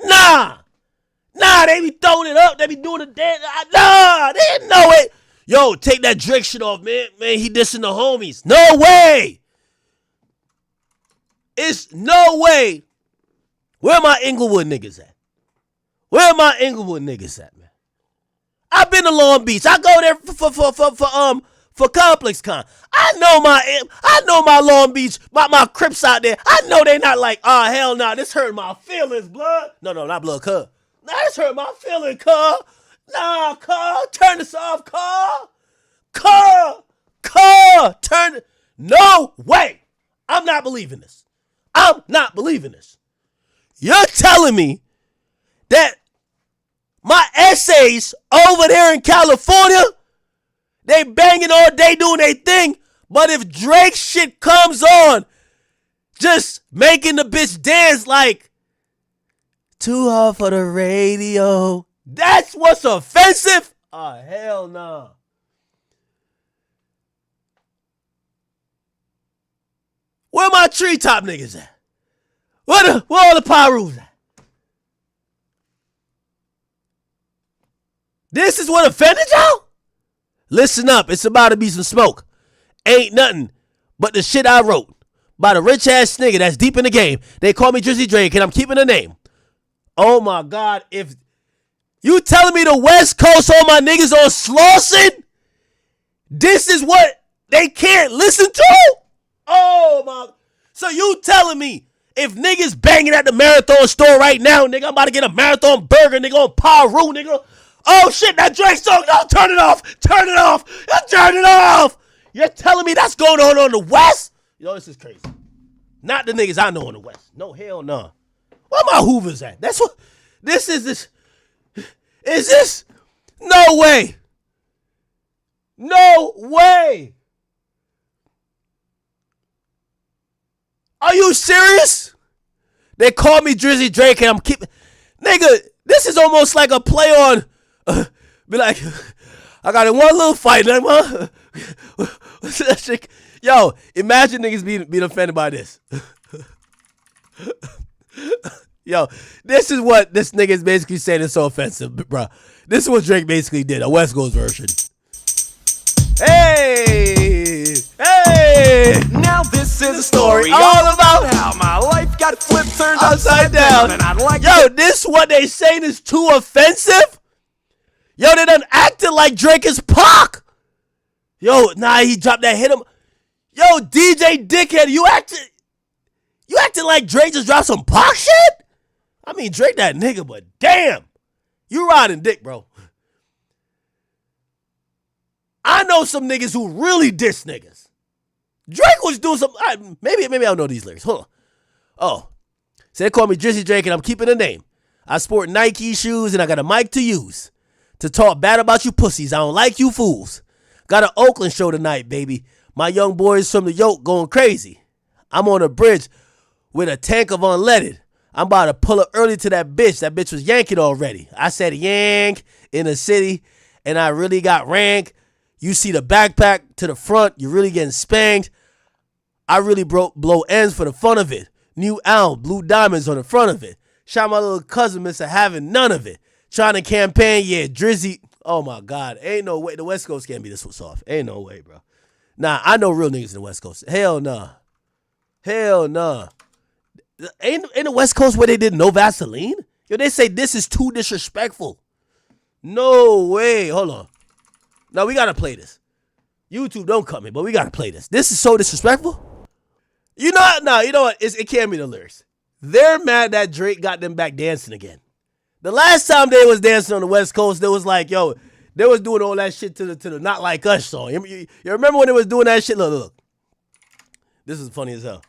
Nah, they be throwing it up. They be doing the dance. Nah, they didn't know it. Yo, take that Drake shit off, man. Man, he dissing the homies. No way. It's no way. Where my Inglewood niggas at? Where my Inglewood niggas at, man? I've been to Long Beach. I go there for Complex Con. I know my Long Beach, my Crips out there. I know they not like, oh, hell nah, this hurt my feelings, blood. No, not blood, cuz. Nah, this hurt my feelings, cuz. Nah, cuz, turn this off, cuz. Turn it. No way. I'm not believing this. You're telling me that my essays over there in California, they banging all day doing their thing, but if Drake shit comes on, just making the bitch dance like, too hard for the radio, that's what's offensive? Oh, hell no. Where my treetop niggas at? Where all the Pyrus at? This is what offended y'all? Listen up, it's about to be some smoke. Ain't nothing but the shit I wrote by the rich ass nigga that's deep in the game. They call me Drizzy Drake and I'm keeping the name. Oh my God, if you telling me the West Coast, all my niggas on Slauson, this is what they can't listen to? Oh my, so you telling me if niggas banging at the Marathon store right now, nigga, I'm about to get a Marathon burger, nigga, on Paru, nigga. Oh shit, that Drake song, no, turn it off, turn it off, turn it off. You're telling me that's going on the West? Yo, this is crazy. Not the niggas I know in the West. No, hell no. Where my Hoovers at? That's what, this is this. Is this? No way. No way. Are you serious? They call me Drizzy Drake and I'm keeping, nigga, this is almost like a play on, be like, I got in one little fight, like, what's that shit? Yo, imagine niggas being offended by this. Yo, this is what this nigga is basically saying is so offensive, bro. This is what Drake basically did, a West Coast version. Hey! Hey! Now this is a story all about how my life got flipped, turned upside down. and I'd like Yo, this what they saying is too offensive? Yo, they done acted like Drake is Pac. Yo, nah, he dropped that hit him. Yo, DJ Dickhead, you acting like Drake just dropped some Pac shit? I mean, Drake that nigga, but damn. You riding dick, bro. I know some niggas who really diss niggas. Drake was doing some, maybe I don't know these lyrics. Hold on. Oh. So they call me Drizzy Drake and I'm keeping the name. I sport Nike shoes and I got a mic to use to talk bad about you pussies. I don't like you fools. Got an Oakland show tonight, baby. My young boys from the yoke going crazy. I'm on a bridge with a tank of unleaded. I'm about to pull up early to that bitch. That bitch was yanking already. I said yank in the city and I really got rank. You see the backpack to the front, you're really getting spanked. I really blow ends for the fun of it. New album, blue diamonds on the front of it. Shot my little cousin, Mr. Having none of it. Trying to campaign, yeah, Drizzy. Oh my God, ain't no way. The West Coast can't be this soft. Ain't no way, bro. Nah, I know real niggas in the West Coast. Hell nah. Hell nah. Ain't the West Coast where they did no Vaseline? Yo, they say this is too disrespectful. No way. Hold on. No, we gotta play this. YouTube don't cut me, but we gotta play this. This is so disrespectful. You know what? No, you know what? It can't be the lyrics. They're mad that Drake got them back dancing again. The last time they was dancing on the West Coast, they was like, yo, they was doing all that shit to the Not Like Us song. You remember when they was doing that shit? Look. This is funny as hell.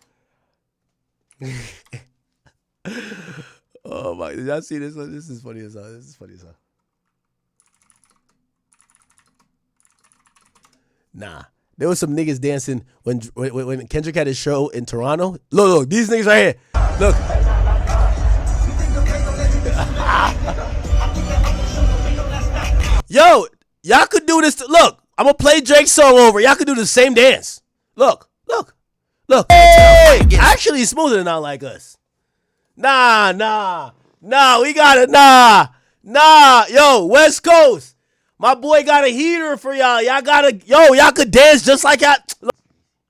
Oh my, did y'all see this one? This is funny as hell. This is funny as hell. Nah, there was some niggas dancing when Kendrick had his show in Toronto. Look, these niggas right here. Look. Yo, y'all could do this. Look, I'm gonna play Drake's song over. Y'all could do the same dance. Look. Hey, actually smoother than Not Like Us. Nah, we got it. Nah. Yo, West Coast. My boy got a heater for y'all. Y'all could dance just like y'all.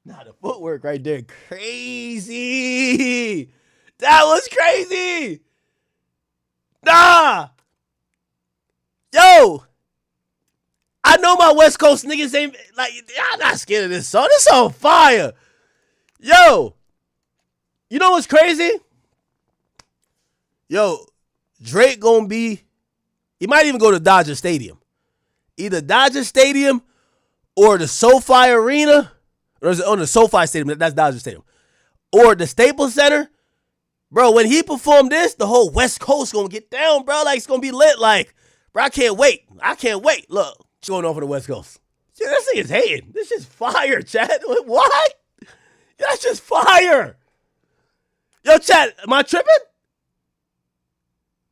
Nah, the footwork right there, crazy. That was crazy. Nah. Yo. I know my West Coast niggas ain't, like, y'all not scared of this song. This on fire. Yo. You know what's crazy? Yo, Drake gonna be, he might even go to Dodger Stadium. Either Dodger Stadium or the SoFi Arena, or on the SoFi Stadium, that's Dodger Stadium, or the Staples Center. Bro, when he performed this, the whole West Coast gonna get down, bro. Like, it's gonna be lit. Like, bro, I can't wait. Look, what's going on for the West Coast? Yeah, this thing is hating. This is fire, chat. What? That's just fire. Yo, chat, am I tripping?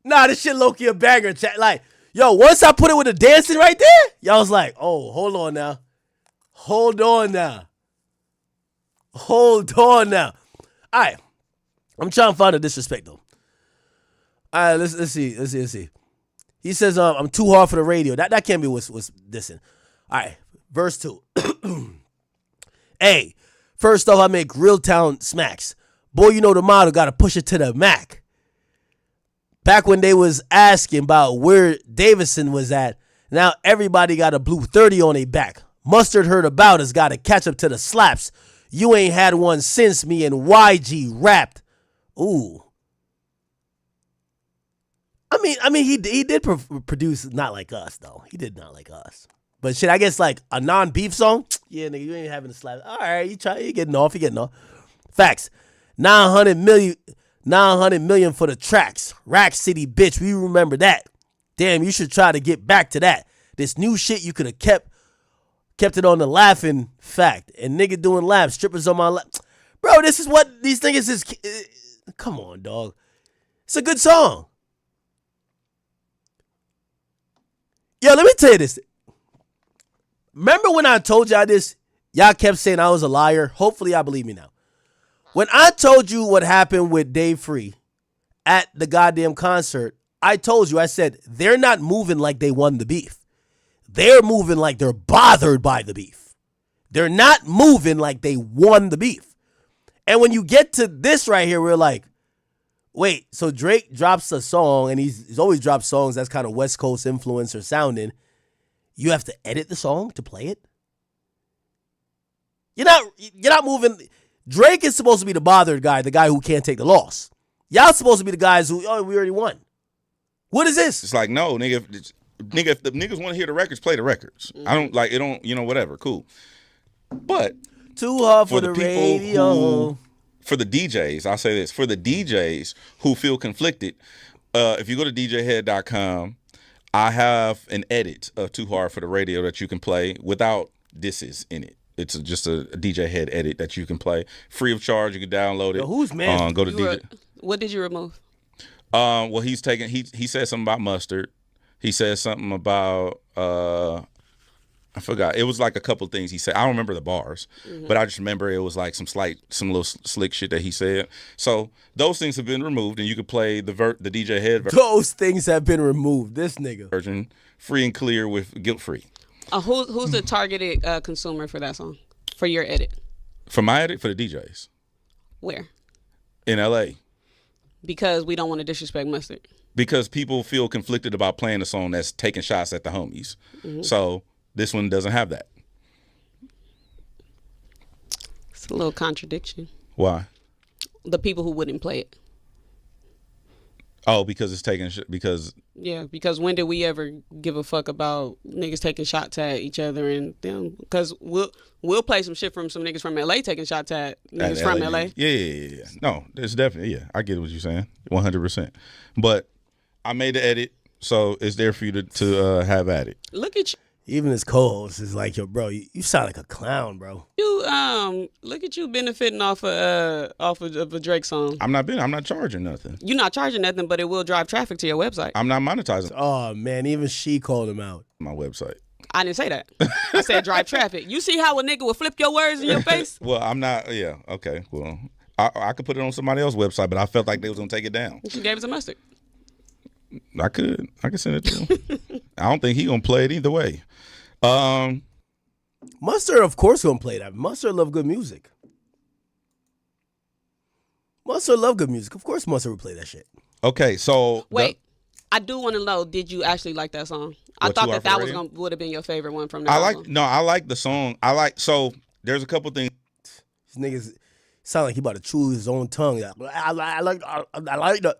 Nah, this shit low-key a banger, chat. Like, yo, once I put it with the dancing right there, y'all was like, oh, hold on now. Hold on now. All right. I'm trying to find the disrespect, though. All right, let's see. He says, I'm too hard for the radio. That can't be what's dissing. All right, verse 2. Hey, first off, I make real town smacks. Boy, you know the motto, gotta push it to the Mac. Back when they was asking about where Davison was at, now everybody got a blue 30 on their back. Mustard heard about us, gotta catch up to the slaps. You ain't had one since me and YG rapped. Ooh. I mean, he did produce Not Like Us, though. He did Not Like Us. But shit, I guess like a non-beef song? Yeah, nigga, you ain't having a slap. All right, you getting off. Facts. 900 million for the tracks. Rack City, bitch, we remember that. Damn, you should try to get back to that. This new shit, you could have kept it on the laughing fact. And nigga doing laps, strippers on my lap. Bro, this is what these niggas is. Come on, dog. It's a good song. Yo, let me tell you this. Remember when I told y'all this? Y'all kept saying I was a liar. Hopefully, y'all believe me now. When I told you what happened with Dave Free at the goddamn concert, I told you, I said, they're not moving like they won the beef. They're moving like they're bothered by the beef. They're not moving like they won the beef. And when you get to this right here, we're like, wait, so Drake drops a song, and he's always dropped songs that's kind of West Coast influencer sounding. You have to edit the song to play it? You're not moving. Drake is supposed to be the bothered guy, the guy who can't take the loss. Y'all supposed to be the guys who, we already won. What is this? It's like, no, nigga, if the niggas want to hear the records, play the records. I don't like it. Don't whatever, cool. But too hard for the radio. For the DJs, I'll say this: for the DJs who feel conflicted, if you go to djhead.com, I have an edit of Too Hard for the Radio that you can play without disses in it. It's just a DJ Head edit that you can play free of charge. You can download it. Yo, who's man? Go to DJ. What did you remove? Well, he said something about mustard. He said something about I forgot. It was like a couple things he said. I don't remember the bars, but I just remember it was like some little slick shit that he said. So those things have been removed, and you could play the DJ Head version. Those things have been removed. This nigga version, free and clear with guilt free. Who's the targeted consumer for that song? For your edit? For my edit, for the DJs. Where? In LA. Because we don't want to disrespect Mustard. Because people feel conflicted about playing a song that's taking shots at the homies. So this one doesn't have that. It's a little contradiction. Why? The people who wouldn't play it. Oh, because it's taking because. Yeah, because when did we ever give a fuck about niggas taking shots at each other and them? Because we'll play some shit from some niggas from LA taking shots at niggas from LA. Yeah. No, it's definitely I get what you're saying, 100%. But I made the edit, so it's there for you to have at it. Look at you. Even his co-host is like, yo, bro, you sound like a clown, bro. You look at you benefiting off of a Drake song. I'm not charging nothing. You're not charging nothing, but it will drive traffic to your website. I'm not monetizing. Oh man, even she called him out. My website. I didn't say that. I said drive traffic. You see how a nigga will flip your words in your face? Well, I'm not. Yeah. Okay. Well, I could put it on somebody else's website, but I felt like they was gonna take it down. You gave it to Mustard. I could send it to him. I don't think he gonna play it either way. Mustard, of course, gonna play that. Mustard love good music. Of course, Mustard would play that shit. Okay, so wait, I do want to know: did you actually like that song? I thought that would have been your favorite one from that album. I like the song. So there's a couple things. These niggas sound like he about to chew his own tongue. I like that.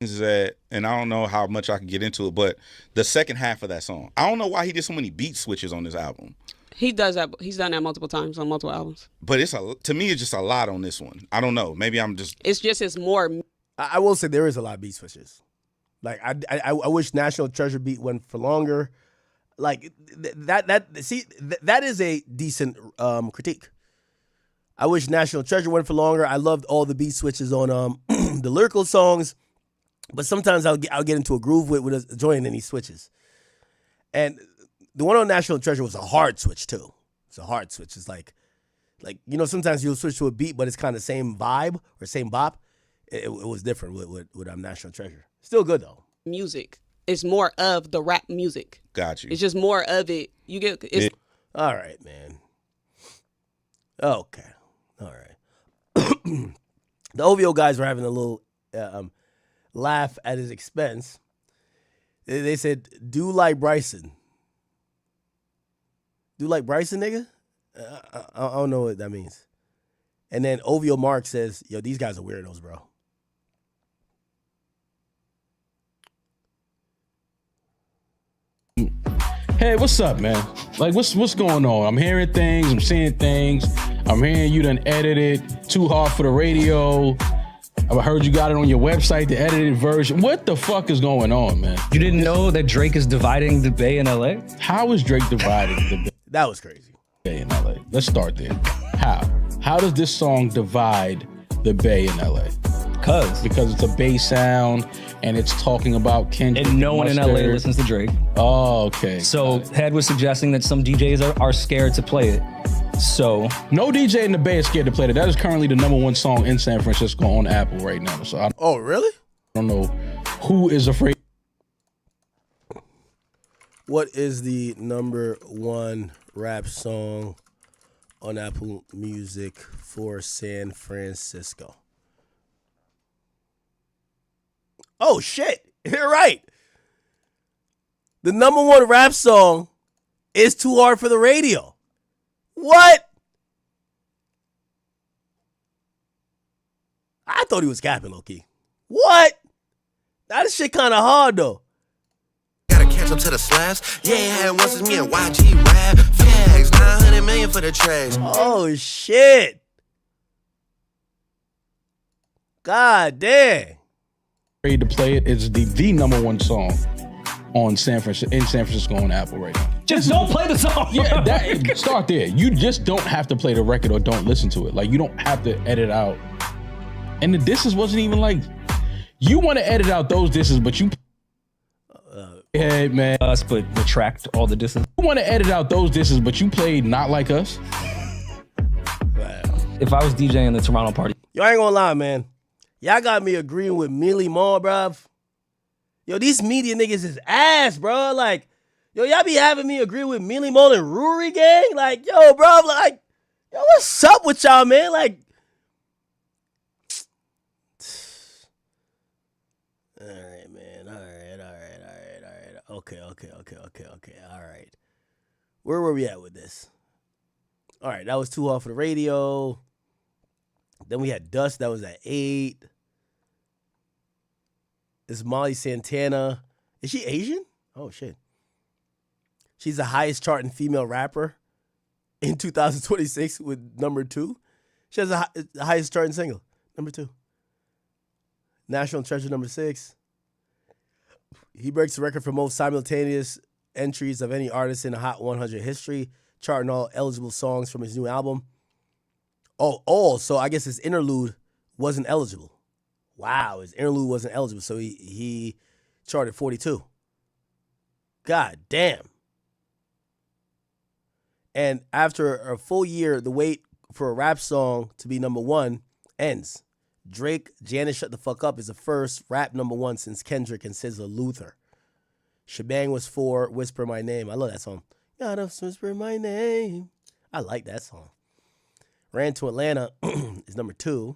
That, and I don't know how much I can get into it, but the second half of that song, I don't know why he did so many beat switches on this album. He does that. He's done that multiple times on multiple albums. But to me, it's just a lot on this one. I don't know. Maybe I'm just. It's just more. I will say there is a lot of beat switches. Like I wish National Treasure beat went for longer. Like that is a decent critique. I wish National Treasure went for longer. I loved all the beat switches on the lyrical songs, but sometimes I'll get into a groove with joining any switches. And the one on National Treasure was a hard switch too. It's a hard switch. It's like sometimes you'll switch to a beat, but it's kind of same vibe or same bop. It was different with National Treasure. Still good though. Music. It's more of the rap music. Got you. It's just more of it. You get it's All right, man. Okay. All right. The OVO guys were having a little laugh at his expense. They said, "Do like Bryson." Do like Bryson, nigga? I don't know what that means. And then OVO Mark says, "Yo, these guys are weirdos, bro." Hey, what's up, man? Like, what's going on? I'm hearing things. I'm seeing things. I'm hearing you done edited Too Hard for the Radio. I heard you got it on your website, the edited version. What the fuck is going on, man? You didn't know that Drake is dividing the Bay in LA? How is Drake dividing the That was crazy. Bay in LA? Let's start there. How? How does this song divide the Bay in LA? Because it's a Bay sound and it's talking about Kendrick. And no one in LA listens to Drake. Oh, okay. So Head was suggesting that some DJs are scared to play it. So no DJ in the Bay is scared to play it. That is currently the #1 song in San Francisco on Apple right now. So oh, really? I don't know who is afraid. What is the #1 rap song on Apple Music for San Francisco? Oh, shit. You're right. The #1 rap song is Too Hard for the Radio. What? I thought he was capping, low-key. What? That shit kind of hard, though. Gotta catch up to the slaps. Yeah, once it's me and YG rap. Fags, 900 million for the tracks. Oh, shit. God damn. Afraid to play it. It's the #1 song on San Francisco on Apple right now. Just don't play the song. Yeah, start there. You just don't have to play the record or don't listen to it. Like, you don't have to edit out. And the disses wasn't even like, you want to edit out those disses, but you hey man, us, but retract all the disses. You want to edit out those disses, but you played Not Like Us. Wow. If I was DJing the Toronto party, yo, I ain't gonna lie, man. Y'all got me agreeing with Millie Mall, bruv. Yo, these media niggas is ass, bro. Like, yo, y'all be having me agree with Millie Mall and Ruri gang. Like, yo, bro, like, yo, what's up with y'all, man? Like, all right, man. All right. Okay. All right. Where were we at with this? All right, that was Too Hard for the Radio. Then we had Dust, that was at 8. This is Molly Santana. Is she Asian? Oh, shit. She's the highest charting female rapper in 2026 with #2. She has the highest charting single, #2. National Treasure, #6. He breaks the record for most simultaneous entries of any artist in the Hot 100 history, charting all eligible songs from his new album. Oh, so I guess his interlude wasn't eligible. Wow, his interlude wasn't eligible, so he charted 42. God damn. And after a full year, the wait for a rap song to be #1 ends. Drake, Janet Shut the Fuck Up is the first rap #1 since Kendrick and SZA Luther. Shebang was 4, Whisper My Name. I love that song. Gotta whisper my name. I like that song. Ran to Atlanta is #2.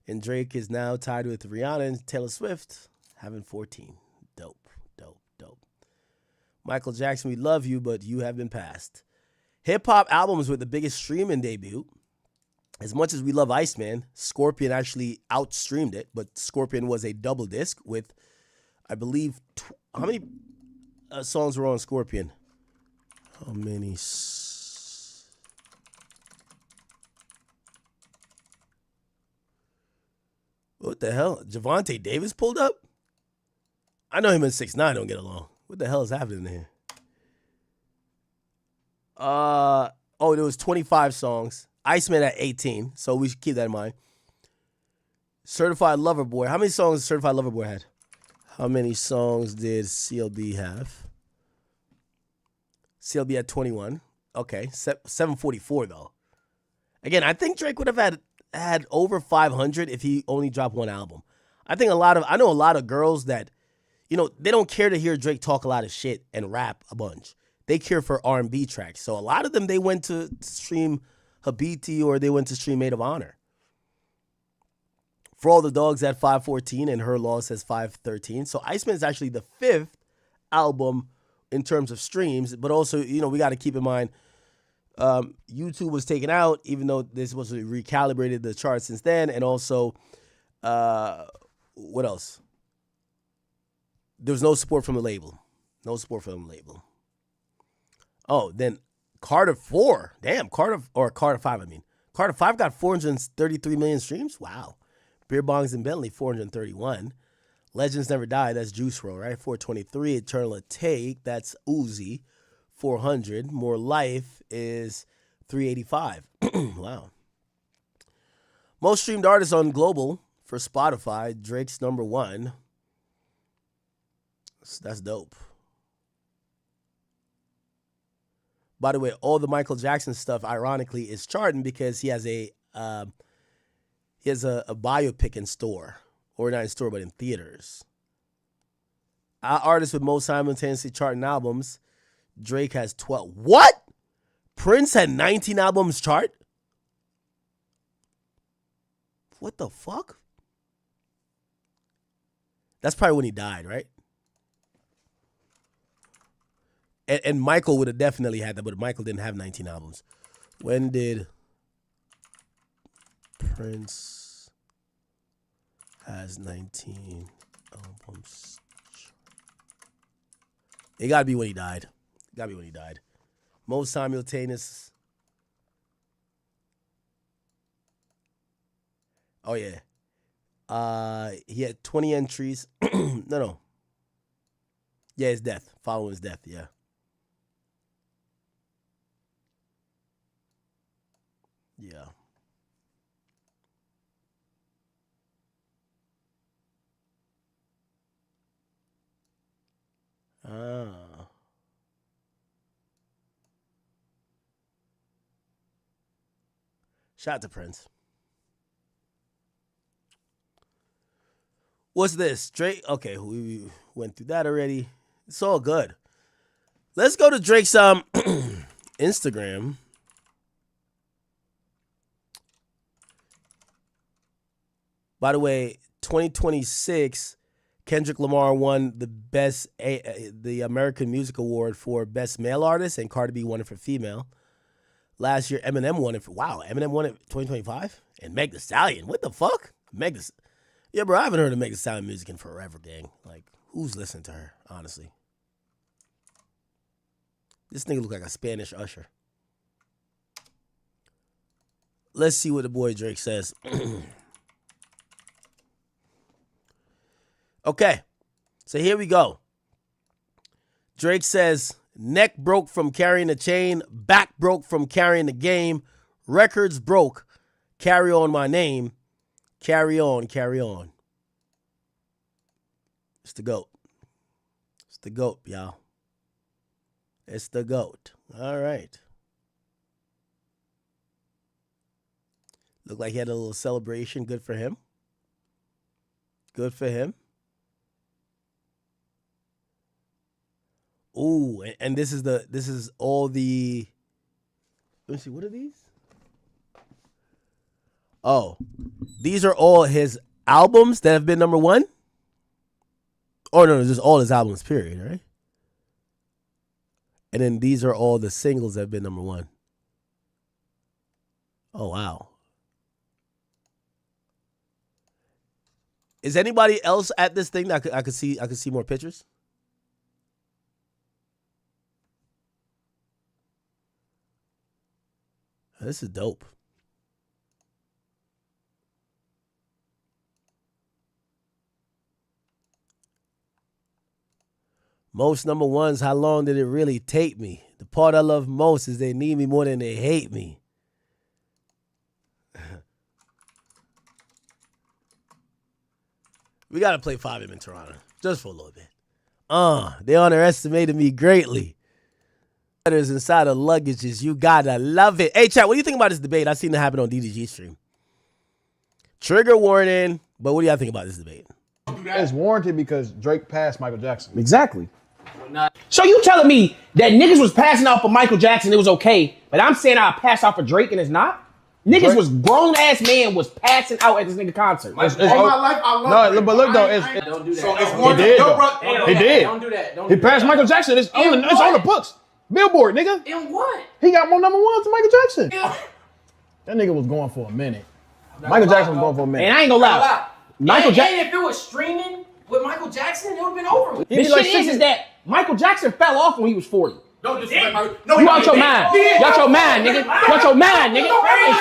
And Drake is now tied with Rihanna and Taylor Swift, having 14. Dope. Michael Jackson, we love you, but you have been passed. Hip-hop albums with the biggest streaming debut. As much as we love Iceman, Scorpion actually outstreamed it, but Scorpion was a double disc with, I believe, how many songs were on Scorpion? How many? What? the hell? Javante Davis pulled up? I know him and 6ix9ine don't get along. What the hell is happening here? There was 25 songs. Iceman at 18, so we should keep that in mind. Certified Lover Boy. How many songs Certified Lover Boy had? How many songs did CLB have? CLB had 21. Okay, 744 though. Again, I think Drake would have had over 500 if he only dropped one album. I know a lot of girls that, they don't care to hear Drake talk a lot of shit and rap a bunch. They care for R&B tracks. So a lot of them, they went to stream Habiti or they went to stream Maid of Honor. For All the Dogs at 514 and Her Loss has 513. So Iceman is actually the 5th album in terms of streams, but also, we got to keep in mind, YouTube was taken out, even though they're supposed to recalibrated the chart since then. And also, what else? There was no support from the label. No support from the label. Oh, then Carter 4. Damn, Carter 5, I mean. Carter 5 got 433 million streams? Wow. Beer Bongs and Bentley, 431. Legends Never Die, that's Juice WRLD, right? 423. Eternal Take, that's Uzi, 400. More Life is 385. Wow. Most streamed artists on global for Spotify, Drake's number 1. That's dope. By the way, all the Michael Jackson stuff, ironically, is charting because he has a biopic in store. Or not in store, but in theaters. Our artist with most simultaneously charting albums, Drake has 12. What? Prince had 19 albums chart? What the fuck? That's probably when he died, right? And Michael would have definitely had that, but Michael didn't have 19 albums. When did Prince has 19 albums? It gotta be when he died. Most simultaneous. Oh yeah. He had 20 entries. No. Yeah, his death. Following his death, yeah. Yeah. Shout out to Prince. What's this? Drake? Okay, we went through that already. It's all good. Let's go to Drake's Instagram. By the way, 2026, Kendrick Lamar won the American Music Award for Best Male Artist, and Cardi B won it for Female. Last year, Eminem won it Eminem won it 2025? And Meg Thee Stallion, what the fuck? Yeah, bro, I haven't heard of Meg Thee Stallion music in forever, gang. Like, who's listening to her, honestly? This nigga look like a Spanish usher. Let's see what the boy Drake says. Okay, so here we go. Drake says, neck broke from carrying the chain, back broke from carrying the game, records broke, carry on my name, carry on, carry on. It's the GOAT. It's the GOAT, y'all. It's the GOAT. All right. Looked like he had a little celebration. Good for him. Good for him. Ooh, and this is all the, let me see, what are these? Oh, these are all his albums that have been number 1? Oh, no, just all his albums, period, right? And then these are all the singles that have been number 1. Oh, wow. Is anybody else at this thing that I could see more pictures? This is dope. Most number ones, how long did it really take me? The part I love most is they need me more than they hate me. We got to play 5M in Toronto, just for a little bit. They underestimated me greatly. Letters inside of luggages, you gotta love it. Hey, chat, what do you think about this debate? I seen it happen on DDG stream. Trigger warning, but what do y'all think about this debate? It's warranted because Drake passed Michael Jackson. Exactly. So you telling me that niggas was passing off for Michael Jackson, it was okay, but I'm saying I passed off for Drake and it's not? Niggas Drake. was grown ass man was passing out at this nigga concert. All my life, I love Drake. But look though, don't do that. So it's warranted. He did. He did. Don't do that. Don't He do passed that. Michael Jackson. It's on the books. Billboard, nigga. In what? He got more number ones than Michael Jackson. That nigga was going for a minute. Michael Jackson was going for a minute. And I ain't gonna lie. Michael Jackson. And if it was streaming with Michael Jackson, it would have been over with. The shit is that Michael Jackson fell off when he was 40. Don't disrespect Michael. You out your mind. You out your mind, nigga. You out your mind, nigga. In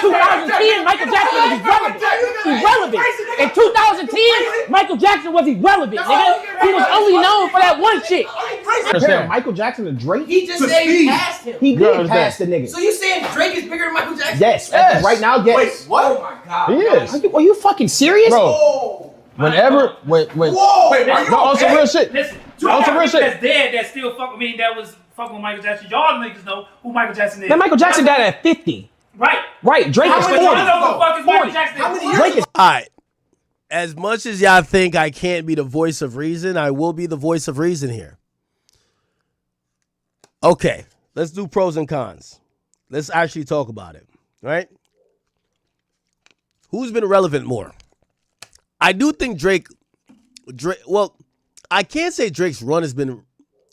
2010, Michael Jackson was irrelevant. Irrelevant. In 2010, Michael Jackson was irrelevant, nigga. He was only known for that one shit. Compare Michael Jackson to Drake? He just said he passed him. He did pass the nigga. So you saying Drake is bigger than Michael Jackson? Yes. Right now, yes. Wait, what? Oh my God. He is. Are you fucking serious? Bro. Whenever, when. Whoa. Wait, are you no, on some real shit. Listen, on some real shit. That's dead. That still fuck. I mean, that was fucking with Michael Jackson. Y'all niggas know who Michael Jackson is. Man, Michael Jackson died at 50. Right. Right. Drake is 40. Y'all know who the fuck is Michael Jackson. How many years? Drake is. All right. As much as y'all think I can't be the voice of reason, I will be the voice of reason here. Okay, let's do pros and cons. Let's actually talk about it, right? Who's been relevant more? I do think Drake, well, I can't say Drake's run has been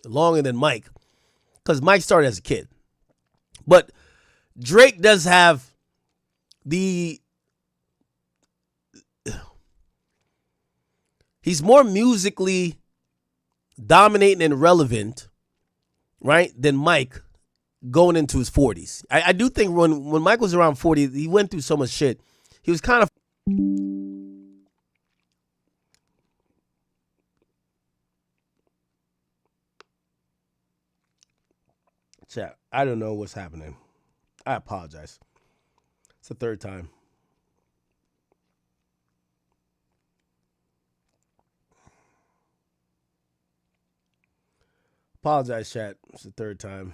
longer than Mike, because Mike started as a kid. But Drake does have he's more musically dominating and relevant, right, than Mike going into his 40s. I do think when Mike was around 40, he went through so much shit. He was kind of... Chat, I don't know what's happening. I apologize. It's the third time. Apologize, chat. It's the third time.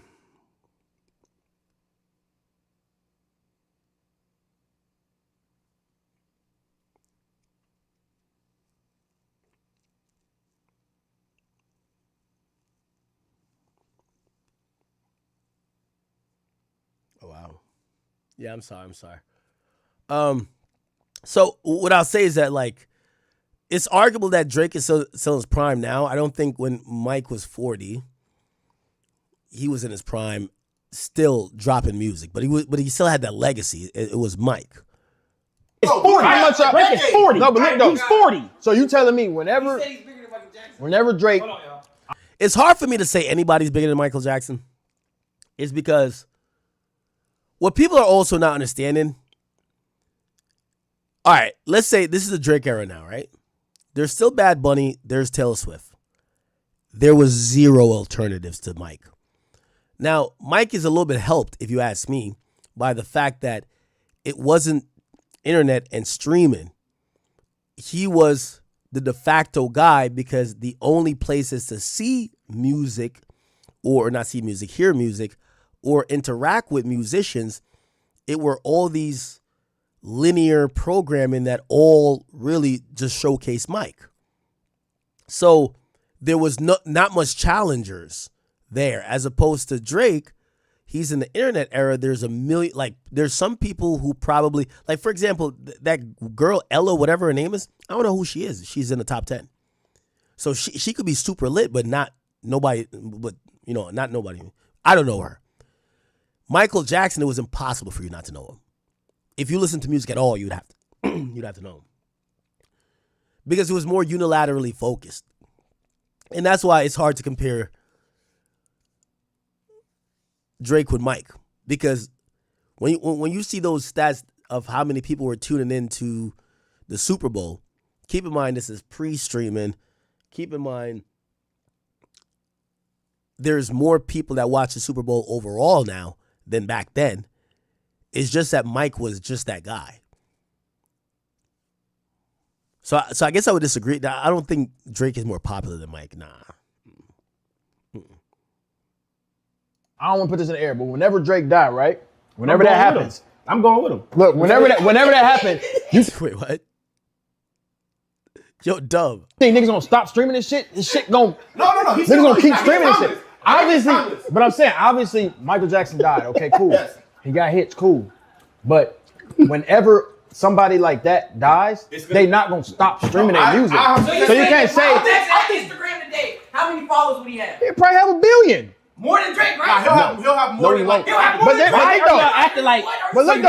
Oh, wow. Yeah, I'm sorry. So what I'll say is that, like, it's arguable that Drake is still in his prime now. I don't think when Mike was 40, he was in his prime, still dropping music, but he still had that legacy. It was Mike. It's 40. How much Drake is 40. No, but look though. He's 40. So you telling me whenever Drake... Hold on, y'all. It's hard for me to say anybody's bigger than Michael Jackson. It's because what people are also not understanding. All right, let's say this is the Drake era now, right? There's still Bad Bunny. There's Taylor Swift. There was zero alternatives to Mike. Now, Mike is a little bit helped, if you ask me, by the fact that it wasn't internet and streaming. He was the de facto guy because the only places to see music, or not see music, hear music, or interact with musicians, it were all these linear programming that all really just showcase Mike. So there was not much challengers there, as opposed to Drake. He's in the internet era. There's a million, like, there's some people who probably, like, for example, that girl Ella, whatever her name is, I don't know who she is. She's in the top 10. So she could be super lit, but not nobody, but, you know, not nobody. I don't know her. Michael Jackson, it was impossible for you not to know him. If you listen to music at all, you'd have to know him. Because it was more unilaterally focused. And that's why it's hard to compare Drake with Mike. Because when you see those stats of how many people were tuning into the Super Bowl, keep in mind this is pre-streaming. Keep in mind there's more people that watch the Super Bowl overall now than back then. It's just that Mike was just that guy. So I guess I would disagree. I don't think Drake is more popular than Mike. Nah. I don't want to put this in the air, but whenever Drake died, right? Whenever that happens, I'm going with him. Look, whenever that happened, you wait, what? Yo, Dub. Think niggas gonna stop streaming this shit? This shit gon' No. Niggas gonna keep streaming this shit. Obviously, but I'm saying, obviously, Michael Jackson died. Okay, cool. Yes. He got hits, cool. But whenever somebody like that dies, they not gonna stop streaming their music. So you can't say. On Instagram today, how many followers would he have? He probably have 1 billion. More than Drake, right? He'll have more than like. He'll have more than Drake. Acting like. But look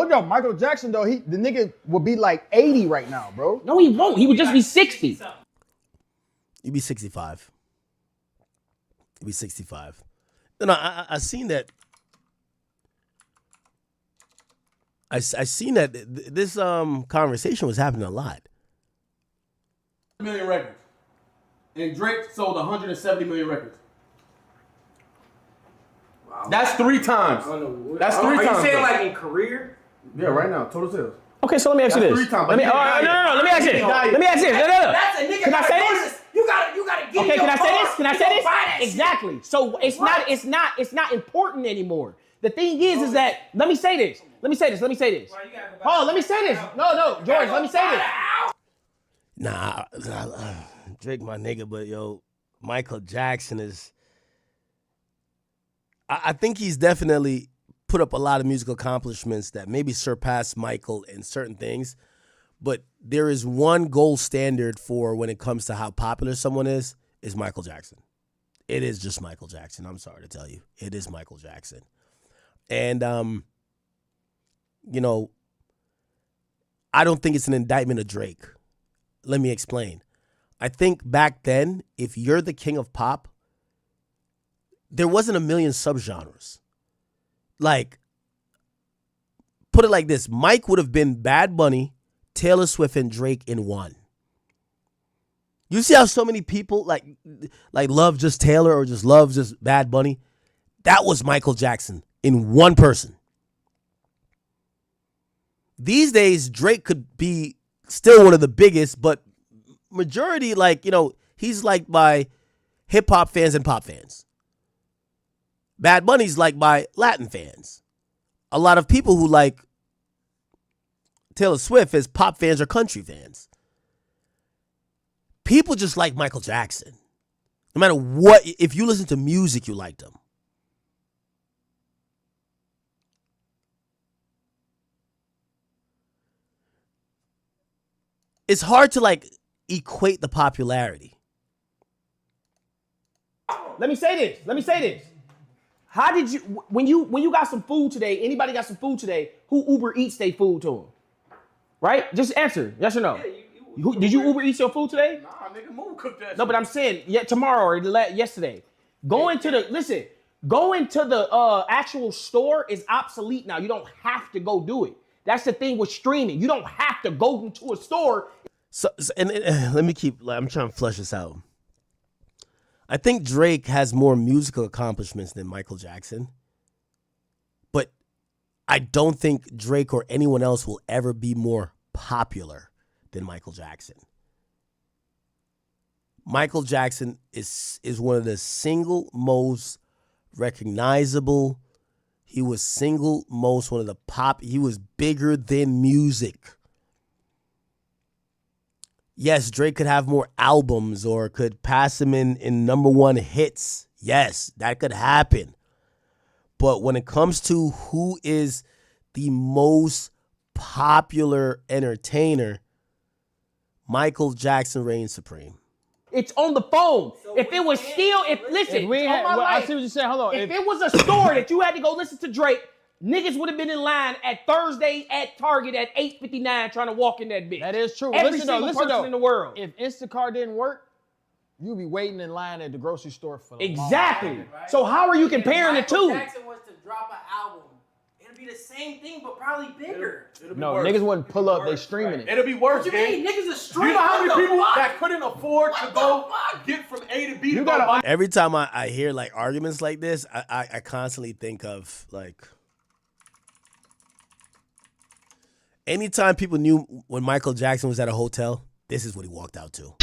though, Michael Jackson though, the nigga would be like 80 right now, bro. No, he won't. He would just be 60. He'd be 65. He'd be 65. No, I seen that. I seen that this conversation was happening a lot. Million records, and Drake sold 170 million records. Wow. That's 3 times. That's 3 times. Are you saying like in career? Yeah, right now, total sales. Okay, so let me ask you this. 3 times. Let me ask you this. Let me ask you this. No. That's a nigga. Can I say this? You gotta get. Okay, your can I say car. this? Can I You say gonna this? buy that shit. Exactly. So it's not important anymore. The thing is that let me say this. Hold on, let me say this. No, George, let me say this. Nah, Drake my nigga, but yo, Michael Jackson is. I think he's definitely put up a lot of musical accomplishments that maybe surpass Michael in certain things, but there is one gold standard for when it comes to how popular someone is Michael Jackson. It is just Michael Jackson. I'm sorry to tell you. It is Michael Jackson. And, I don't think it's an indictment of Drake. Let me explain. I think back then, if you're the king of pop, there wasn't a million subgenres. Like, put it like this. Mike would have been Bad Bunny, Taylor Swift, and Drake in one. You see how so many people like love just Taylor or just love just Bad Bunny? That was Michael Jackson in one person. These days, Drake could be still one of the biggest, but majority, he's liked by hip-hop fans and pop fans. Bad Bunny's liked by Latin fans. A lot of people who like Taylor Swift as pop fans or country fans. People just like Michael Jackson. No matter what, if you listen to music, you liked him. It's hard to equate the popularity. Let me say this. How did you when you got some food today? Anybody got some food today? Who Uber Eats their food to them? Right? Just answer. Yes or no? Yeah, did you Uber Eats your food today? Nah, nigga, Moon cooked that. No, but I'm saying tomorrow or yesterday. Going to the actual store is obsolete now. You don't have to go do it. That's the thing with streaming. You don't have to go into a store. So let me I'm trying to flesh this out. I think Drake has more musical accomplishments than Michael Jackson. But I don't think Drake or anyone else will ever be more popular than Michael Jackson. Michael Jackson is one of the single most recognizable. He was one of the pop. He was bigger than music. Yes, Drake could have more albums or could pass him in #1 hits. Yes, that could happen. But when it comes to who is the most popular entertainer, Michael Jackson reigns supreme. It's on the phone. So I see what you're saying. Hold on. If it was a store that you had to go listen to Drake, niggas would have been in line at Thursday at Target at 8:59 trying to walk in that bitch. That is true. Every single person in the world. If Instacart didn't work, you'd be waiting in line at the grocery store for exactly. Right? So how are you comparing the two? If Jackson was to drop an album, it'd be the same thing, but probably bigger. No, niggas wouldn't pull up. They streaming it. It'll be worse. What you mean? Niggas are streaming. You know how many people that couldn't afford to go get from A to B You gotta. Every time I hear like arguments like this, I constantly think of like anytime people knew when Michael Jackson was at a hotel, this is what he walked out to.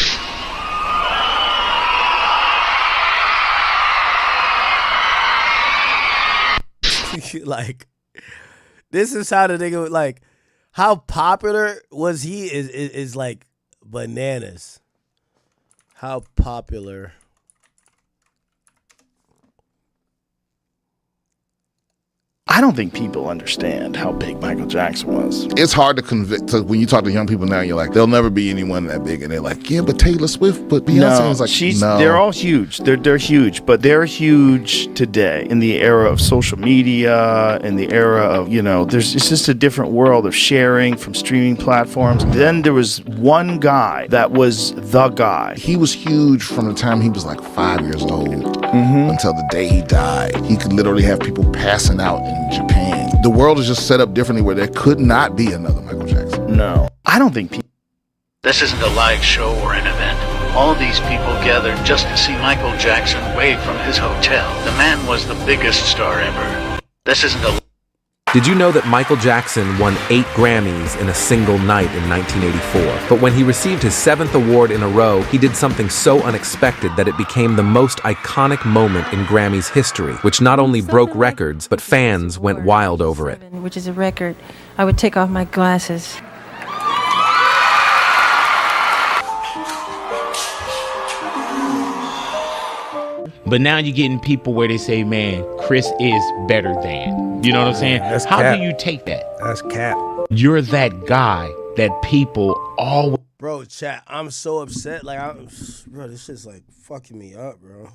Like, this is how the nigga, like, how popular was he is like bananas. How popular. I don't think people understand how big Michael Jackson was. It's hard to convict. When you talk to young people now, you're like, there'll never be anyone that big, and they're like, yeah, but Taylor Swift, but Beyonce. No, is like, no. They're all huge. They're huge, but they're huge today in the era of social media, in the era of it's just a different world of sharing from streaming platforms. Then there was one guy that was the guy. He was huge from the time he was like 5 years old until the day he died. He could literally have people passing out in Japan. The world is just set up differently where there could not be another Michael Jackson. No, I don't think people. This isn't a live show or an event. All these people gathered just to see Michael Jackson wave from his hotel. The man was the biggest star ever. This isn't a... Did you know that Michael Jackson won 8 Grammys in a single night in 1984? But when he received his 7th award in a row, he did something so unexpected that it became the most iconic moment in Grammys history, which not only broke records, but fans went wild over it. Which is a record. I would take off my glasses. But now you're getting people where they say, man, Chris is better than. You know what I'm saying? How do you take that? That's cap. You're that guy that people always... Bro, chat, I'm so upset. Like, bro, this shit's like fucking me up, bro.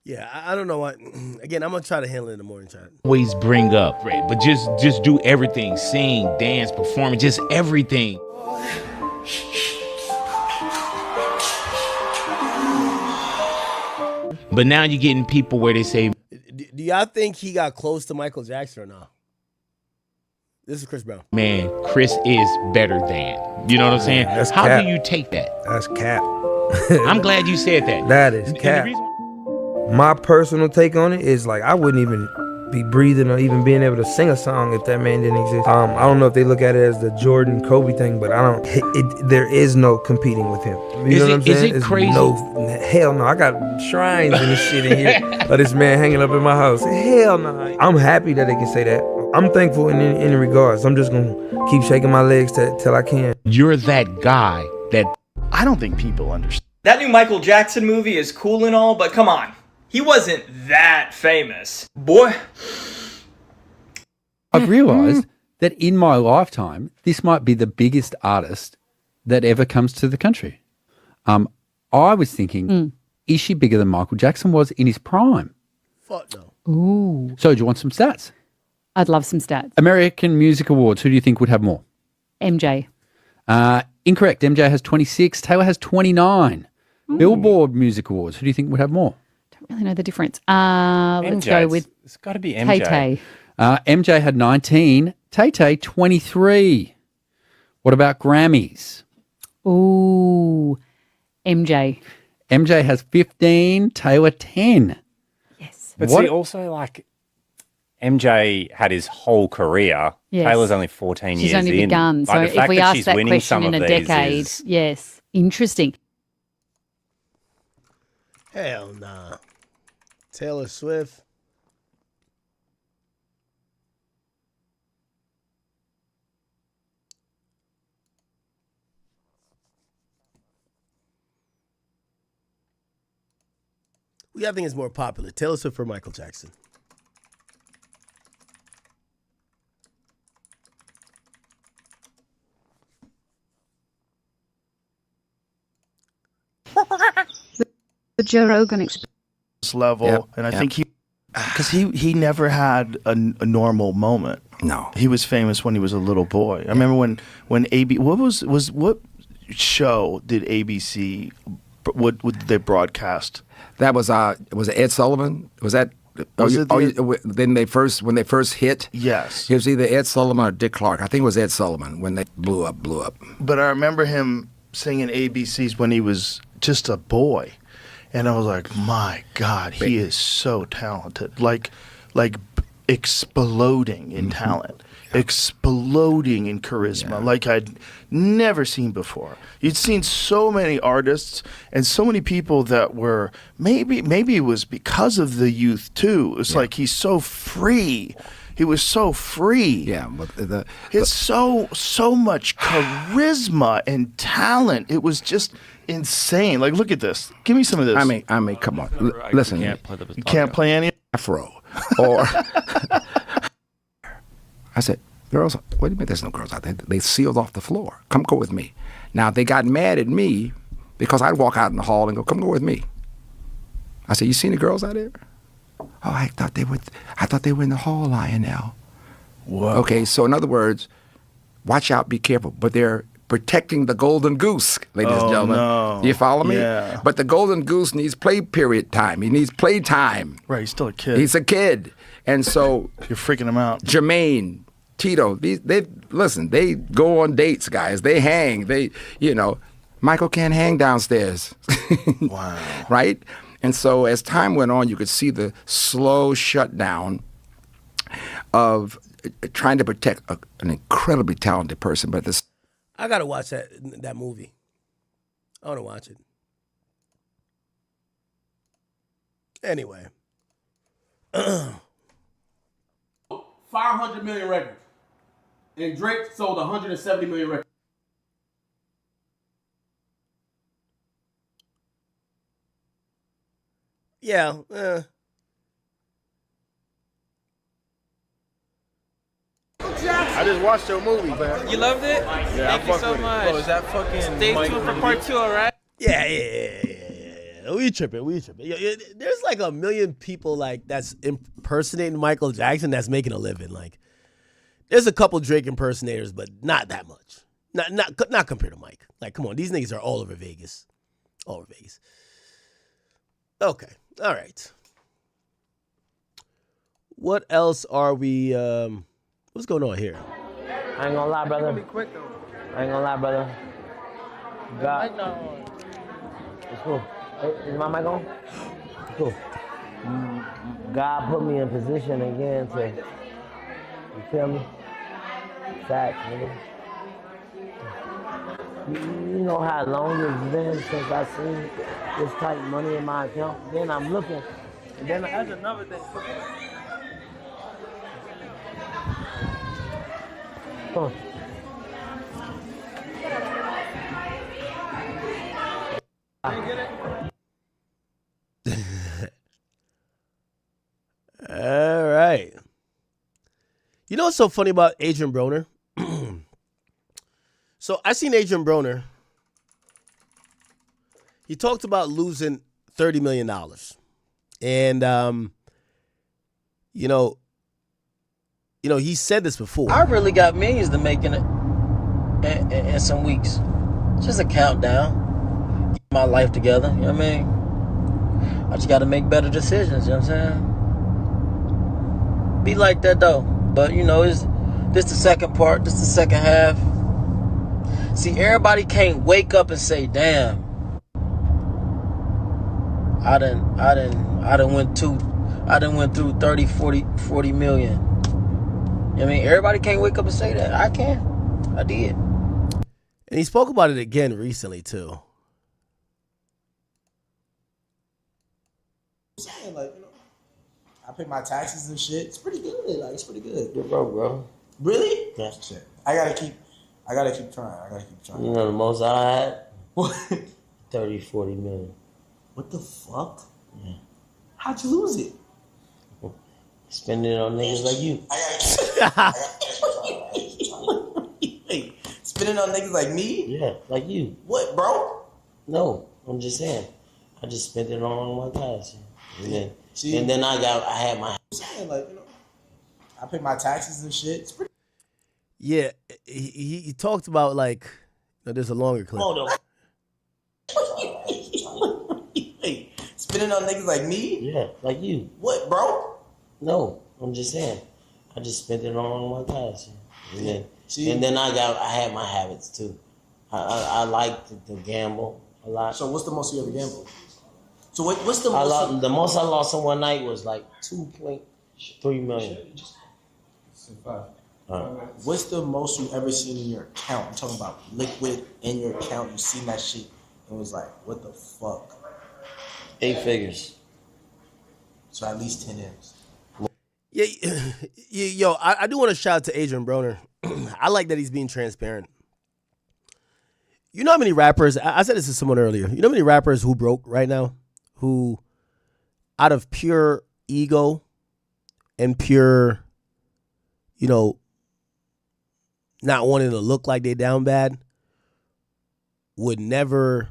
Yeah, I don't know what. Again, I'm gonna try to handle it in the morning, chat. Always bring up, right? But just do everything. Sing, dance, perform, just everything. But now you're getting people where they say... Do y'all think he got close to Michael Jackson or not? This is Chris Brown. Man, Chris is better than. You know what I'm saying? That's How cap. do you take that? That's cap. I'm glad you said that. That is cap. My personal take on it is like I wouldn't even be breathing or even being able to sing a song if that man didn't exist. I don't know if they look at it as the Jordan Kobe thing, but I don't. There is no competing with him. You know what I'm saying? Is it crazy? No, hell no. I got shrines and this shit in here of this man hanging up in my house. Hell no. I'm happy that they can say that. I'm thankful in any regards. I'm just gonna keep shaking my legs till I can. You're that guy that... I don't think people understand. That new Michael Jackson movie is cool and all, but come on. He wasn't that famous. Boy. I've realised that in my lifetime, this might be the biggest artist that ever comes to the country. I was thinking, is she bigger than Michael Jackson was in his prime? Fuck no. Ooh. So do you want some stats? I'd love some stats. American Music Awards, who do you think would have more? MJ. Incorrect. MJ has 26. Taylor has 29. Billboard Music Awards, who do you think would have more? Don't really know the difference. Let's go with... It's got to be MJ. Tay-Tay. MJ had 19. Tay-Tay, 23. What about Grammys? Ooh, MJ. MJ has 15. Taylor, 10. Yes. But see, also, like, MJ had his whole career. Yes. Taylor's only 14 She's years only in. begun. So Like, the if fact we that ask she's that winning some question in of a these decade, is- yes, interesting. Hell nah. Taylor Swift. Who y'all think is more popular, Taylor Swift or Michael Jackson? The Joe Rogan experience. Level, and I think because he never had a normal moment. No, he was famous when he was a little boy. I remember when what show did ABC what did they broadcast That was it Ed Sullivan? Was that? Then when they first hit, yes, it was either Ed Sullivan or Dick Clark. I think it was Ed Sullivan when they blew up. But I remember him singing ABCs when he was just a boy, and I was like, my God, he is so talented, like exploding in talent, exploding in charisma, like I'd never seen before. You'd seen so many artists and so many people that were maybe it was because of the youth too. It's like he's so free. He was so free. Yeah, but it's so much charisma and talent. It was just insane. Like, look at this. Give me some of this. I mean, come on. Listen, you can't play any Afro. Or I said, girls, what do you mean there's no girls out there? They sealed off the floor. Come go with me. Now, they got mad at me because I'd walk out in the hall and go, come go with me. I said, you seen the girls out there? Oh, I thought they were in the hall, Lionel. Whoa. Okay, so in other words, watch out, be careful. But they're protecting the golden goose, ladies and gentlemen. No. You follow me? Yeah. But the golden goose needs play period time. He needs play time. Right, he's still a kid. He's a kid. And so you're freaking him out. Jermaine, Tito, they go on dates, guys. They hang. Michael can't hang downstairs. Wow. Right? And so as time went on, you could see the slow shutdown of trying to protect an incredibly talented person. But this, I gotta watch that movie. I want to watch it. Anyway. 500 million records. And Drake sold 170 million records. Yeah. I just watched your movie, man. You loved it? Yeah, Thank you so much. Oh, is that fucking Stay tuned for part 2, all right? Yeah. We tripping. There's like 1 million people like that's impersonating Michael Jackson that's making a living. Like, there's a couple Drake impersonators, but not that much. Not compared to Mike. Like, come on, these niggas are all over Vegas. All over Vegas. Okay. All right. What else are we? What's going on here? I ain't gonna lie, brother. Be quick though. I ain't gonna lie, brother. God. It's cool. Hey, is my mic on? It's cool. God put me in position again to, you feel me? Facts, nigga. You know how long it's been since I seen this type of money in my account? Then I'm looking, and then That's another thing. huh. All right. You know what's so funny about Adrian Broner? So I seen Adrian Broner. He talked about losing $30 million. And, he said this before. I really got millions to make in some weeks. Just a countdown. Get my life together, you know what I mean? I just got to make better decisions, you know what I'm saying? Be like that, though. But, this the second part, this the second half. See, everybody can't wake up and say, damn, I done went through 30, 40 million. I mean, everybody can't wake up and say that. I can. I did. And he spoke about it again recently, too. I pay my taxes and shit. It's pretty good. Like, it's pretty good. You're broke, bro. Really? Yeah. Shit. I gotta keep trying. You know the most I had? What? 30, 40 million. What the fuck? Yeah. How'd you lose it? Spending it on niggas like you. Hey, spending on niggas like me? Yeah, like you. What, bro? No, I'm just saying. I just spent it on my guys. And then I had my... I pay my taxes and shit. It's pretty... Yeah, he talked about, there's a longer clip. Hold on. spending on niggas like me? Yeah, like you. What, bro? No, I'm just saying. I just spent it on my guys. And then I had my habits too. I like to gamble a lot. So what's the most you ever gambled? So what's the most? The most I lost in one night was like 2.3 million. What's the most you ever seen in your account? I'm talking about liquid in your account. You seen that shit and was like, what the fuck? 8 figures. So at least 10 M's. Yeah, yo, I do want to shout out to Adrian Broner. I like that he's being transparent. You know how many rappers, I said this to someone earlier, you know how many rappers who broke right now? Who, out of pure ego and pure, you know, not wanting to look like they down bad, would never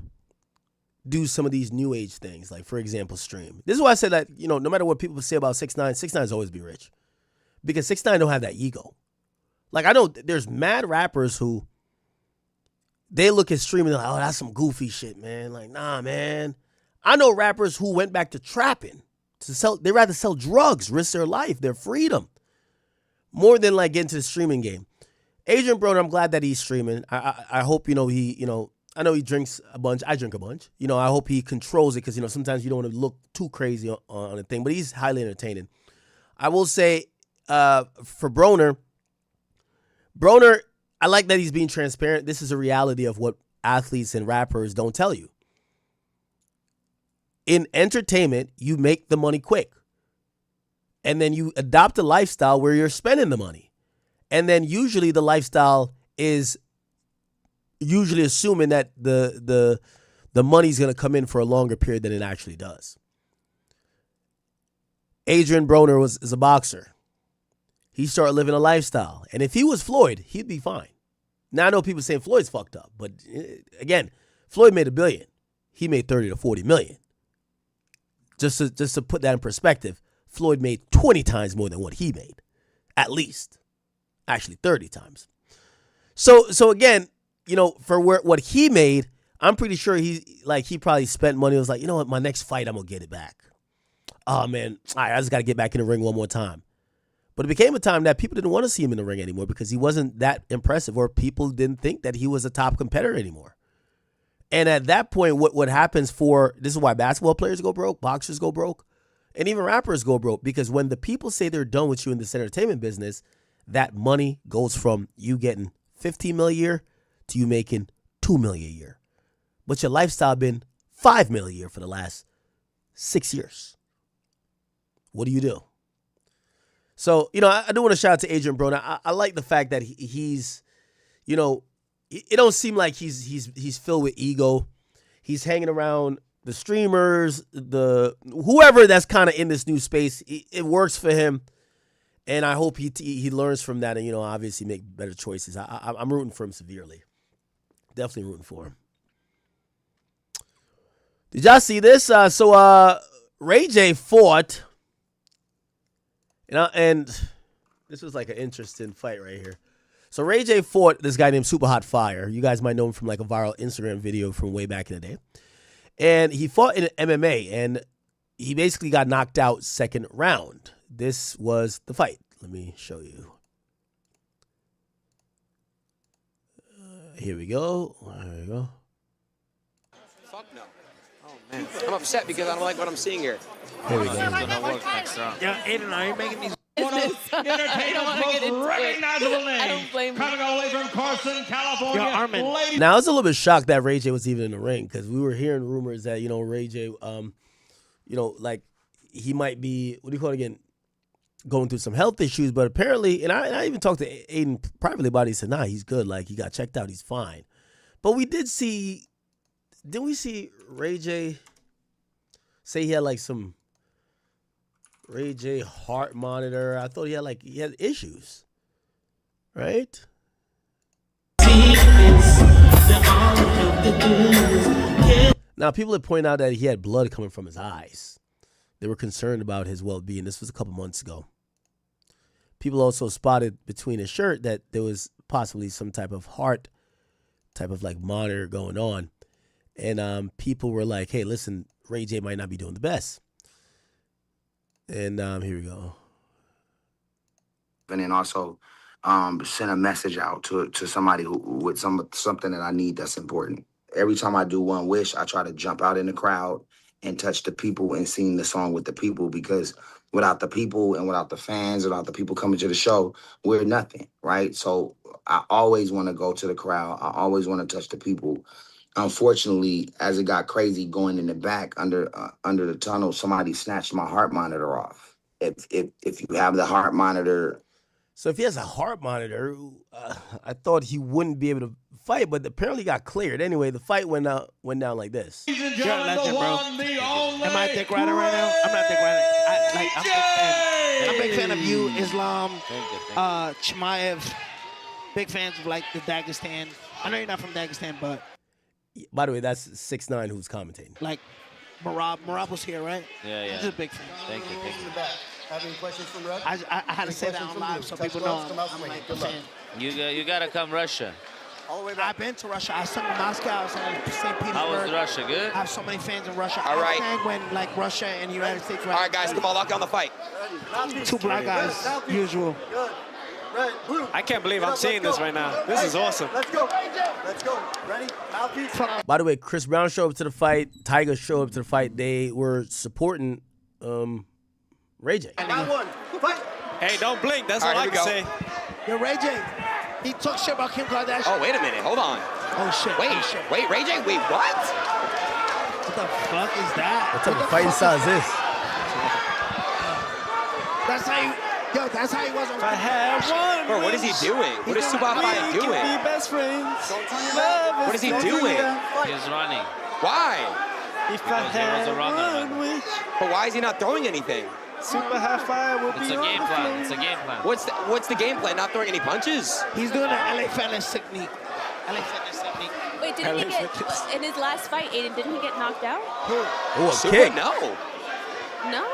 do some of these new age things. Like, for example, stream. This is why I said that, you know, no matter what people say about 6ix9ine, 6ix9ine's always be rich. Because 6ix9ine don't have that ego. Like, I know there's mad rappers who, they look at streaming, they're like, oh, that's some goofy shit, man. Like, nah, man. I know rappers who went back to trapping to sell. They rather sell drugs, risk their life, their freedom, more than like get into the streaming game. Adrian Broner, I'm glad that he's streaming. I hope, you know, I know he drinks a bunch. I drink a bunch. You know, I hope he controls it because, you know, sometimes you don't want to look too crazy on a thing, but he's highly entertaining. I will say for Broner, I like that he's being transparent. This is a reality of what athletes and rappers don't tell you. In entertainment, you make the money quick. And then you adopt a lifestyle where you're spending the money. And then usually the lifestyle is usually assuming that the money's going to come in for a longer period than it actually does. Adrian Broner is a boxer. He started living a lifestyle. And if he was Floyd, he'd be fine. Now, I know people saying Floyd's fucked up. But again, Floyd made $1 billion. He made 30 to 40 million. Just to put that in perspective, Floyd made 20 times more than what he made. At least. Actually, 30 times. So again, you know, for what he made, I'm pretty sure he probably spent money. Was like, you know what, my next fight, I'm going to get it back. Oh, man, all right, I just got to get back in the ring one more time. But it became a time that people didn't want to see him in the ring anymore because he wasn't that impressive, or people didn't think that he was a top competitor anymore. And at that point, what happens this is why basketball players go broke, boxers go broke, and even rappers go broke, because when the people say they're done with you in this entertainment business, that money goes from you getting $15 million a year to you making $2 million a year. But your lifestyle been $5 million a year for the last 6 years. What do? So, you know, I do want to shout out to Adrian Broner. I like the fact that he's, you know, it don't seem like he's filled with ego. He's hanging around the streamers, whoever that's kind of in this new space. It works for him, and I hope he learns from that and, you know, obviously make better choices. I'm rooting for him severely. Definitely rooting for him. Did y'all see this? So Ray J fought, and this was like an interesting fight right here. So Ray J fought this guy named Super Hot Fire. You guys might know him from like a viral Instagram video from way back in the day. And he fought in MMA, and he basically got knocked out second round. This was the fight. Let me show you. Here we go. Fuck no. Oh, man. I'm upset because I don't like what I'm seeing here. Here we go. Yeah, Aiden, are you making these? Entertainment's most recognizable name, coming all the way from Carson, California. Now I was a little bit shocked that Ray J was even in the ring, because we were hearing rumors that, you know, Ray J, you know, like he might be, what do you call it again, going through some health issues. But apparently, and I even talked to Aiden privately about it. He said, nah, he's good. Like, he got checked out. He's fine. But we didn't we see Ray J say he had like some Ray J heart monitor? I thought he had issues, right? Now, people had pointed out that he had blood coming from his eyes. They were concerned about his well-being. This was a couple months ago. People also spotted between his shirt that there was possibly some type of heart, type of like monitor going on. And people were like, hey, listen, Ray J might not be doing the best. And here we go. And then also send a message out to somebody who with something that I need that's important. Every time I do One Wish, I try to jump out in the crowd and touch the people and sing the song with the people, because without the people and without the fans, without the people coming to the show, we're nothing, right? So I always want to go to the crowd. I always want to touch the people. Unfortunately, as it got crazy going in the back under the tunnel, somebody snatched my heart monitor off. If you have the heart monitor. So if he has a heart monitor, I thought he wouldn't be able to fight, but apparently got cleared. Anyway, the fight went down like this. You're a legend, bro. Am I Dick Rider right now? I'm not Dick Rider. I'm a big fan of you, Islam, Chimaev. Big fans of like the Dagestan. I know you're not from Dagestan, but by the way, that's 6ix9ine who's commentating. like Marab was here, right? Yeah, yeah. He's a big fan. Thank you. Have any questions from Rush? I had to say that on live so people know I'm like a fan. You gotta come Russia. I've been to Russia. I sung in Moscow. I sung in St. Petersburg. How was Russia? Good? I have so many fans in Russia. All right. I sang when like Russia and the United States were. All right, guys, come on, lock down the fight. Two black guys, usual. I can't believe I'm seeing this right now. This is awesome. Let's go. Ready? Mouthpiece. By the way, Chris Brown showed up to the fight. Tiger showed up to the fight. They were supporting Ray J. Round one. Fight. Hey, don't blink. That's All all right, I here can we say. Yo, Ray J, he talk shit about Kim Kardashian. Oh, wait a minute. Hold on. Oh, shit. Wait, Ray J, wait, what? What the fuck is that? What type of fighting style is this? That's how you... Yo, that's how he was on... If I had one Bro, what is he doing? What is Subafai doing? We can be best friends. What is he doing? He's running. Why? If I had one wish. But why is he not throwing anything? Super high fire would It's be a on game the plan. floor. It's a game plan. What's the game plan? Not throwing any punches? He's doing an LA Fitness technique. LA Fitness technique. Wait, didn't he get, in his last fight, Aiden, didn't he get knocked out? Oh, a Super? kick. No. No?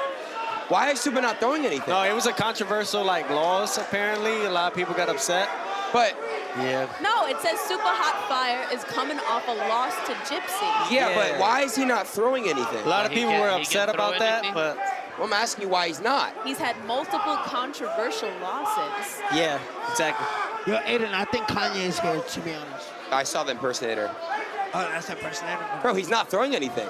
Why is Super not throwing anything? No, it was a controversial like loss. Apparently, a lot of people got upset. But yeah. No, it says Super Hot Fire is coming off a loss to Gypsy. yeah, but why is he not throwing anything? A lot of people were upset about that, anything? but Well, I'm asking you why he's not. He's had multiple controversial losses. yeah, exactly. Yo, Aiden, I think Kanye is here, to be honest. I saw the impersonator. Oh, that's that impersonator. Bro, he's not throwing anything.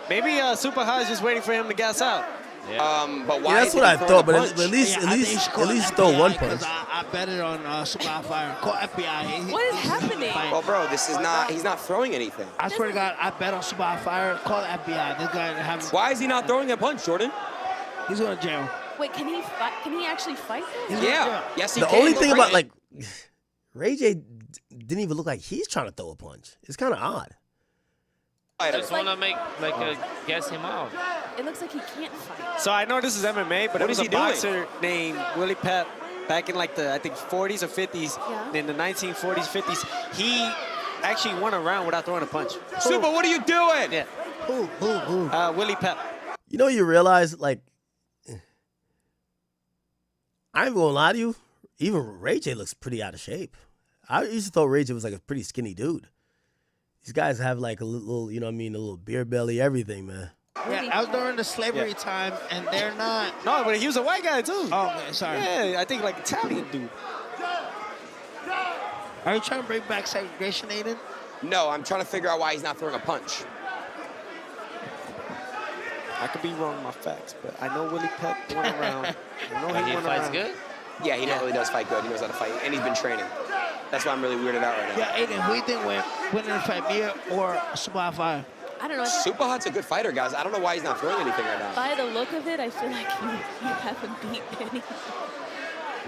Maybe Super High is just waiting for him to gas out. But why? Yeah, that's is what he I throwing thought. a But punch? at least I think you should call throw FBI, one punch. 'cause I bet it on Super Hot Fire. Call FBI. What is happening? Well, bro, this is not. He's not throwing anything. I swear to God, I bet on Super Hot Fire. Call the FBI. This guy having. Why is he not throwing a punch, Jordan? He's going to jail. Wait, can he fight? Can he actually fight? Yeah. Yes, he The can. only thing about Ray- like Ray J didn't even look like he's trying to throw a punch. It's kind of odd. I just want to make guess him out. It looks like he can't fight. So I know this is MMA, but What it was is a he doing? boxer named Willie Pep back in like the, I think, 40s or 50s. Yeah. In the 1940s, 50s. He actually won a round without throwing a punch. Super, what are you doing? Yeah. Willie Pep. You know, you realize like I ain't gonna lie to you. Even Ray J looks pretty out of shape. I used to thought Ray J was like a pretty skinny dude. These guys have like a little, you know what I mean, a little beer belly, everything, man. Yeah, I was during the slavery time, and they're not. No, but he was a white guy too. Oh, man, sorry. Yeah, I think like Italian dude. Are you trying to bring back segregation, Aiden? No, I'm trying to figure out why he's not throwing a punch. I could be wrong with my facts, but I know Willie Pep won a round. I know He won a fights round. good? Yeah, he really does fight good. He knows how to fight, and he's been training. That's why I'm really weirded out right now. Yeah, Aiden, who do you think winning the fight, Mia or Super Hot Fire? I don't know. Super Hot's a good fighter, guys. I don't know why he's not throwing anything right now. By the look of it, I feel like you haven't beat any.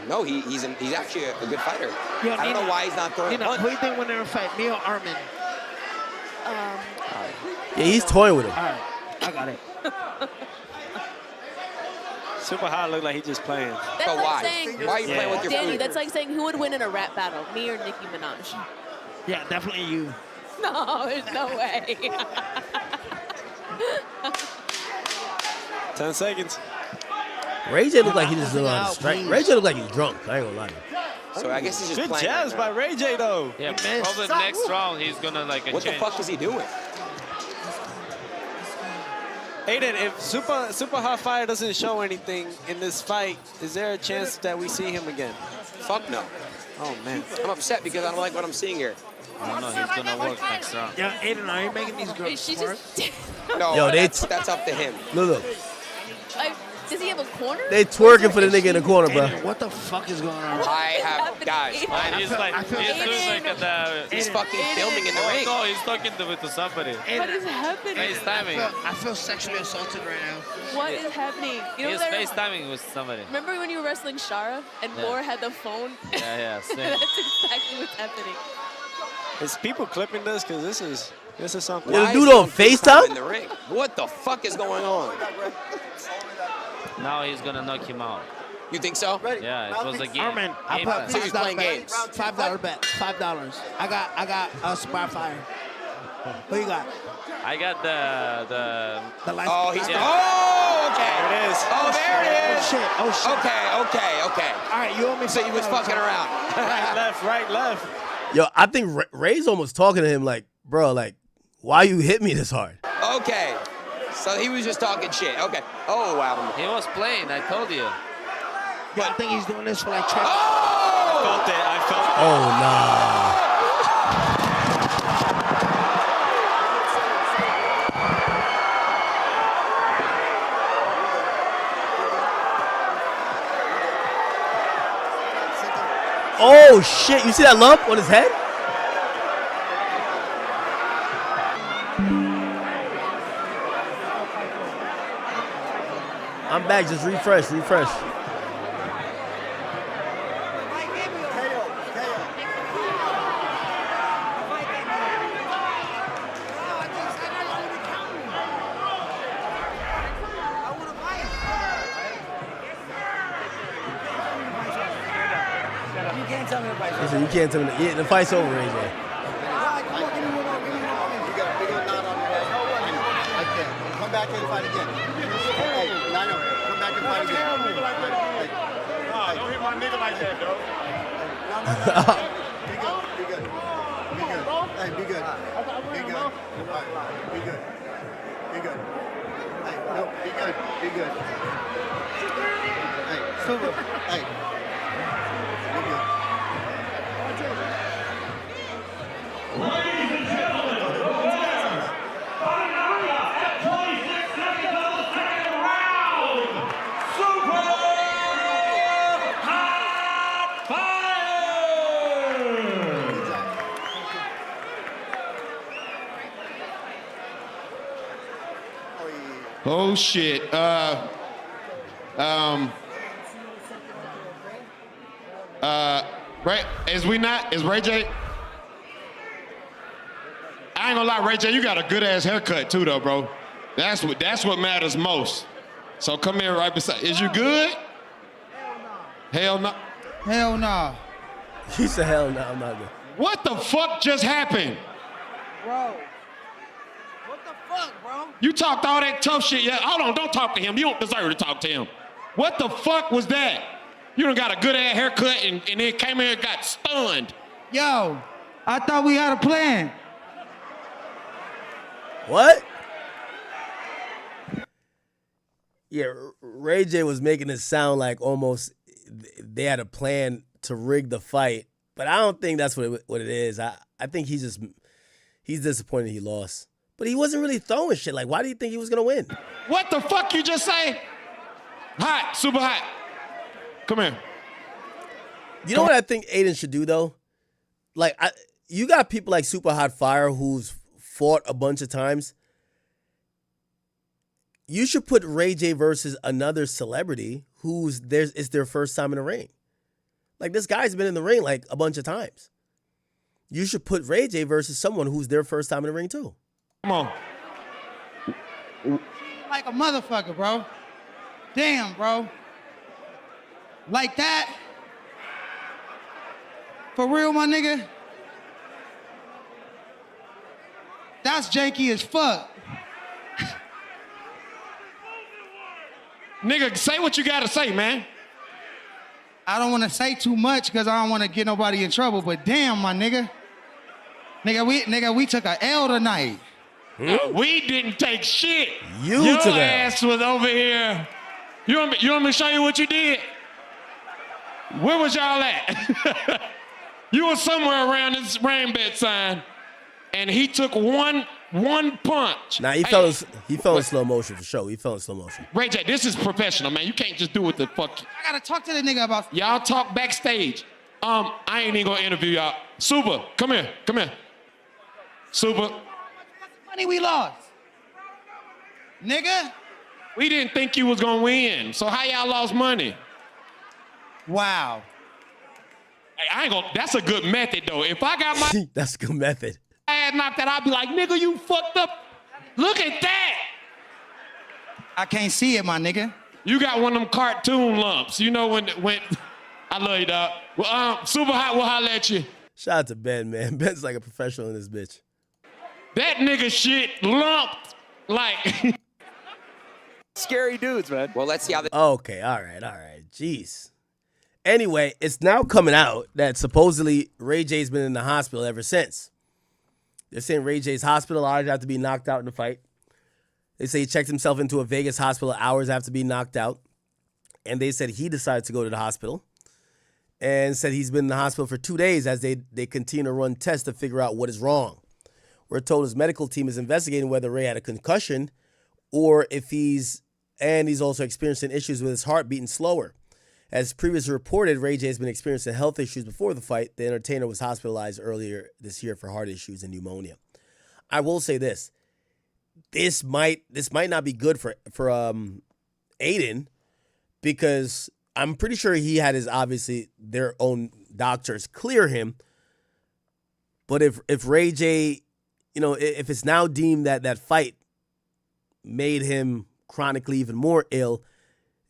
No, he's actually a good fighter. Yo, I don't know why he's not throwing a punch. Who do you think winning the fight, Mia or Armin? Yeah, he's toying with him. All right, I got it. Super High looked like he just playing. That's But like why? saying, Why are you playing with your Danny, food? that's like saying who would win in a rap battle, me or Nicki Minaj? Yeah, definitely you. No, there's no way. 10 seconds. Ray J looked like he just doing a lot of strike. Ray J looked like he's drunk. I ain't gonna lie to you. So I guess he's just Good playing. jabs by Ray J though. Yeah, probably next round he's gonna like What the fuck is he doing? Aiden, if Super Hot Fire doesn't show anything in this fight, is there a chance that we see him again? Fuck no. Oh man, I'm upset because I don't like what I'm seeing here. I don't know. He's gonna work next round. Yeah, Aiden, are you making these girls She's smart? just. No, Yo, that's up to him. Look. Does he have a corner? They twerking for the nigga in the corner, bro. Aiden, what the fuck is going on? I have guys. He's like he's doing like He's fucking filming in the ring. No, he's talking to somebody. What is happening? FaceTiming. I feel sexually assaulted right now. What is happening? You know He's that FaceTiming with somebody. Remember when you were wrestling Shara and Yeah. Moore had the phone? Yeah, same. That's exactly what's happening. is people clipping this? Because this is something. What, the dude on FaceTime? In the ring. What the fuck is going on? Now he's gonna knock him out. You think so? Yeah, it was a game. Armin, I game put plan. So he's playing games. $5 bet. $5. I got Spy Fire. Who you got? I got the lights. Oh, he's. Yeah. Oh, okay. There it is. Oh, there it is. Oh shit. Okay. All right, you owe me. So you was fucking around. right, left. Yo, I think Ray's almost talking to him like, bro, like, why you hit me this hard? Okay. So he was just talking shit. Okay. Oh, wow. He was playing. I told you. Yo, I think he's doing this for like trap. I felt it. Oh, nah. Oh, shit. You see that lump on his head? I'm back. Just refresh. Listen, you can't tell me that. Yeah, the fight's over, AJ. Come back and fight again. Hey, Nino, come back and fight again. Hey, don't hit my nigga like that, though. No. Be good. Hey, be good. All right, be good. Hey, no, be good. Hey, Silver. Hey. Be good. Ladies and gentlemen, at 26 seconds of the second round, Super Hot Fire! Oh shit. Right? Is Ray J? I ain't gonna lie, Ray J, you got a good ass haircut too, though, bro. That's what matters most. So come here right beside. Is you good? Hell no. Hell no. He said, hell no, I'm not good. What the fuck just happened? Bro. What the fuck, bro? You talked all that tough shit. Yeah, hold on, don't talk to him. You don't deserve to talk to him. What the fuck was that? You done got a good ass haircut and then came here and got stunned. Yo, I thought we had a plan. What? Yeah, Ray J was making it sound like almost they had a plan to rig the fight, but I don't think that's what it is. I think he's disappointed he lost. But he wasn't really throwing shit. Like, why do you think he was gonna win? What the fuck you just say? Hot, super hot. Come here. You know what I think Aiden should do though? Like, you got people like Super Hot Fire who's fought a bunch of times. You should put Ray J versus another celebrity it's their first time in the ring. Like, this guy's been in the ring like a bunch of times. You should put Ray J versus someone who's their first time in the ring too. Come on. Like a motherfucker, bro. Damn, bro. Like that? For real, my nigga? That's janky as fuck. Nigga, say what you gotta say, man. I don't want to say too much because I don't want to get nobody in trouble, but damn, my nigga. We took a L tonight. We didn't take shit. You Your took a L. ass was over here. You want me to show you what you did? Where was y'all at? You were somewhere around this rainbed sign, and he took one punch. Nah, he fell in slow motion for sure. He fell in slow motion. Ray J, this is professional, man. You can't just do what the fuck. I gotta talk to the nigga about. Y'all talk backstage. I ain't even gonna interview y'all. Super, come here. Super. Money we lost, nigga. We didn't think you was gonna win. So how y'all lost money? Wow. Hey, I ain't gonna. That's a good method though. If I got my That's a good method. ass knocked out, I'd be like, nigga, you fucked up. Look at that. I can't see it, my nigga. You got one of them cartoon lumps. You know when I love you, dog. Well, Super Hot will holler at you. Shout out to Ben, man. Ben's like a professional in this bitch. That nigga shit lumped like. Scary dudes, man. Well, let's see how. Okay, all right. Jeez. Anyway, it's now coming out that supposedly Ray J's been in the hospital ever since. They're saying Ray J's hospitalized after being knocked out in the fight. They say he checked himself into a Vegas hospital hours after being knocked out. And they said he decided to go to the hospital and said he's been in the hospital for 2 days as they continue to run tests to figure out what is wrong. We're told his medical team is investigating whether Ray had a concussion or if he's also experiencing issues with his heart beating slower. As previously reported, Ray J has been experiencing health issues before the fight. The entertainer was hospitalized earlier this year for heart issues and pneumonia. I will say this. This might not be good for Aiden, because I'm pretty sure he had their own doctors clear him. But if Ray J, if it's now deemed that fight made him chronically even more ill,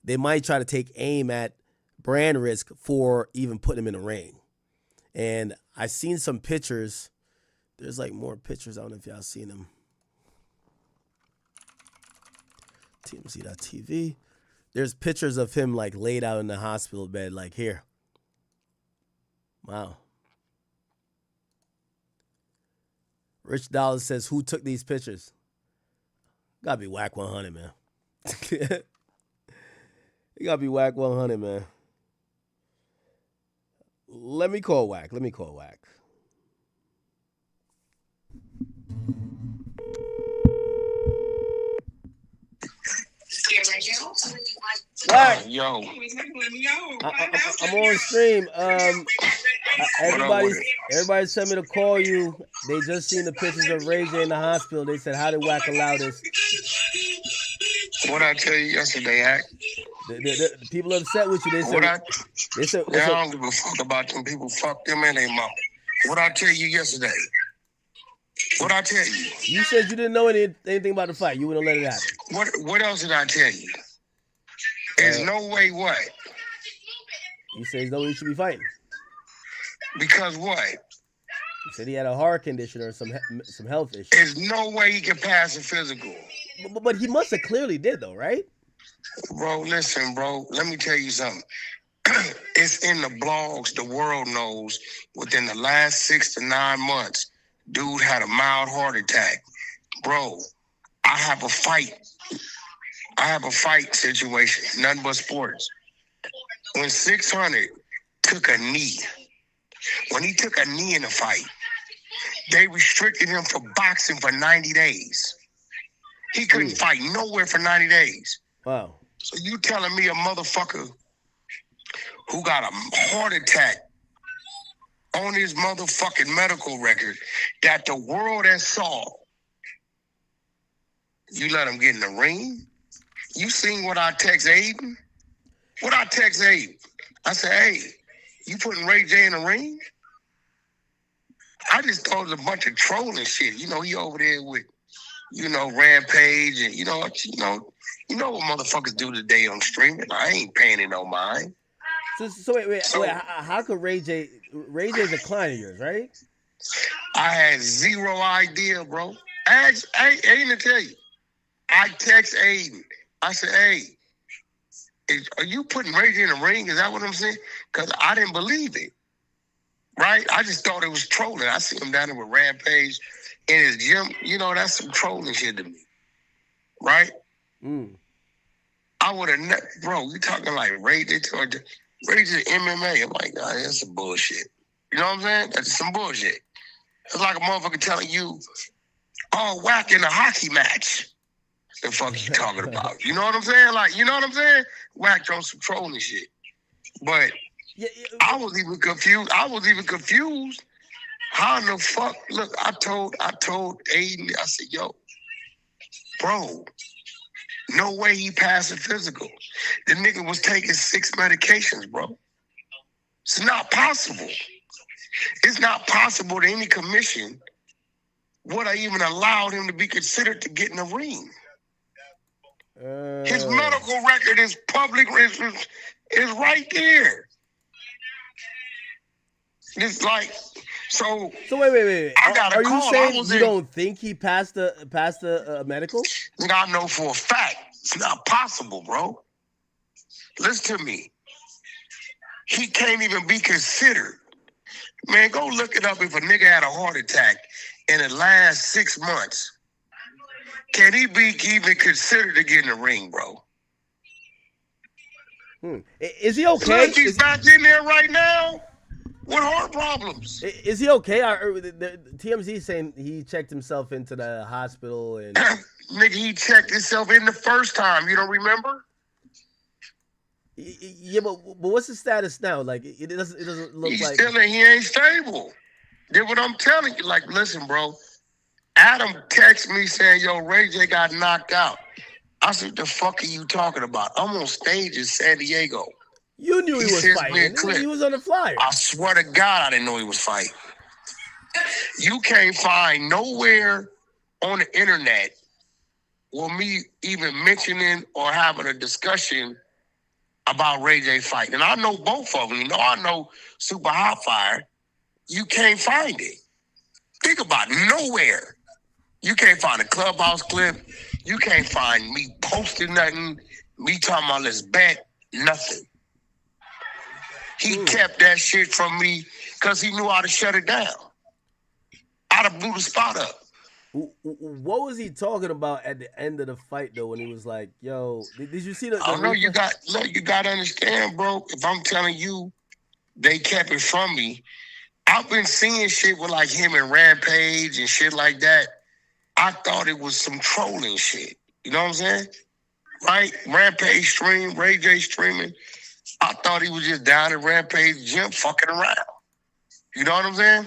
they might try to take aim at brand risk for even putting him in a ring. And I've seen some pictures. There's like more pictures. I don't know if y'all seen them. TMZ.TV. There's pictures of him like laid out in the hospital bed, like here. Wow. Rich Dollar says, who took these pictures? Gotta be Whack 100, man. You gotta be Whack 100, man. Let me call Whack. Whack. Yo. I'm on stream. Everybody sent me to call you. They just seen the pictures of Ray J in the hospital. They said, how did Whack allow this? What I tell you yesterday, Hack? The people upset with you. They said, I don't give a fuck about them people. Fuck them and their mama. What I tell you yesterday? What I tell you? You said you didn't know anything about the fight. You wouldn't let it happen. What else did I tell you? There's no way what? You said there's no way you should be fighting. Because what? He said he had a heart condition or some health issue. There's no way he can pass a physical. But he must have clearly did though, right? Bro, listen, bro. Let me tell you something. It's in the blogs. The world knows. Within the last 6 to 9 months, dude had a mild heart attack. Bro, I have a fight situation. Nothing but sports. When 600 took a knee, when he took a knee in a fight, they restricted him for boxing for 90 days. He couldn't fight nowhere for 90 days. Wow. So you telling me a motherfucker who got a heart attack on his motherfucking medical record that the world has saw, you let him get in the ring? You seen what I text Aiden? What I text Aiden? I said, hey, you putting Ray J in the ring? I just thought it was a bunch of trolling shit. He over there with, Rampage and, you know what motherfuckers do today on streaming. I ain't paying it no mind. So wait, how could Ray J's a client of yours, right? I had zero idea, bro. Aiden to tell you. I text Aiden. I said, hey, are you putting Ray J in the ring? Is that what I'm saying? Because I didn't believe it. Right? I just thought it was trolling. I see him down there with Rampage in his gym. You know, that's some trolling shit to me. Right? I would have never, bro, you talking like Ray J MMA. I'm like, nah, that's some bullshit. You know what I'm saying? That's some bullshit. It's like a motherfucker telling you, oh, whack in a hockey match. The fuck you talking about? You know what I'm saying? Like, you know what I'm saying? Whacked on some trolling shit. But I was even confused. How in the fuck? Look, I told Aiden, I said, yo, bro, no way he passed a physical. The nigga was taking 6 medications, bro. It's not possible. It's not possible that any commission would have even allowed him to be considered to get in the ring. His medical record is public, is right there. It's like, so wait. I got a Are call. you saying you don't think he passed the medical? I know for a fact it's not possible, bro. Listen to me. He can't even be considered. Man, go look it up. If a nigga had a heart attack in the last 6 months, can he be even considered to get in the ring, bro? Is he okay? Look, he's back in there right now with heart problems. Is he okay? The TMZ saying he checked himself into the hospital and nigga, he checked himself in the first time. You don't remember? Yeah, but what's the status now? Like it doesn't look He's like he ain't stable. That's what I'm telling you. Like, listen, bro. Adam texted me saying, yo, Ray J got knocked out. I said, the fuck are you talking about? I'm on stage in San Diego. You knew he was fighting. He was on the flyer. I swear to God, I didn't know he was fighting. You can't find nowhere on the internet or me even mentioning or having a discussion about Ray J fighting. And I know both of them. You know, I know Super Hot Fire. You can't find it. Think about it. Nowhere. You can't find a Clubhouse clip. You can't find me posting nothing. Me talking about let's bet. Nothing. He kept that shit from me because he knew how to shut it down. I'd have blew the spot up. What was he talking about at the end of the fight though? When he was like, "Yo, did you see the?" I know you got to understand, bro. If I'm telling you, they kept it from me. I've been seeing shit with like him and Rampage and shit like that. I thought it was some trolling shit. You know what I'm saying? Right? Rampage stream, Ray J streaming. I thought he was just down at Rampage gym fucking around. You know what I'm saying?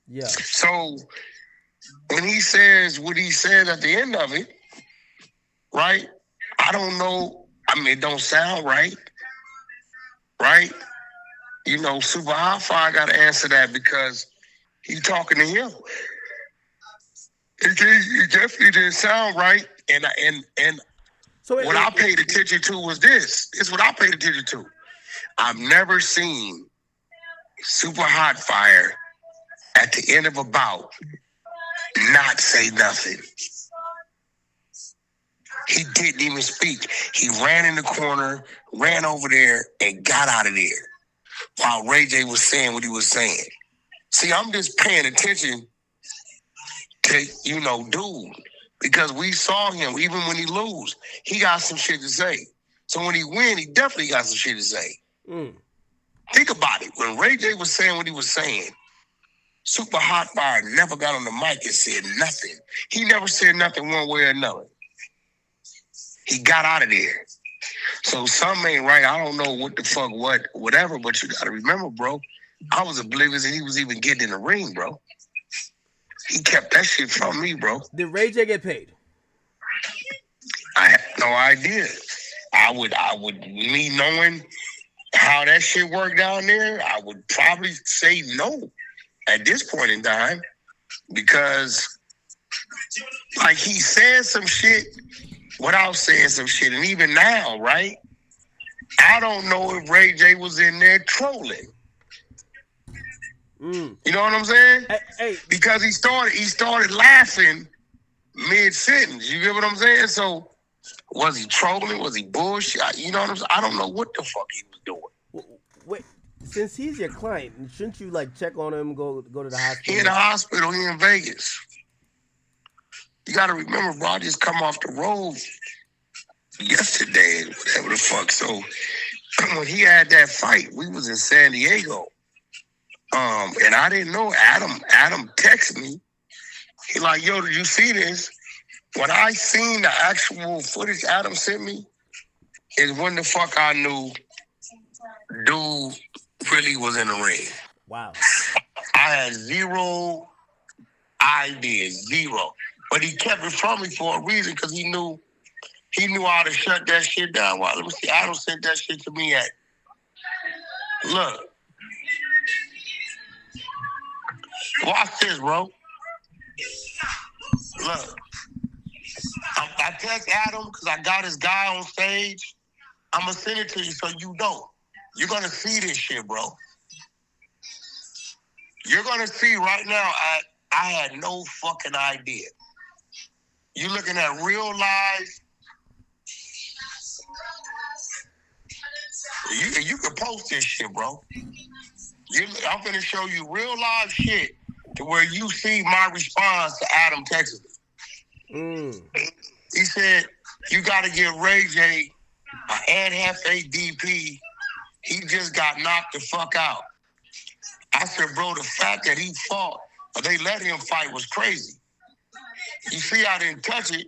Yeah. So when he says what he said at the end of it, right? I don't know. I mean, it don't sound right. Right? You know, Super Hot Fire got to answer that because he's talking to him. It definitely didn't sound right. And so what I paid attention to was this. It's what I paid attention to. I've never seen Super Hot Fire at the end of a bout not say nothing. He didn't even speak. He ran in the corner, ran over there, and got out of there while Ray J was saying what he was saying. See, I'm just paying attention to, you know, dude, because we saw him, even when he lose, he got some shit to say. So when he win, he definitely got some shit to say. Think about it. When Ray J was saying what he was saying, Super Hot Fire never got on the mic and said nothing. He never said nothing one way or another. He got out of there. So something ain't right. I don't know what the fuck, whatever, but you gotta remember, bro, I was oblivious that he was even getting in the ring, bro. He kept that shit from me, bro. Did Ray J get paid? I have no idea. I would, me knowing how that shit worked down there, I would probably say no at this point in time, because like he said some shit without saying some shit. And even now, right? I don't know if Ray J was in there trolling. You know what I'm saying? Hey. Because he started laughing mid-sentence. You get what I'm saying? So Was he trolling? Was he bullshit? You know what I'm saying? I don't know what the fuck he was doing. Wait, since he's your client, shouldn't you like check on him, go to the hospital? He in the hospital. He in Vegas. You got to remember, bro, I just come off the road yesterday, whatever the fuck. So when he had that fight, we was in San Diego. And I didn't know Adam texted me. He like, yo, did you see this? When I seen the actual footage Adam sent me, is when the fuck I knew dude really was in the ring. Wow. I had zero idea, zero. But he kept it from me for a reason, because he knew how to shut that shit down. Well, let me see. Adam sent that shit to me at. Look. Watch this, bro. Look. I text Adam because I got his guy on stage. I'm going to send it to you so you know. You're going to see this shit, bro. You're going to see right now, I had no fucking idea. You looking at real live. You can post this shit, bro. I'm going to show you real live shit to where you see my response to Adam texting me. He said, you got to give Ray J an Hefe DP. He just got knocked the fuck out. I said, bro, the fact that he fought, or they let him fight, was crazy. You see, I didn't touch it.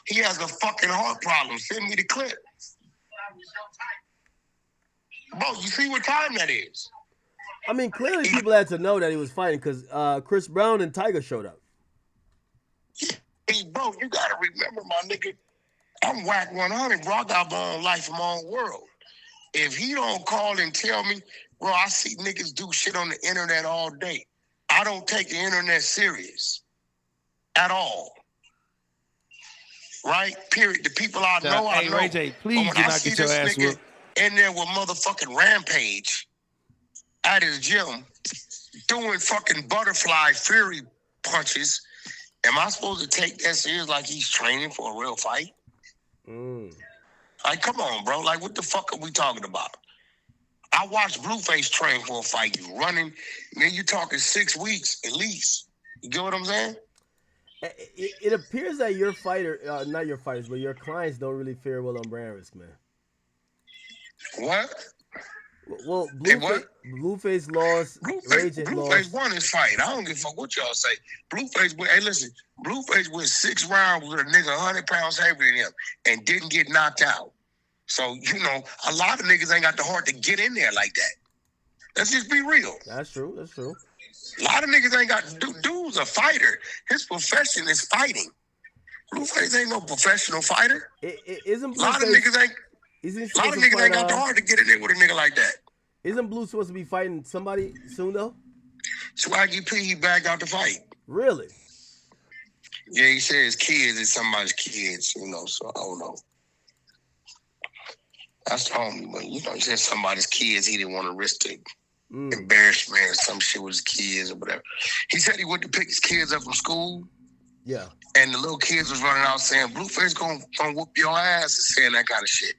He has a fucking heart problem. Send me the clip. Bro, you see what time that is? I mean, clearly people had to know that he was fighting because Chris Brown and Tiger showed up. Hey, bro, you got to remember, my nigga, I'm whack 100, bro. I got my own life, my own world. If he don't call and tell me, bro, I see niggas do shit on the internet all day. I don't take the internet serious at all. Right? Period. The people I know, I know. Ray J, please do not get your ass whooped. In there with motherfucking Rampage at his gym doing fucking butterfly fury punches. Am I supposed to take that serious like he's training for a real fight? Like, come on, bro. Like, what the fuck are we talking about? I watched Blueface train for a fight. You running, man, you talking 6 weeks at least. You get what I'm saying? It appears that your fighter, not your fighters, but your clients don't really fear Will on brand risk, man. What? Well, Blueface lost. Blueface won his fight. I don't give a fuck what y'all say. Hey, listen, Blueface went 6 rounds with a nigga 100 pounds heavier than him and didn't get knocked out. So, you know, a lot of niggas ain't got the heart to get in there like that. Let's just be real. That's true. That's true. A lot of niggas ain't got. Dude's a fighter. His profession is fighting. Blueface ain't no professional fighter. Isn't Blueface? A lot of niggas ain't. A lot of niggas ain't got the heart to get in there with a nigga like that. Isn't Blue supposed to be fighting somebody soon though? Swaggy P, he backed out the fight. Really? Yeah, he said his kids is somebody's kids, you know, so I don't know. That's the homie, but you know, he said somebody's kids, he didn't want to risk the embarrassment or some shit with his kids or whatever. He said he went to pick his kids up from school. Yeah. And the little kids was running out saying, Blueface gonna whoop your ass and saying that kind of shit.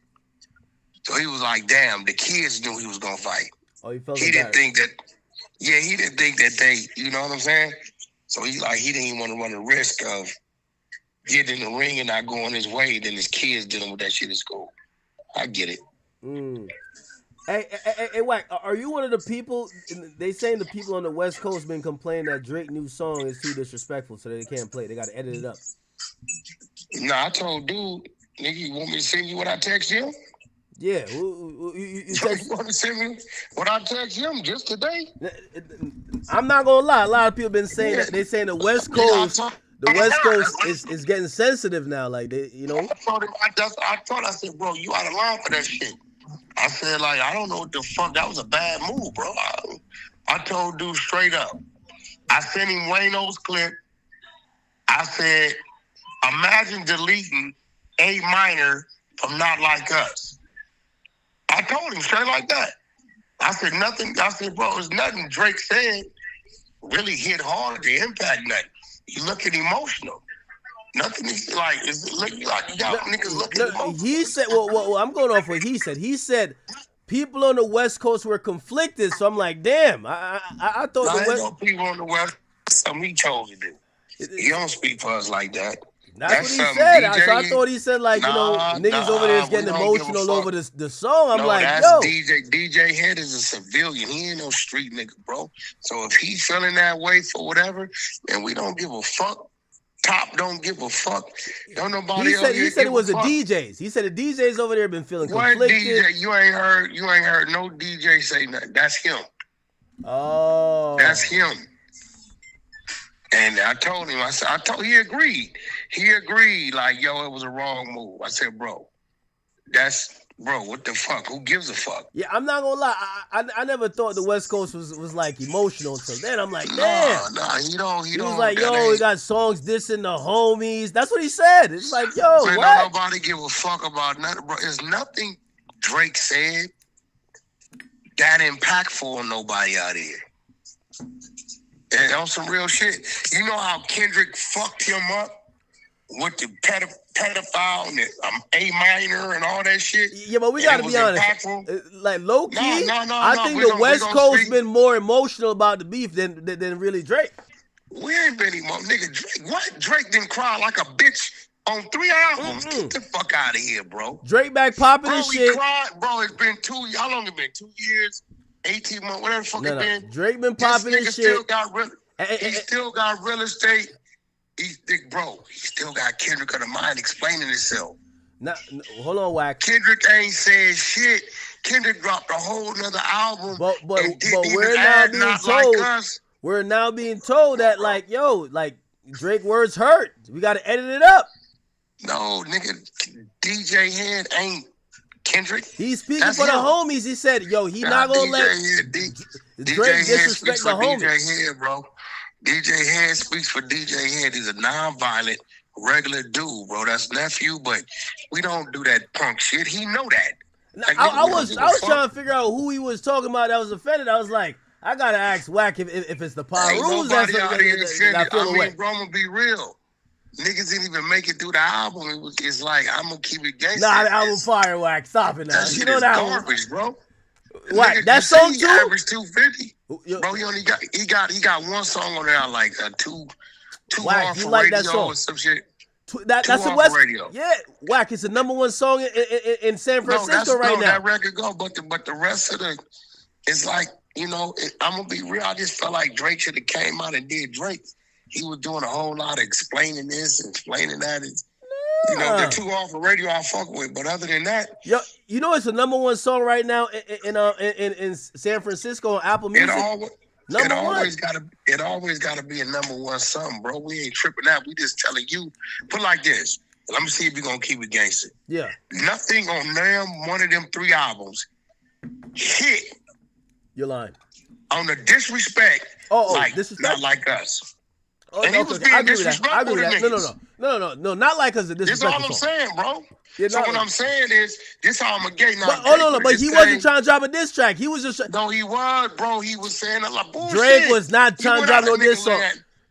So he was like, damn, the kids knew he was gonna fight. Oh, he felt he didn't think that, he didn't think that they, you know what I'm saying? So he didn't even want to run the risk of getting in the ring and not going his way, then his kids dealing with that shit in school. I get it. Hey, Wack, are you one of the people, they saying the people on the West Coast been complaining that Drake's new song is too disrespectful so they can't play it. They got to edit it up. Nah, I told dude, nigga, you want me to send you what I text him? Yeah. You want to send me what I text him just today? I'm not going to lie. A lot of people been saying that. They saying the West Coast... The West Coast is getting sensitive now, like they, you know. I said, bro, you out of line for that shit. I said, like, I don't know what the fuck. That was a bad move, bro. I told dude straight up. I sent him Wayno's clip. I said, imagine deleting A minor from Not Like Us. I told him straight like that. I said, nothing. I said, bro, there's nothing Drake said really hit hard to impact nothing. You looking emotional. Nothing is like, it's looking like y'all niggas looking emotional. He said, well, I'm going off what he said. He said people on the West Coast were conflicted, so I'm like, damn. I thought the West... No people on the West, something he chose to do. He don't speak for us like that. That's what he said. So I thought he said, like, niggas over there is getting emotional over the song. I'm like, that's yo. DJ Head is a civilian. He ain't no street nigga, bro. So if he's feeling that way for whatever, man, we don't give a fuck. Top don't give a fuck. Don't nobody else. He said it was the DJs. He said the DJs over there been feeling conflicted. DJ? You ain't heard no DJ say nothing. That's him. Oh. That's him. And I told him, he agreed. He agreed, like, yo, it was a wrong move. I said, bro, what the fuck? Who gives a fuck? Yeah, I'm not gonna lie. I never thought the West Coast was like emotional until then. I'm like, damn. He don't. He was like, yo, we got songs dissing the homies. That's what he said. It's like, yo, man, what? Don't nobody give a fuck about nothing, bro. There's nothing Drake said that impactful on nobody out here. And on some real shit. You know how Kendrick fucked him up with the pedophile and the A minor and all that shit? Yeah, but we gotta be honest. Like, low key, I think the West Coast been more emotional about the beef than really Drake. We ain't been emotional. Nigga, Drake, what? Drake didn't cry like a bitch on 3 albums. Get the fuck out of here, bro. Drake back popping and shit. Cried, bro, it's been how long it been? 2 years? 18 months, whatever the fuck it been. Drake been popping and shit. He still got real estate. He still got Kendrick of the Mind explaining himself. Hold on, Wack. Kendrick ain't saying shit. Kendrick dropped a whole nother album. But we're now being told that, like, yo, like, Drake words hurt. We gotta edit it up. No, nigga, DJ Head ain't Kendrick. He's speaking for the homies. He said, yo, he not gonna let Drake disrespect the homies. DJ Head, bro. DJ Head speaks for DJ Head. He's a non-violent, regular dude, bro. That's nephew, but we don't do that punk shit. He know that. Like, I was trying to figure out who he was talking about that was offended. I was like, I gotta ask Wack if it's the Pyros that's offended. I mean, bro, I'm gonna be real. Niggas didn't even make it through the album. It's like, I'm gonna keep it gangster. Nah, the album fire, Wack. Stop it now. That shit is garbage, bro. Wack, that song too? Average 250. Bro, he got one song on there I like, two Wack, off you for like radio that song? or some shit. That's a West radio. Yeah, Wack, it's the #1 song in San Francisco right now. That record go, but the rest of it's like, I'm gonna be real. I just felt like Drake should have came out and did Drake. He was doing a whole lot of explaining this and explaining that. The two off the radio I fuck with, but other than that, yo, it's the #1 song right now in San Francisco on Apple Music. It always gotta be a #1 something, bro. We ain't tripping out. We just telling you. Put it like this. Let me see if you're gonna keep it gangster. Yeah. Nothing on one of them 3 albums hit. You're lying. On the disrespect. Disrespect. Not like us. Oh, and he was being disrespectful to niggas. No, not like us. This is all I'm saying, bro. So what I'm saying is, this how I'm a gay. But he wasn't trying to drop a diss track. He was just. No, he was, bro. He was saying a lot of bullshit. Drake was not trying to drop no diss song.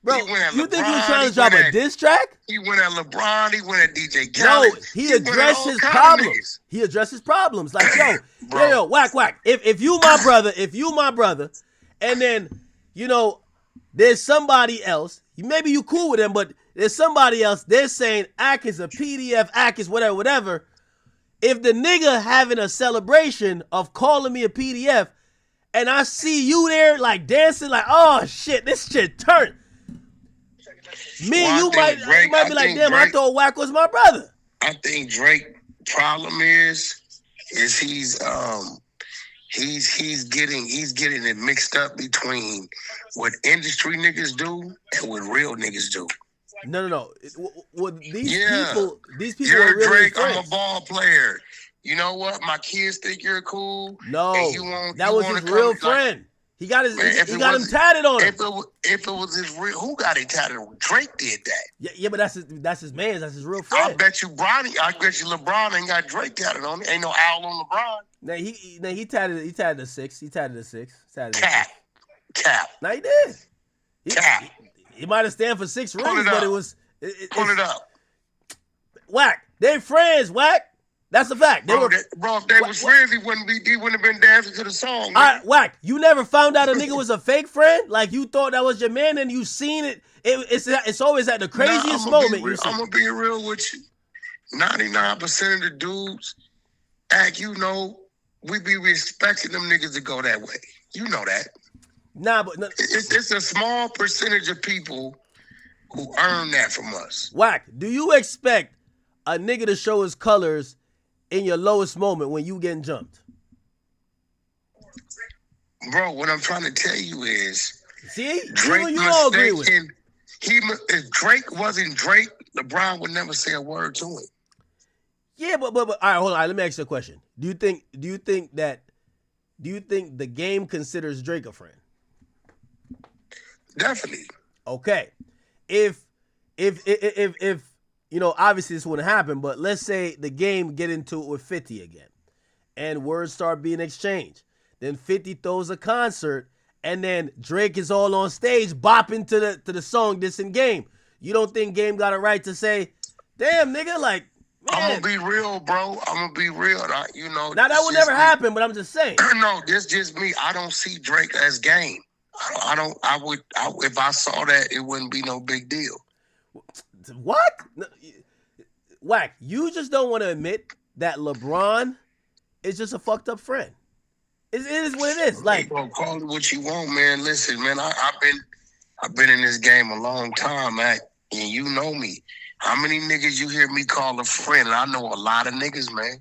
Bro, you think he was trying to drop a diss track? He went at LeBron. He went at DJ Khaled. No, he addressed his problems. He addressed his problems. Like, yo, Wack. If you my brother, and then, there's somebody else, maybe you cool with them, but there's somebody else, they're saying Ack is a PDF, Ack is whatever. If the nigga having a celebration of calling me a PDF, and I see you there, like, dancing, like, oh, shit, this shit turned. Me and you might be like, damn, I thought Wack was my brother. I think Drake's problem is he's getting it mixed up between what industry niggas do and what real niggas do. No. These people You're are really Drake, friends. I'm a ball player. You know what? My kids think you're cool. No, that was his real friend. He got him tatted on him. If it was his real, who got it tatted on? Drake did that. Yeah, but that's his man. That's his real friend. I bet you LeBron ain't got Drake tatted on it. Ain't no owl on LeBron. He tatted a 6. He tatted a 6. Cap. No, he did. Cap. He might have stand for 6 rings, but it was. Pull it up. Whack. They friends, Whack. That's a fact. Bro, if they was friends, he wouldn't have been dancing to the song. All right, Whack. You never found out a nigga was a fake friend? Like you thought that was your man and you seen it. It's always at the craziest moment. I'm gonna be real with you. 99% of the dudes, Act, you know, we be respecting them niggas to go that way. You know that. Nah, but it's a small percentage of people who earn that from us. Whack. Do you expect a nigga to show his colors in your lowest moment when you getting jumped? Bro, what I'm trying to tell you is, see, Drake you all agree with it. If Drake wasn't Drake, LeBron would never say a word to him. Yeah, but all right, hold on. Let me ask you a question. Do you think the game considers Drake a friend? Definitely. Okay. If you know, obviously this wouldn't happen, but let's say the game get into it with 50 again and words start being exchanged. Then 50 throws a concert and then Drake is all on stage bopping to the song dissing Game. You don't think Game got a right to say, damn, nigga, like, man. I'm going to be real, bro. I'm going to be real. You know. Now, that would never happen, but I'm just saying. No, this just me. I don't see Drake as Game. If I saw that, it wouldn't be no big deal. What? Whack, you just don't want to admit that LeBron is just a fucked up friend. It is what it is. Like, bro, call it what you want, man. Listen, man, I've been in this game a long time, man, and you know me. How many niggas you hear me call a friend? And I know a lot of niggas, man.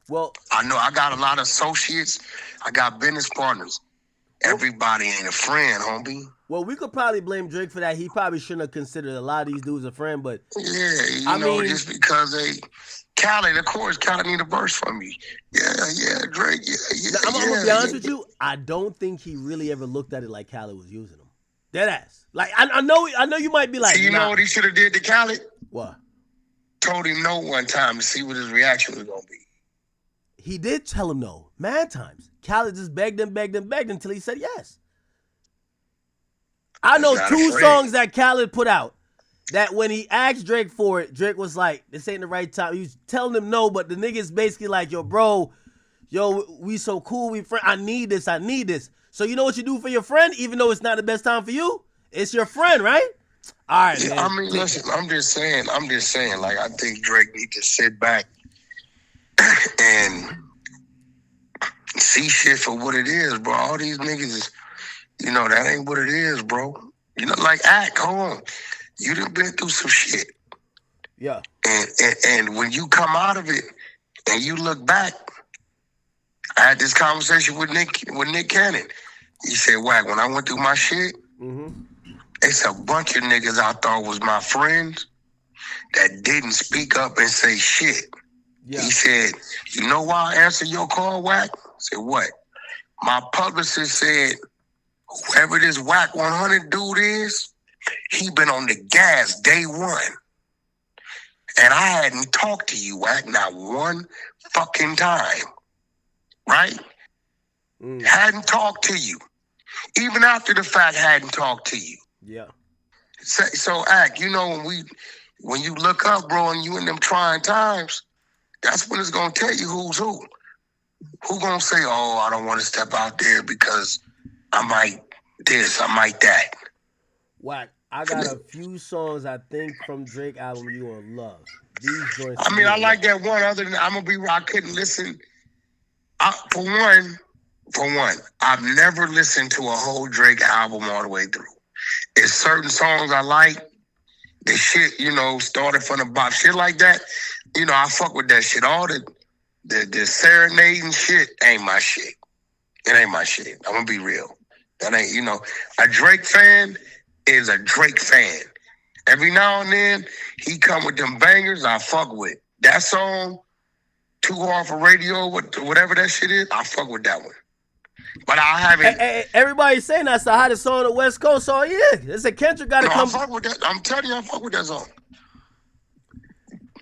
Well, I know I got a lot of associates. I got business partners. Everybody ain't a friend, homie. Well, we could probably blame Drake for that. He probably shouldn't have considered a lot of these dudes a friend, but yeah, I mean, just because Khaled, of course, Khaled need a verse from you. Yeah, Drake, yeah. I'm gonna be honest with you. I don't think he really ever looked at it like Khaled was using him. Dead ass. Like I know you might be like. So you know what he should have did to Khaled? What? Told him no one time to see what his reaction was gonna be. He did tell him no, mad times. Khaled just begged him until he said yes. I know two songs that Khaled put out that when he asked Drake for it, Drake was like, this ain't the right time. He was telling him no, but the nigga's basically like, yo, bro, we so cool, we friend. I need this. So you know what you do for your friend, even though it's not the best time for you? It's your friend, right? All right, yeah, man. I mean, listen, I'm just saying, like, I think Drake need to sit back and see shit for what it is, bro. All these niggas is, you know, that ain't what it is, bro. You know, like, hold on. You done been through some shit. Yeah. And when you come out of it and you look back, I had this conversation with Nick Cannon. He said, Wack, when I went through my shit, it's a bunch of niggas I thought was my friends that didn't speak up and say shit. Yeah. He said, you know why I answered your call, Wack? I said, what? My publicist said, whoever this Wack 100 dude is, he been on the gas day one. And I hadn't talked to you, Wack, not one fucking time. Right? Hadn't talked to you. Even after the fact, hadn't talked to you. Yeah. So Act, you know, when you look up, bro, and you in them trying times, that's when it's gonna tell you who's who. Who gonna say, oh, I don't want to step out there because I might this, I might that. Wack, I got a few songs I think from Drake album you will love. These joints. I mean, I like that one. Other than I couldn't listen. For one, I've never listened to a whole Drake album all the way through. It's certain songs I like. The shit, you know, started from the bottom. Shit like that, you know, I fuck with that shit. All the serenading shit ain't my shit. It ain't my shit. I'm gonna be real. That ain't, you know, a Drake fan is a Drake fan. Every now and then, he come with them bangers I fuck with. That song, Too Hard for Radio, whatever that shit is, I fuck with that one. But I haven't. Everybody's saying that's the hottest song on the West Coast. So yeah, it's a Kendrick got to come. I fuck with that. I'm telling you, I fuck with that song.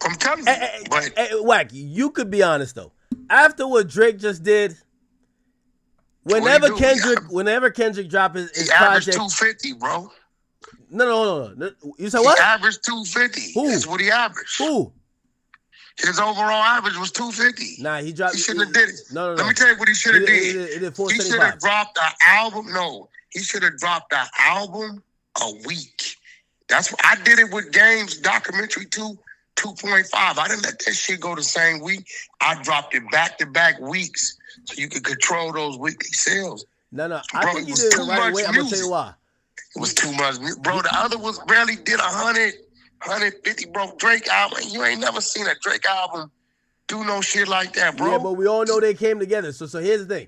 I'm telling you. Wack, you could be honest though. After what Drake just did, whenever Kendrick drop his he project, averaged 250, bro. No. You said what? He averaged 250. Who? That's what he averaged. Who? His overall average was 250. Nah, he dropped. He shouldn't have did it. No. Let me tell you what he should have did. It did He should have dropped an album. No, he should have dropped an album a week. That's what I did it with Games documentary 2.5. I didn't let that shit go the same week. I dropped it back-to-back weeks so you could control those weekly sales. No. I think you did it the right way. I'm gonna tell you why. It was too much, bro. The other was barely did 100, 150, bro. Drake album. You ain't never seen a Drake album do no shit like that, bro. Yeah, but we all know they came together. So here's the thing.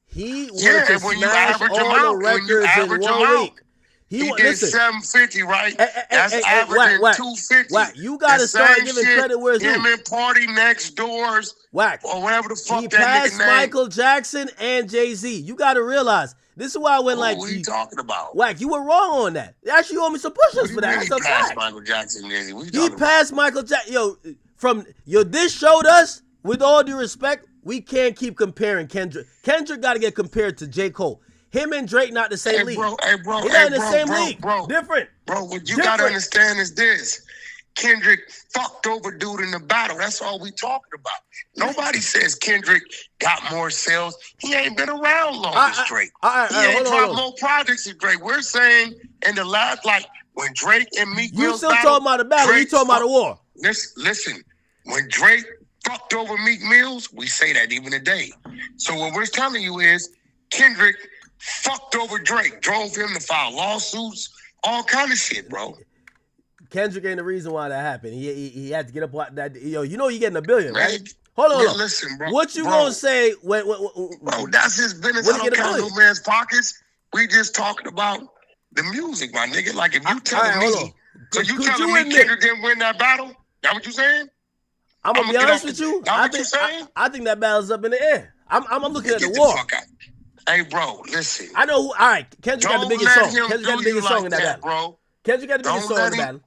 He wanted to smash all the records in 1 week. He did 750, right? That's averaging 250. Whack. You gotta start giving credit where it's due. Him and Party Next Doors. Whack. Or whatever the fuck he that passed nigga name. Michael Jackson and Jay-Z. You gotta realize. This is why I went like. What are you talking about? Whack, you were wrong on that. They actually owe me some push-ups for that. That's a fact. Michael Jackson. He passed Michael Jackson. This showed us, with all due respect, we can't keep comparing Kendrick. Kendrick got to get compared to J. Cole. Him and Drake not the same league. Bro, They're not in the same league. Different. Bro, what you got to understand is this. Kendrick fucked over dude in the battle. That's all we talking about. Nobody says Kendrick got more sales. He ain't been around long as Drake. He ain't dropped more projects as Drake. We're saying in the last, like, when Drake and Meek Mill You still talking about the battle. You talking about the war. Listen, when Drake fucked over Meek Mills, we say that even today. So what we're telling you is Kendrick fucked over Drake, drove him to file lawsuits, all kind of shit, bro. Kendrick ain't the reason why that happened. He had to get up on that. You know you getting $1 billion, right? Man, Hold on. Listen, bro. What you gonna say when bro, that's his business. I don't count no man's pockets. We just talking about the music, my nigga. Like if you telling me, so you telling me Kendrick didn't win that battle? That what you saying? I'm gonna be honest with you. That what you saying? I think that battle's up in the air. I'm looking at the war. Hey, bro, listen. I know who. All right, Kendrick got the biggest song. Kendrick got the biggest song in that battle, bro. Kendrick got the biggest song in the battle.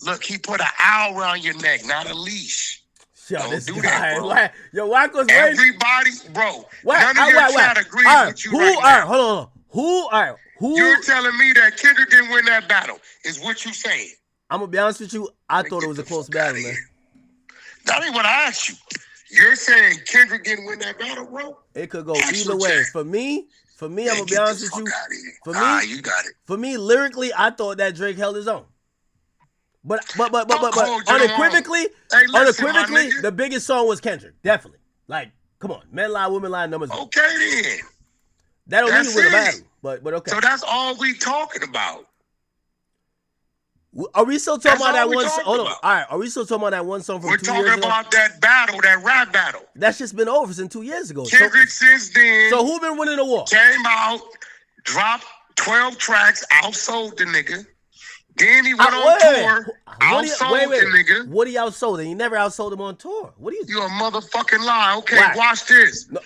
Look, he put an owl around your neck, not a leash. Yo, don't this do guy, that, bro. Yo, Wack was everybody, bro. Whack, none of your chat agrees with you right now. All right, hold on. Who? You're telling me that Kendrick didn't win that battle? Is what you saying? I'm gonna be honest with you. I thought it was a close battle, man. That ain't what I asked you. You're saying Kendrick didn't win that battle, bro? It could go either way. For me, I'm gonna be honest with you. For me, you got it. For me, lyrically, I thought that Drake held his own. But unequivocally, the biggest song was Kendrick. Definitely. Like, come on, men lie, women lie, numbers. Okay then. That don't mean win a battle. But okay. So that's all we talking about. Are we still talking about that one song? Hold on. All right. Are we still talking about that one song from 2 years ago? We're talking about that battle, that rap battle. That's just been over since 2 years ago. Kendrick since then. So who been winning the war? Came out, dropped 12 tracks, outsold the nigga. Then he went on tour, outsold the nigga. What he outsold? And he never outsold him on tour. What are you? You a motherfucking lie. Okay, watch this. No.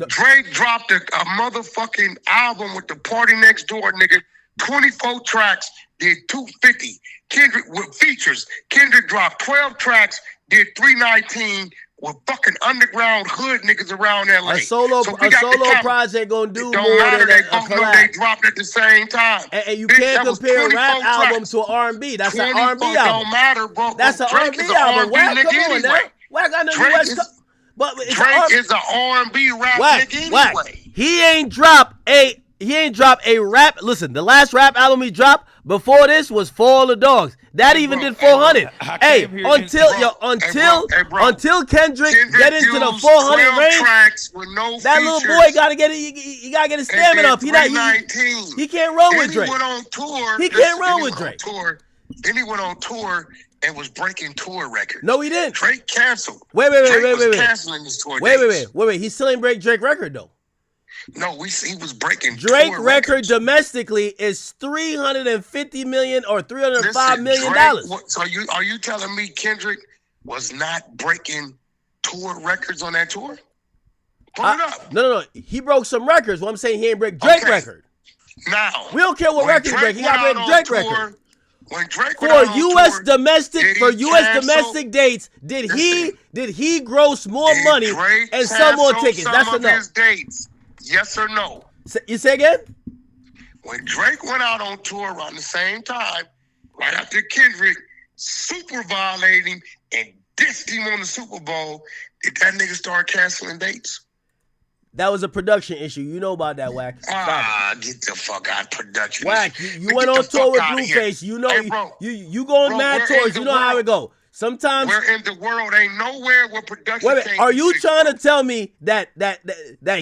Drake dropped a motherfucking album with the Party Next Door nigga. 24 tracks, did 250. Kendrick with features. Kendrick dropped 12 tracks, did 319 with fucking underground hood niggas around LA. A solo project gonna do don't more matter, than they both know they dropped at the same time. And you can't compare a rap album to an R&B. That's an R&B album. Don't matter, bro. That's an R&B album. Wack, come on now. Wack, I know you West Coast. But Drake is an R&B rap nigga anyway. He ain't dropped a rap. Listen, the last rap album he dropped before this was For All the Dogs. That even did 400. Hey, until Kendrick get into the 400 range, that little boy gotta get it. He gotta get his stamina up. He can't run with Drake. He went on tour. He can't run with Drake. Then he went on tour and was breaking tour records. No, he didn't. Drake canceled. Wait. Canceling his tour. Wait. He still ain't break Drake record though. No, he was breaking Drake tour record records. Domestically is $350 million or $305 million. So are you telling me Kendrick was not breaking tour records on that tour? Pull it up. No. He broke some records. What I'm saying, he ain't break Drake record. Now we don't care what record he break. He got to break Drake record. When Drake for U.S. domestic dates, did he gross more money and sell more tickets? That's a no. His dates. Yes or no? You say again? When Drake went out on tour around the same time, right after Kendrick super violated him and dissed him on the Super Bowl, did that nigga start canceling dates? That was a production issue. You know about that, Wack. Get the fuck out of production. Wack, you went on tour with Blueface. You know, hey, bro, you go on mad tours. You know how it go. Sometimes we're in the world, ain't nowhere where production. Wait a minute, are you trying to tell me that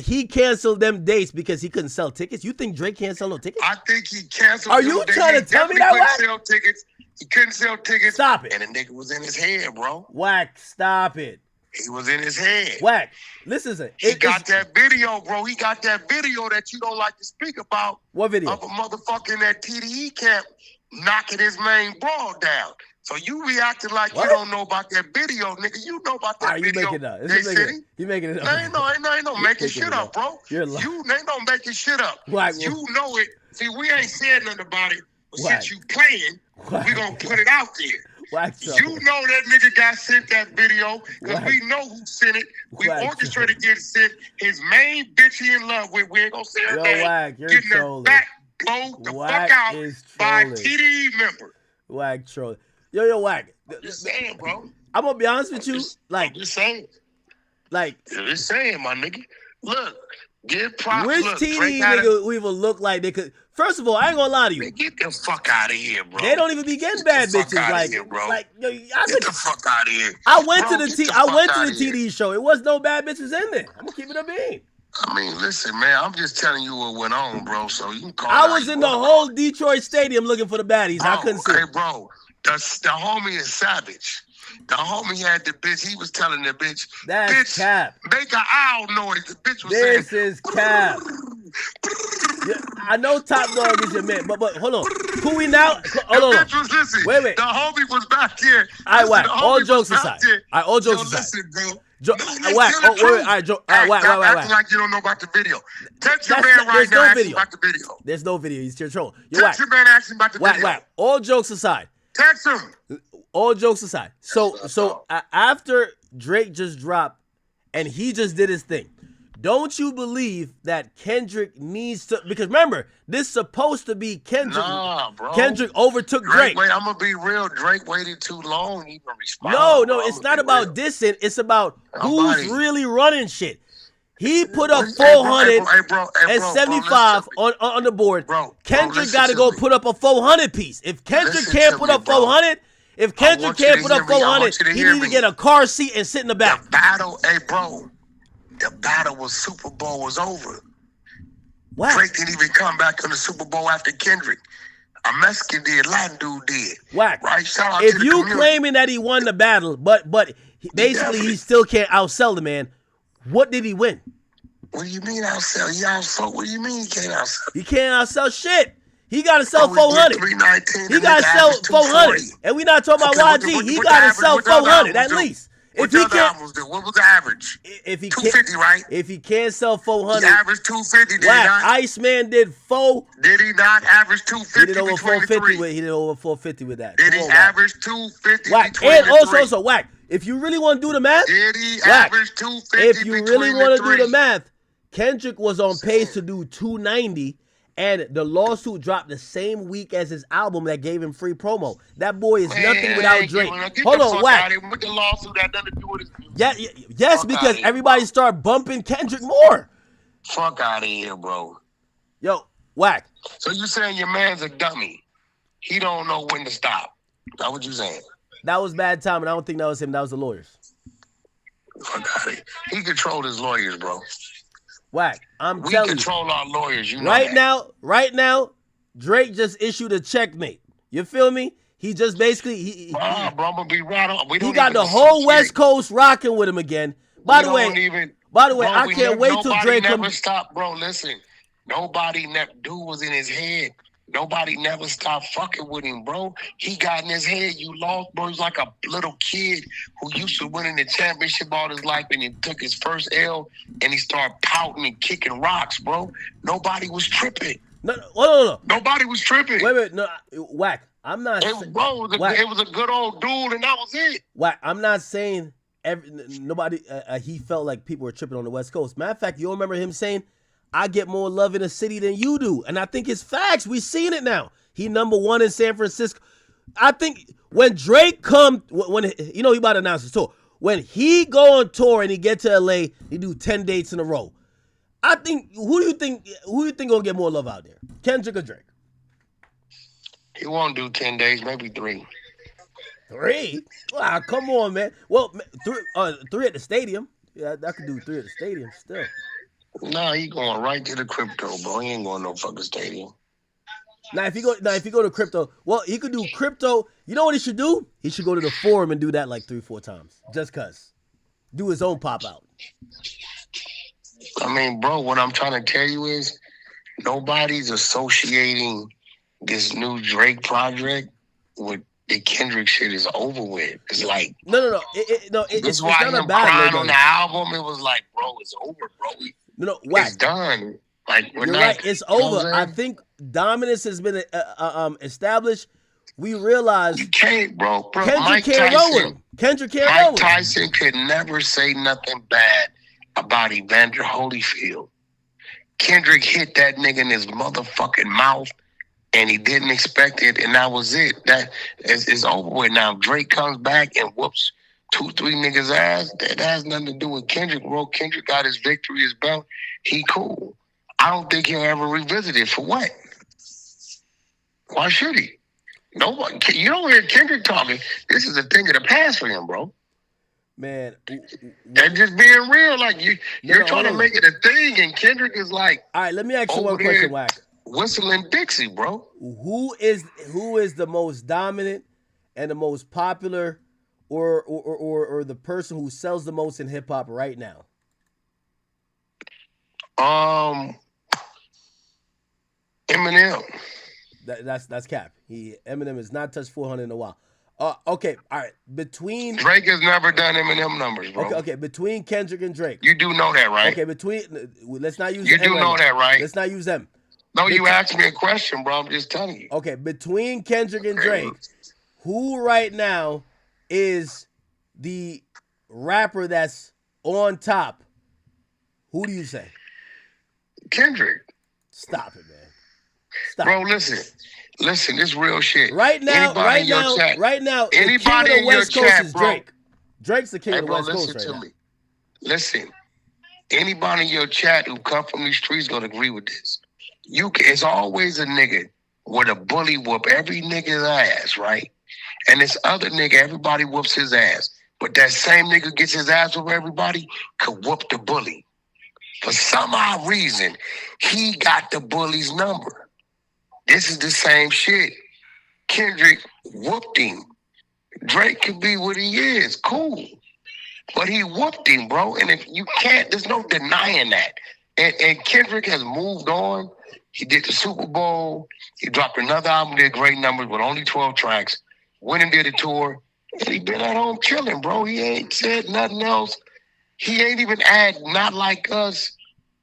he canceled them dates because he couldn't sell tickets? You think Drake can't sell no tickets? I think he canceled. Are you trying to tell me that, Wack? Sell tickets. He couldn't sell tickets. Stop it. And the nigga was in his head, bro. Wack, stop it. He was in his head. Wack, listen. He got that video, bro. He got that video that you don't like to speak about. What video? Of a motherfucker in that TDE camp knocking his main broad down. So you reacting like you don't know about that video, nigga. You know about that video. You making it up. You making it up. Ain't no making shit up, bro. You ain't no making shit up. You know it. See, we ain't said nothing about it. But since you playing, we gonna put it out there. You know that nigga got sent that video because we know who sent it. We orchestrated getting sent. His main bitch he in love with. We ain't gonna say her name. Getting her back blown the fuck out by a TDE member. Wack troll. Yo, Wack. Just saying, bro. I'm gonna be honest with you. I'm just saying. Just saying, my nigga. Look, give props. Which TDE nigga we will look like they could? First of all, I ain't gonna lie to you. Man, get the fuck out of here, bro. They don't even be getting bad bitches. Get the fuck out of here. I went to the TDE show. It was no bad bitches in there. I'm gonna keep it a bean. I mean, listen, man. I'm just telling you what went on, bro. So you can call. I was in the whole Detroit stadium looking for the baddies. I couldn't see. Hey, bro. The homie is savage. The homie had the bitch. He was telling the bitch, "That's cap. Make an owl noise." The bitch was saying, "This is cap." Yeah, I know Top Dog is your man, but hold on. Who we now? Hold on. Listen, wait. The homie was back here. All right, Wack. All jokes aside. All jokes aside. Listen, bro. Wack. Wait. Wack. Acting like you don't know about the video. Text your man right now. Asking about the video. There's no video. He's still trolling. Text your man asking about the video. Wack. All jokes aside. Text him. All jokes aside. So after Drake just dropped and he just did his thing, don't you believe that Kendrick needs to? Because remember, this is supposed to be Kendrick. Nah, bro. Kendrick overtook Drake. Wait, I'm gonna be real. Drake waited too long to even respond. No, it's not about dissing. It's about who's really running shit. He put up 475 on the board. Kendrick got to go put up a 400 piece. If Kendrick can't put up 400, he need to get a car seat and sit in the back. The battle, the battle was Super Bowl was over. Wow. Drake didn't even come back on the Super Bowl after Kendrick. A Mexican did, Latin dude did. Wack. Right? Shout out if to the you community. Claiming that he won the battle, but basically he still can't outsell the man, what did he win? What do you mean outsell? He outsold. What do you mean he can't outsell? He can't outsell shit. He got to sell 400. He got to sell 400. And we not talking about YG. He got to sell 400 at least. What was the average? If he 250, right? If he can't sell 400, he averaged 250. Did he not? Iceman did 4. Did he not average 250? He did over 450 He did over 450 with that. Did he average 250? Wack. And also, Wack. If you really want to do the math, did he average 250? If you really want to do the math, Kendrick was on pace to do 290. And the lawsuit dropped the same week as his album that gave him free promo. That boy is nothing without Drake. Hold on, Wack. With the lawsuit that nothing to do with his yes, because everybody started bumping Kendrick more. Fuck out of here, bro. Yo, Wack. So you saying your man's a dummy? He don't know when to stop. That's what you saying? That was bad timing. I don't think that was him. That was the lawyers. Fuck out of here. He controlled his lawyers, bro. Wack, I'm telling you. We control our lawyers, you know right now, Drake just issued a checkmate. You feel me? He just basically bro, I'm gonna be right on. He got the whole West Coast rocking with him again. By the way, I can't wait till Drake comes. Never stop, bro. Listen, dude was in his head. Nobody never stopped fucking with him, bro. He got in his head. You lost, bro. He's like a little kid who used to winning the championship all his life, and he took his first L, and he started pouting and kicking rocks, bro. Nobody was tripping. No. Nobody was tripping. Wait. No, Wack. I'm not. It was a good old dude, and that was it. Wack. I'm not saying nobody. He felt like people were tripping on the West Coast. Matter of fact, you remember him saying, I get more love in the city than you do. And I think it's facts. We've seen it now. He #1 in San Francisco. I think when Drake come, when you know he about to announce his tour, when he go on tour and he get to LA, he do 10 dates in a row. I think who do you think gonna get more love out there, Kendrick or Drake? He won't do 10 days, maybe 3. 3? Wow, come on, man. Well, 3 at the stadium. Yeah, I could do 3 at the stadium still. Nah, he going right to the crypto, bro. He ain't going no fucking stadium. Now, if you go to crypto, well, he could do crypto. You know what he should do? He should go to the forum and do that like 3-4 times, just cause. Do his own pop out. I mean, bro, what I'm trying to tell you is nobody's associating this new Drake project with the Kendrick shit is over with. It's like no. It's why not him a bad crying label. on the album. It was like, bro, it's over, bro. No, it's done. Like we're You're not. right. It's you know over. what I'm I saying? think dominance has been established. We realize you can't, bro. Kendrick Mike can't Tyson, roll with him. Kendrick can't roll Mike with him. Tyson could never say nothing bad about Evander Holyfield. Kendrick hit that nigga in his motherfucking mouth, and he didn't expect it, and that was it. That is over with now. Drake comes back and whoops 2-3 niggas' ass. That has nothing to do with Kendrick, bro. Kendrick got his victory, his belt. He cool. I don't think he'll ever revisit it. For what? Why should he? Nobody. You don't hear Kendrick talking. This is a thing of the past for him, bro. Man, and just being real, like you're trying to make it a thing, and Kendrick is like, all right, let me ask you over one question, there Wack. Whistling Dixie, bro. Who is the most dominant and the most popular, or the person who sells the most in hip hop right now? Eminem. That's cap. Eminem has not touched 400 in a while. Okay, all right. Between Drake has never done Eminem numbers, bro. Okay. Between Kendrick and Drake, you do know that, right? Okay, let's not use. You do know that, right? Let's not use them. No, you asked me a question, bro. I'm just telling you. Okay, between Kendrick and Drake, who right now is the rapper that's on top? Who do you say? Kendrick. Stop it, man. Stop. Bro, listen, this real shit. Right now, anybody the king of the West Coast is Drake. Bro. Drake's the king of the Bro, West Coast listen right to now. me. Listen, anybody in your chat who come from these streets gonna agree with this. It's always a nigga with a bully whoop every nigga's ass, right? And this other nigga, everybody whoops his ass. But that same nigga gets his ass whooped everybody could whoop the bully. For some odd reason, he got the bully's number. This is the same shit. Kendrick whooped him. Drake could be what he is, cool. But he whooped him, bro. And if you can't, there's no denying that. And Kendrick has moved on. He did the Super Bowl. He dropped another album, did great numbers with only 12 tracks. Went and did a tour. And he been at home chilling, bro. He ain't said nothing else. He ain't even add Not Like Us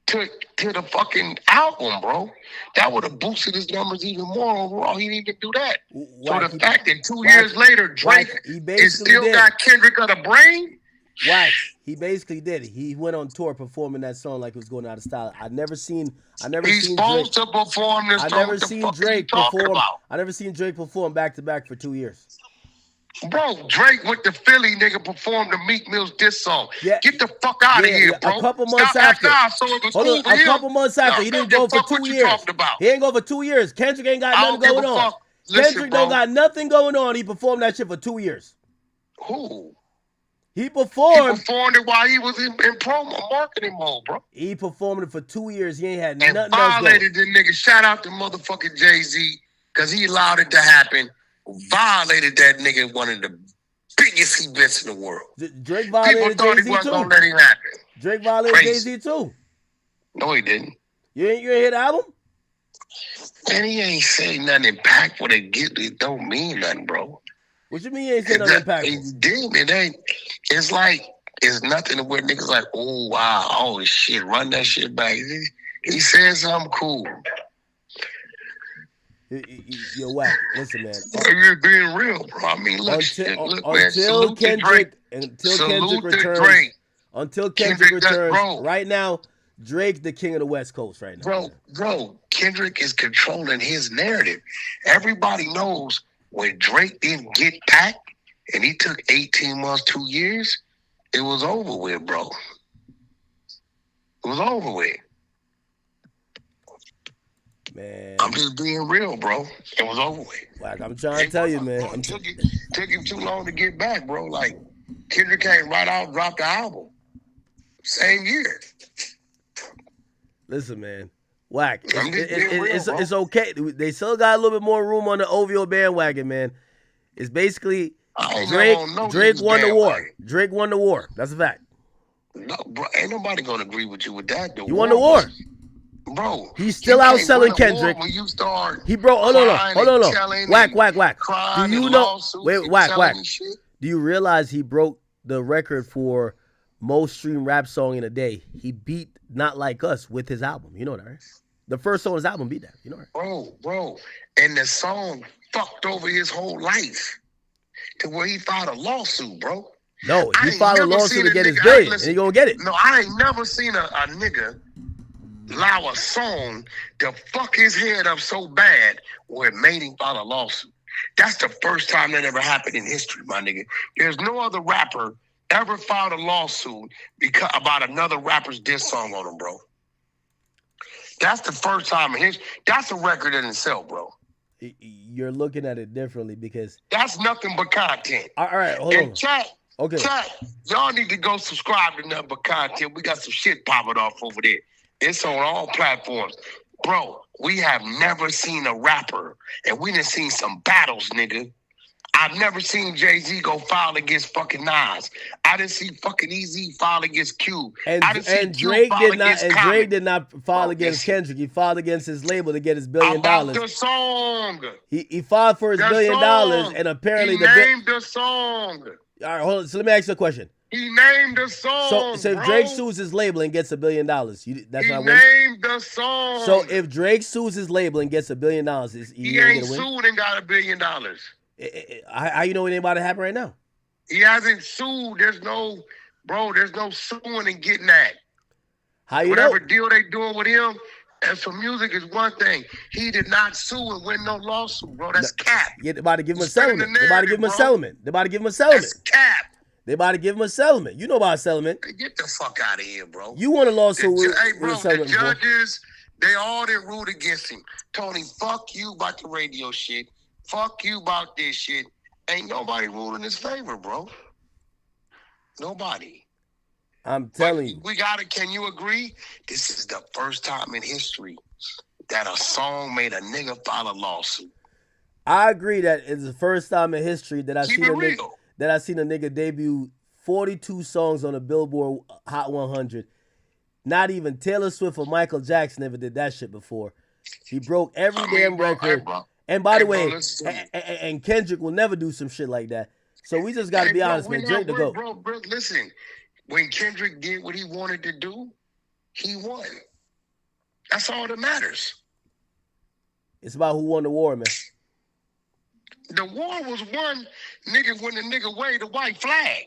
to the fucking album, bro. That would have boosted his numbers even more overall. He didn't even do that. So the fact that 2 years later, Drake is still got Kendrick on the brain. Right. He basically did it. He went on tour performing that song like it was going out of style. I never seen He's supposed to perform this song. I never seen Drake perform. I never seen Drake perform back to back for 2 years. Bro, Drake with the Philly nigga performed the Meek Mill's diss song. Yeah. Get the fuck out of here, bro. A couple months after. A couple months after. He didn't go for 2 years. He ain't go for 2 years. Kendrick ain't got nothing going on. Kendrick don't got nothing going on. He performed that shit for 2 years. Who? He performed. He performed it while he was in promo marketing mode, bro. He performed it for 2 years. He ain't had nothing else violated the nigga. Shout out to motherfucking Jay-Z, because he allowed it to happen. Violated that nigga, one of the biggest events in the world. Drake violated People thought Jay-Z he wasn't too. gonna let him happen. Drake violated Jay-Z too. No, he didn't. You ain't hear the album? Man, he ain't saying nothing impactful. It don't mean nothing, bro. What you mean he ain't saying nothing impactful? He did. It ain't. It's like it's nothing to where niggas like, oh wow, oh shit, run that shit back. He said something cool. You're whack. Listen, man. You're being real, bro. I mean, look, until Kendrick returns. Until Kendrick returns. Bro. Right now, Drake the king of the West Coast right now. Bro, Kendrick is controlling his narrative. Everybody knows when Drake didn't get back and he took 18 months, 2 years, it was over with, bro. It was over with. Man, I'm just being real, bro. It was over with. Like I'm trying to tell you, man. It took him too long to get back, bro. Like Kendrick came right out, dropped the album. Same year. Listen, man. Whack. I'm just being real, bro. It's okay. They still got a little bit more room on the OVO bandwagon, man. It's basically Drake won the war. Drake won the war. That's a fact. No, bro, ain't nobody gonna agree with you with that. You won the war. Bro, he's still outselling Kendrick. When you start he broke. Hold on. Whack. Do you know? Wait, whack. Do you realize he broke the record for most streamed rap song in a day? He beat Not Like Us with his album. You know that, right? The first song on his album beat that. You know that? Bro. And the song fucked over his whole life to where he filed a lawsuit, bro. No, he filed a lawsuit to get his billion, and he gonna get it. No, I ain't never seen a nigga allow a song to fuck his head up so bad where it made him file a lawsuit. That's the first time that ever happened in history, my nigga. There's no other rapper ever filed a lawsuit about another rapper's diss song on him, bro. That's the first time in history. That's a record in itself, bro. You're looking at it differently because that's nothing but content. All right, hold on. Chat, y'all need to go subscribe to Nothing But Content. We got some shit popping off over there. It's on all platforms. Bro, we have never seen a rapper, and we done seen some battles, nigga. I've never seen Jay-Z go file against fucking Nas. I didn't see fucking Eazy file against Q. And Drake did not file against Kendrick. He filed against his label to get his $1 billion. About the song. He filed for his $1 billion, and apparently he named the song. All right, hold on. So let me ask you a question. He named the song. So if Drake sues his label and gets $1 billion, that's he not named the song. So if Drake sues his label and gets $1 billion, he ain't sued and got $1 billion. How you know anything about it happen right now? He hasn't sued. There's no suing and getting that. How you Whatever know? deal they doing with him, and for music is one thing. He did not sue and win no lawsuit, bro. That's cap. Yeah, they about to give him a settlement. They about to give him a settlement. That's cap. They about to give him a settlement. You know about a settlement. Get the fuck out of here, bro. You want a lawsuit with bro, a settlement, the judges, they all didn't root against him. Tony, fuck you about the radio shit. Fuck you about this shit. Ain't nobody ruling his favor, bro. Nobody. I'm telling you. Can you agree? This is the first time in history that a song made a nigga file a lawsuit. I agree that it's the first time in history that I seen a nigga debut 42 songs on a Billboard Hot 100. Not even Taylor Swift or Michael Jackson ever did that shit before. He broke every damn record. And by the way, and Kendrick will never do some shit like that. So we just got to be honest, man. Drake to go. Bro, listen. When Kendrick did what he wanted to do, he won. That's all that matters. It's about who won the war, man. The war was won, nigga, when the nigga waved the white flag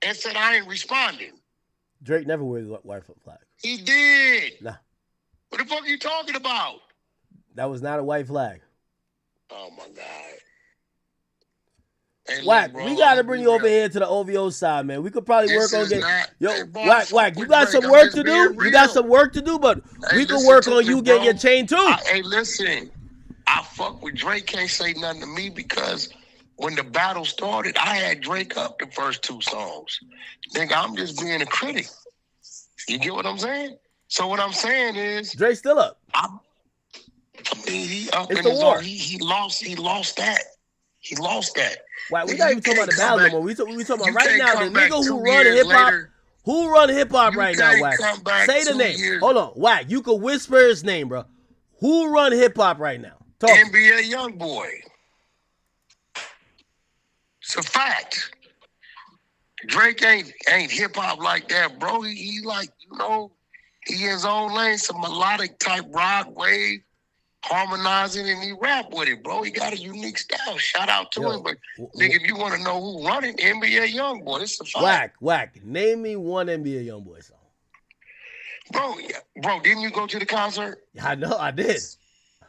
and said, I ain't responding. Drake never wears the white flag. He did. Nah. What the fuck are you talking about? That was not a white flag. Oh, my God. Hey, Whack, bro, we got to bring you over here to the OVO side, man. We could probably work on getting... Whack, you got some work to do? You got some work to do, but we could work on you getting your chain, too. Hey, listen. I fuck with Drake, can't say nothing to me because when the battle started, I had Drake up the first 2 songs. Nigga, I'm just being a critic. You get what I'm saying? So what I'm saying is... Drake's still up. I mean, he up it's in the his war. own. He lost that. He lost that. Why we not even talking about the battle no more. We talking about right now the nigga who run hip hop. Who run hip hop right now, Whack? Say the name. Hold on, Whack. You can whisper his name, bro. Who run hip hop right now? Talk. NBA YoungBoy. It's a fact. Drake ain't hip hop like that, bro. He like, he in his own lane, some melodic type rock wave. Harmonizing and he rap with it, bro. He got a unique style. Shout out to him. But nigga, if you want to know who running, NBA YoungBoy, this is a fact. Whack. Name me one NBA YoungBoy song. Bro, didn't you go to the concert? I know, I did.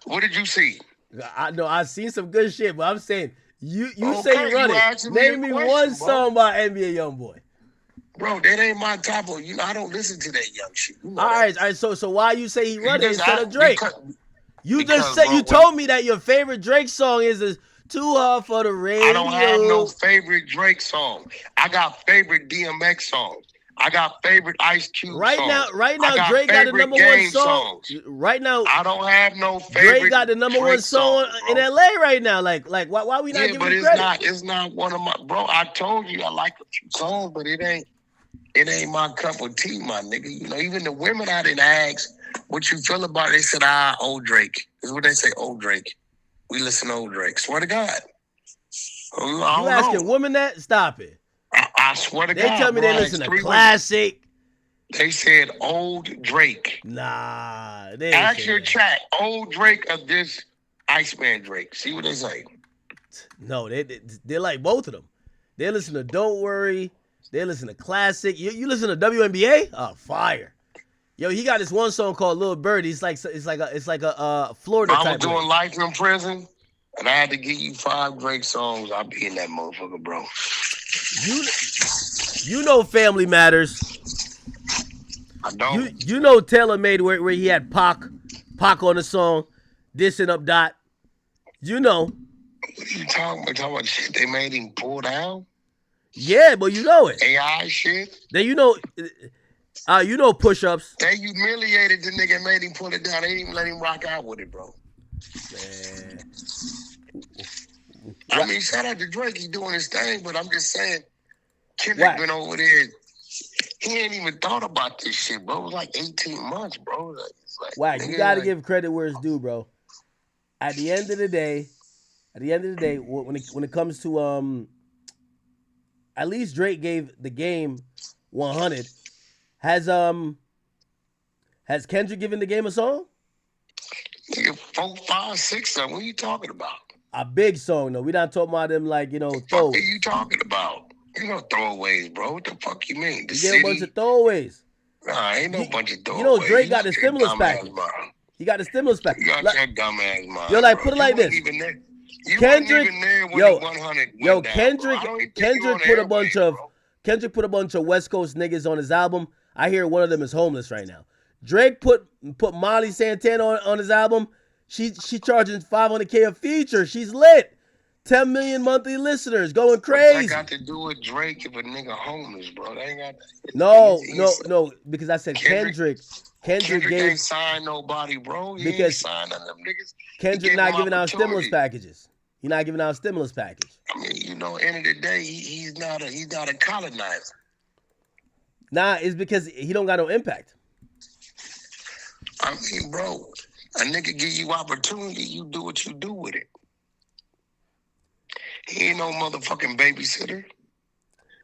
What did you see? I know, I seen some good shit, but I'm saying You Okay, say you run you it. asking me a Name me question, one bro. song by NBA YoungBoy. Bro, that ain't my type of. I don't listen to that young shit. You know All that. right. So why you say he run it just instead of asked Drake? You because, just said bro, you told me that your favorite Drake song is "Too Hard for the Radio." I don't have no favorite Drake song. I got favorite DMX songs. I got favorite Ice Cube Right songs. now, Drake got the number one song. Songs. Right now, I don't have no favorite. Drake got the number one song in LA right now. Like why we not giving him credit? It's not one of my bro. I told you I like a few songs, but it ain't my cup of tea, my nigga. Even the women I didn't ask what you feel about it. They said, old Drake. This is what they say, old Drake. We listen to old Drake. Swear to God. You asking women that? Stop it. I swear to God. They tell me they listen to classic. They said old Drake. Nah. They ask your chat, old Drake of this Iceman Drake. See what they say. No, they like both of them. They listen to Don't Worry. They listen to classic. You listen to WNBA? Oh, fire. Yo, he got this one song called Little Birdie. It's like a Florida type. I was doing life in prison, and I had to give you 5 Drake songs. I'll be in that motherfucker, bro. You know Family Matters. I don't. You know Taylor Made where he had Pac on the song, dissing up Dot. You know. What are you talking about? Talking about shit they made him pull down? Yeah, but you know it. AI shit? Then you know push-ups. They humiliated the nigga and made him pull it down. They didn't even let him rock out with it, bro. Man. I mean, shout out to Drake. He doing his thing, but I'm just saying, Kendrick been over there. He ain't even thought about this shit, bro. It was like 18 months, bro. Wow, you got to give credit where it's due, bro. At the end of the day, when it comes to at least Drake gave the game 100. Has Kendrick given the game a song? Nigga, 4, 5, 6 of them. What are you talking about? A big song, though. We not talking about them like, What throwaways. are you talking about? Ain't no throwaways, bro. What the fuck you mean? He gave a bunch of throwaways. Nah, ain't no bunch of throwaways. Drake got the stimulus package. He got the stimulus package. You got your dumb ass mind. Yo, like, bro. put it like this. Kendrick, Kendrick put a bunch of West Coast niggas on his album. I hear one of them is homeless right now. Drake put Molly Santana on his album. She charging $500K a feature. She's lit. 10 million monthly listeners, going crazy. What's that got to do with Drake if a nigga homeless, bro? That ain't got No, because I said Kendrick gave ain't signed nobody, bro. He ain't signed none of them niggas. Kendrick not giving out stimulus packages. He not giving out stimulus package. I mean, end of the day, he's not a colonizer. Nah, it's because he don't got no impact. I mean, bro, a nigga give you opportunity, you do what you do with it. He ain't no motherfucking babysitter.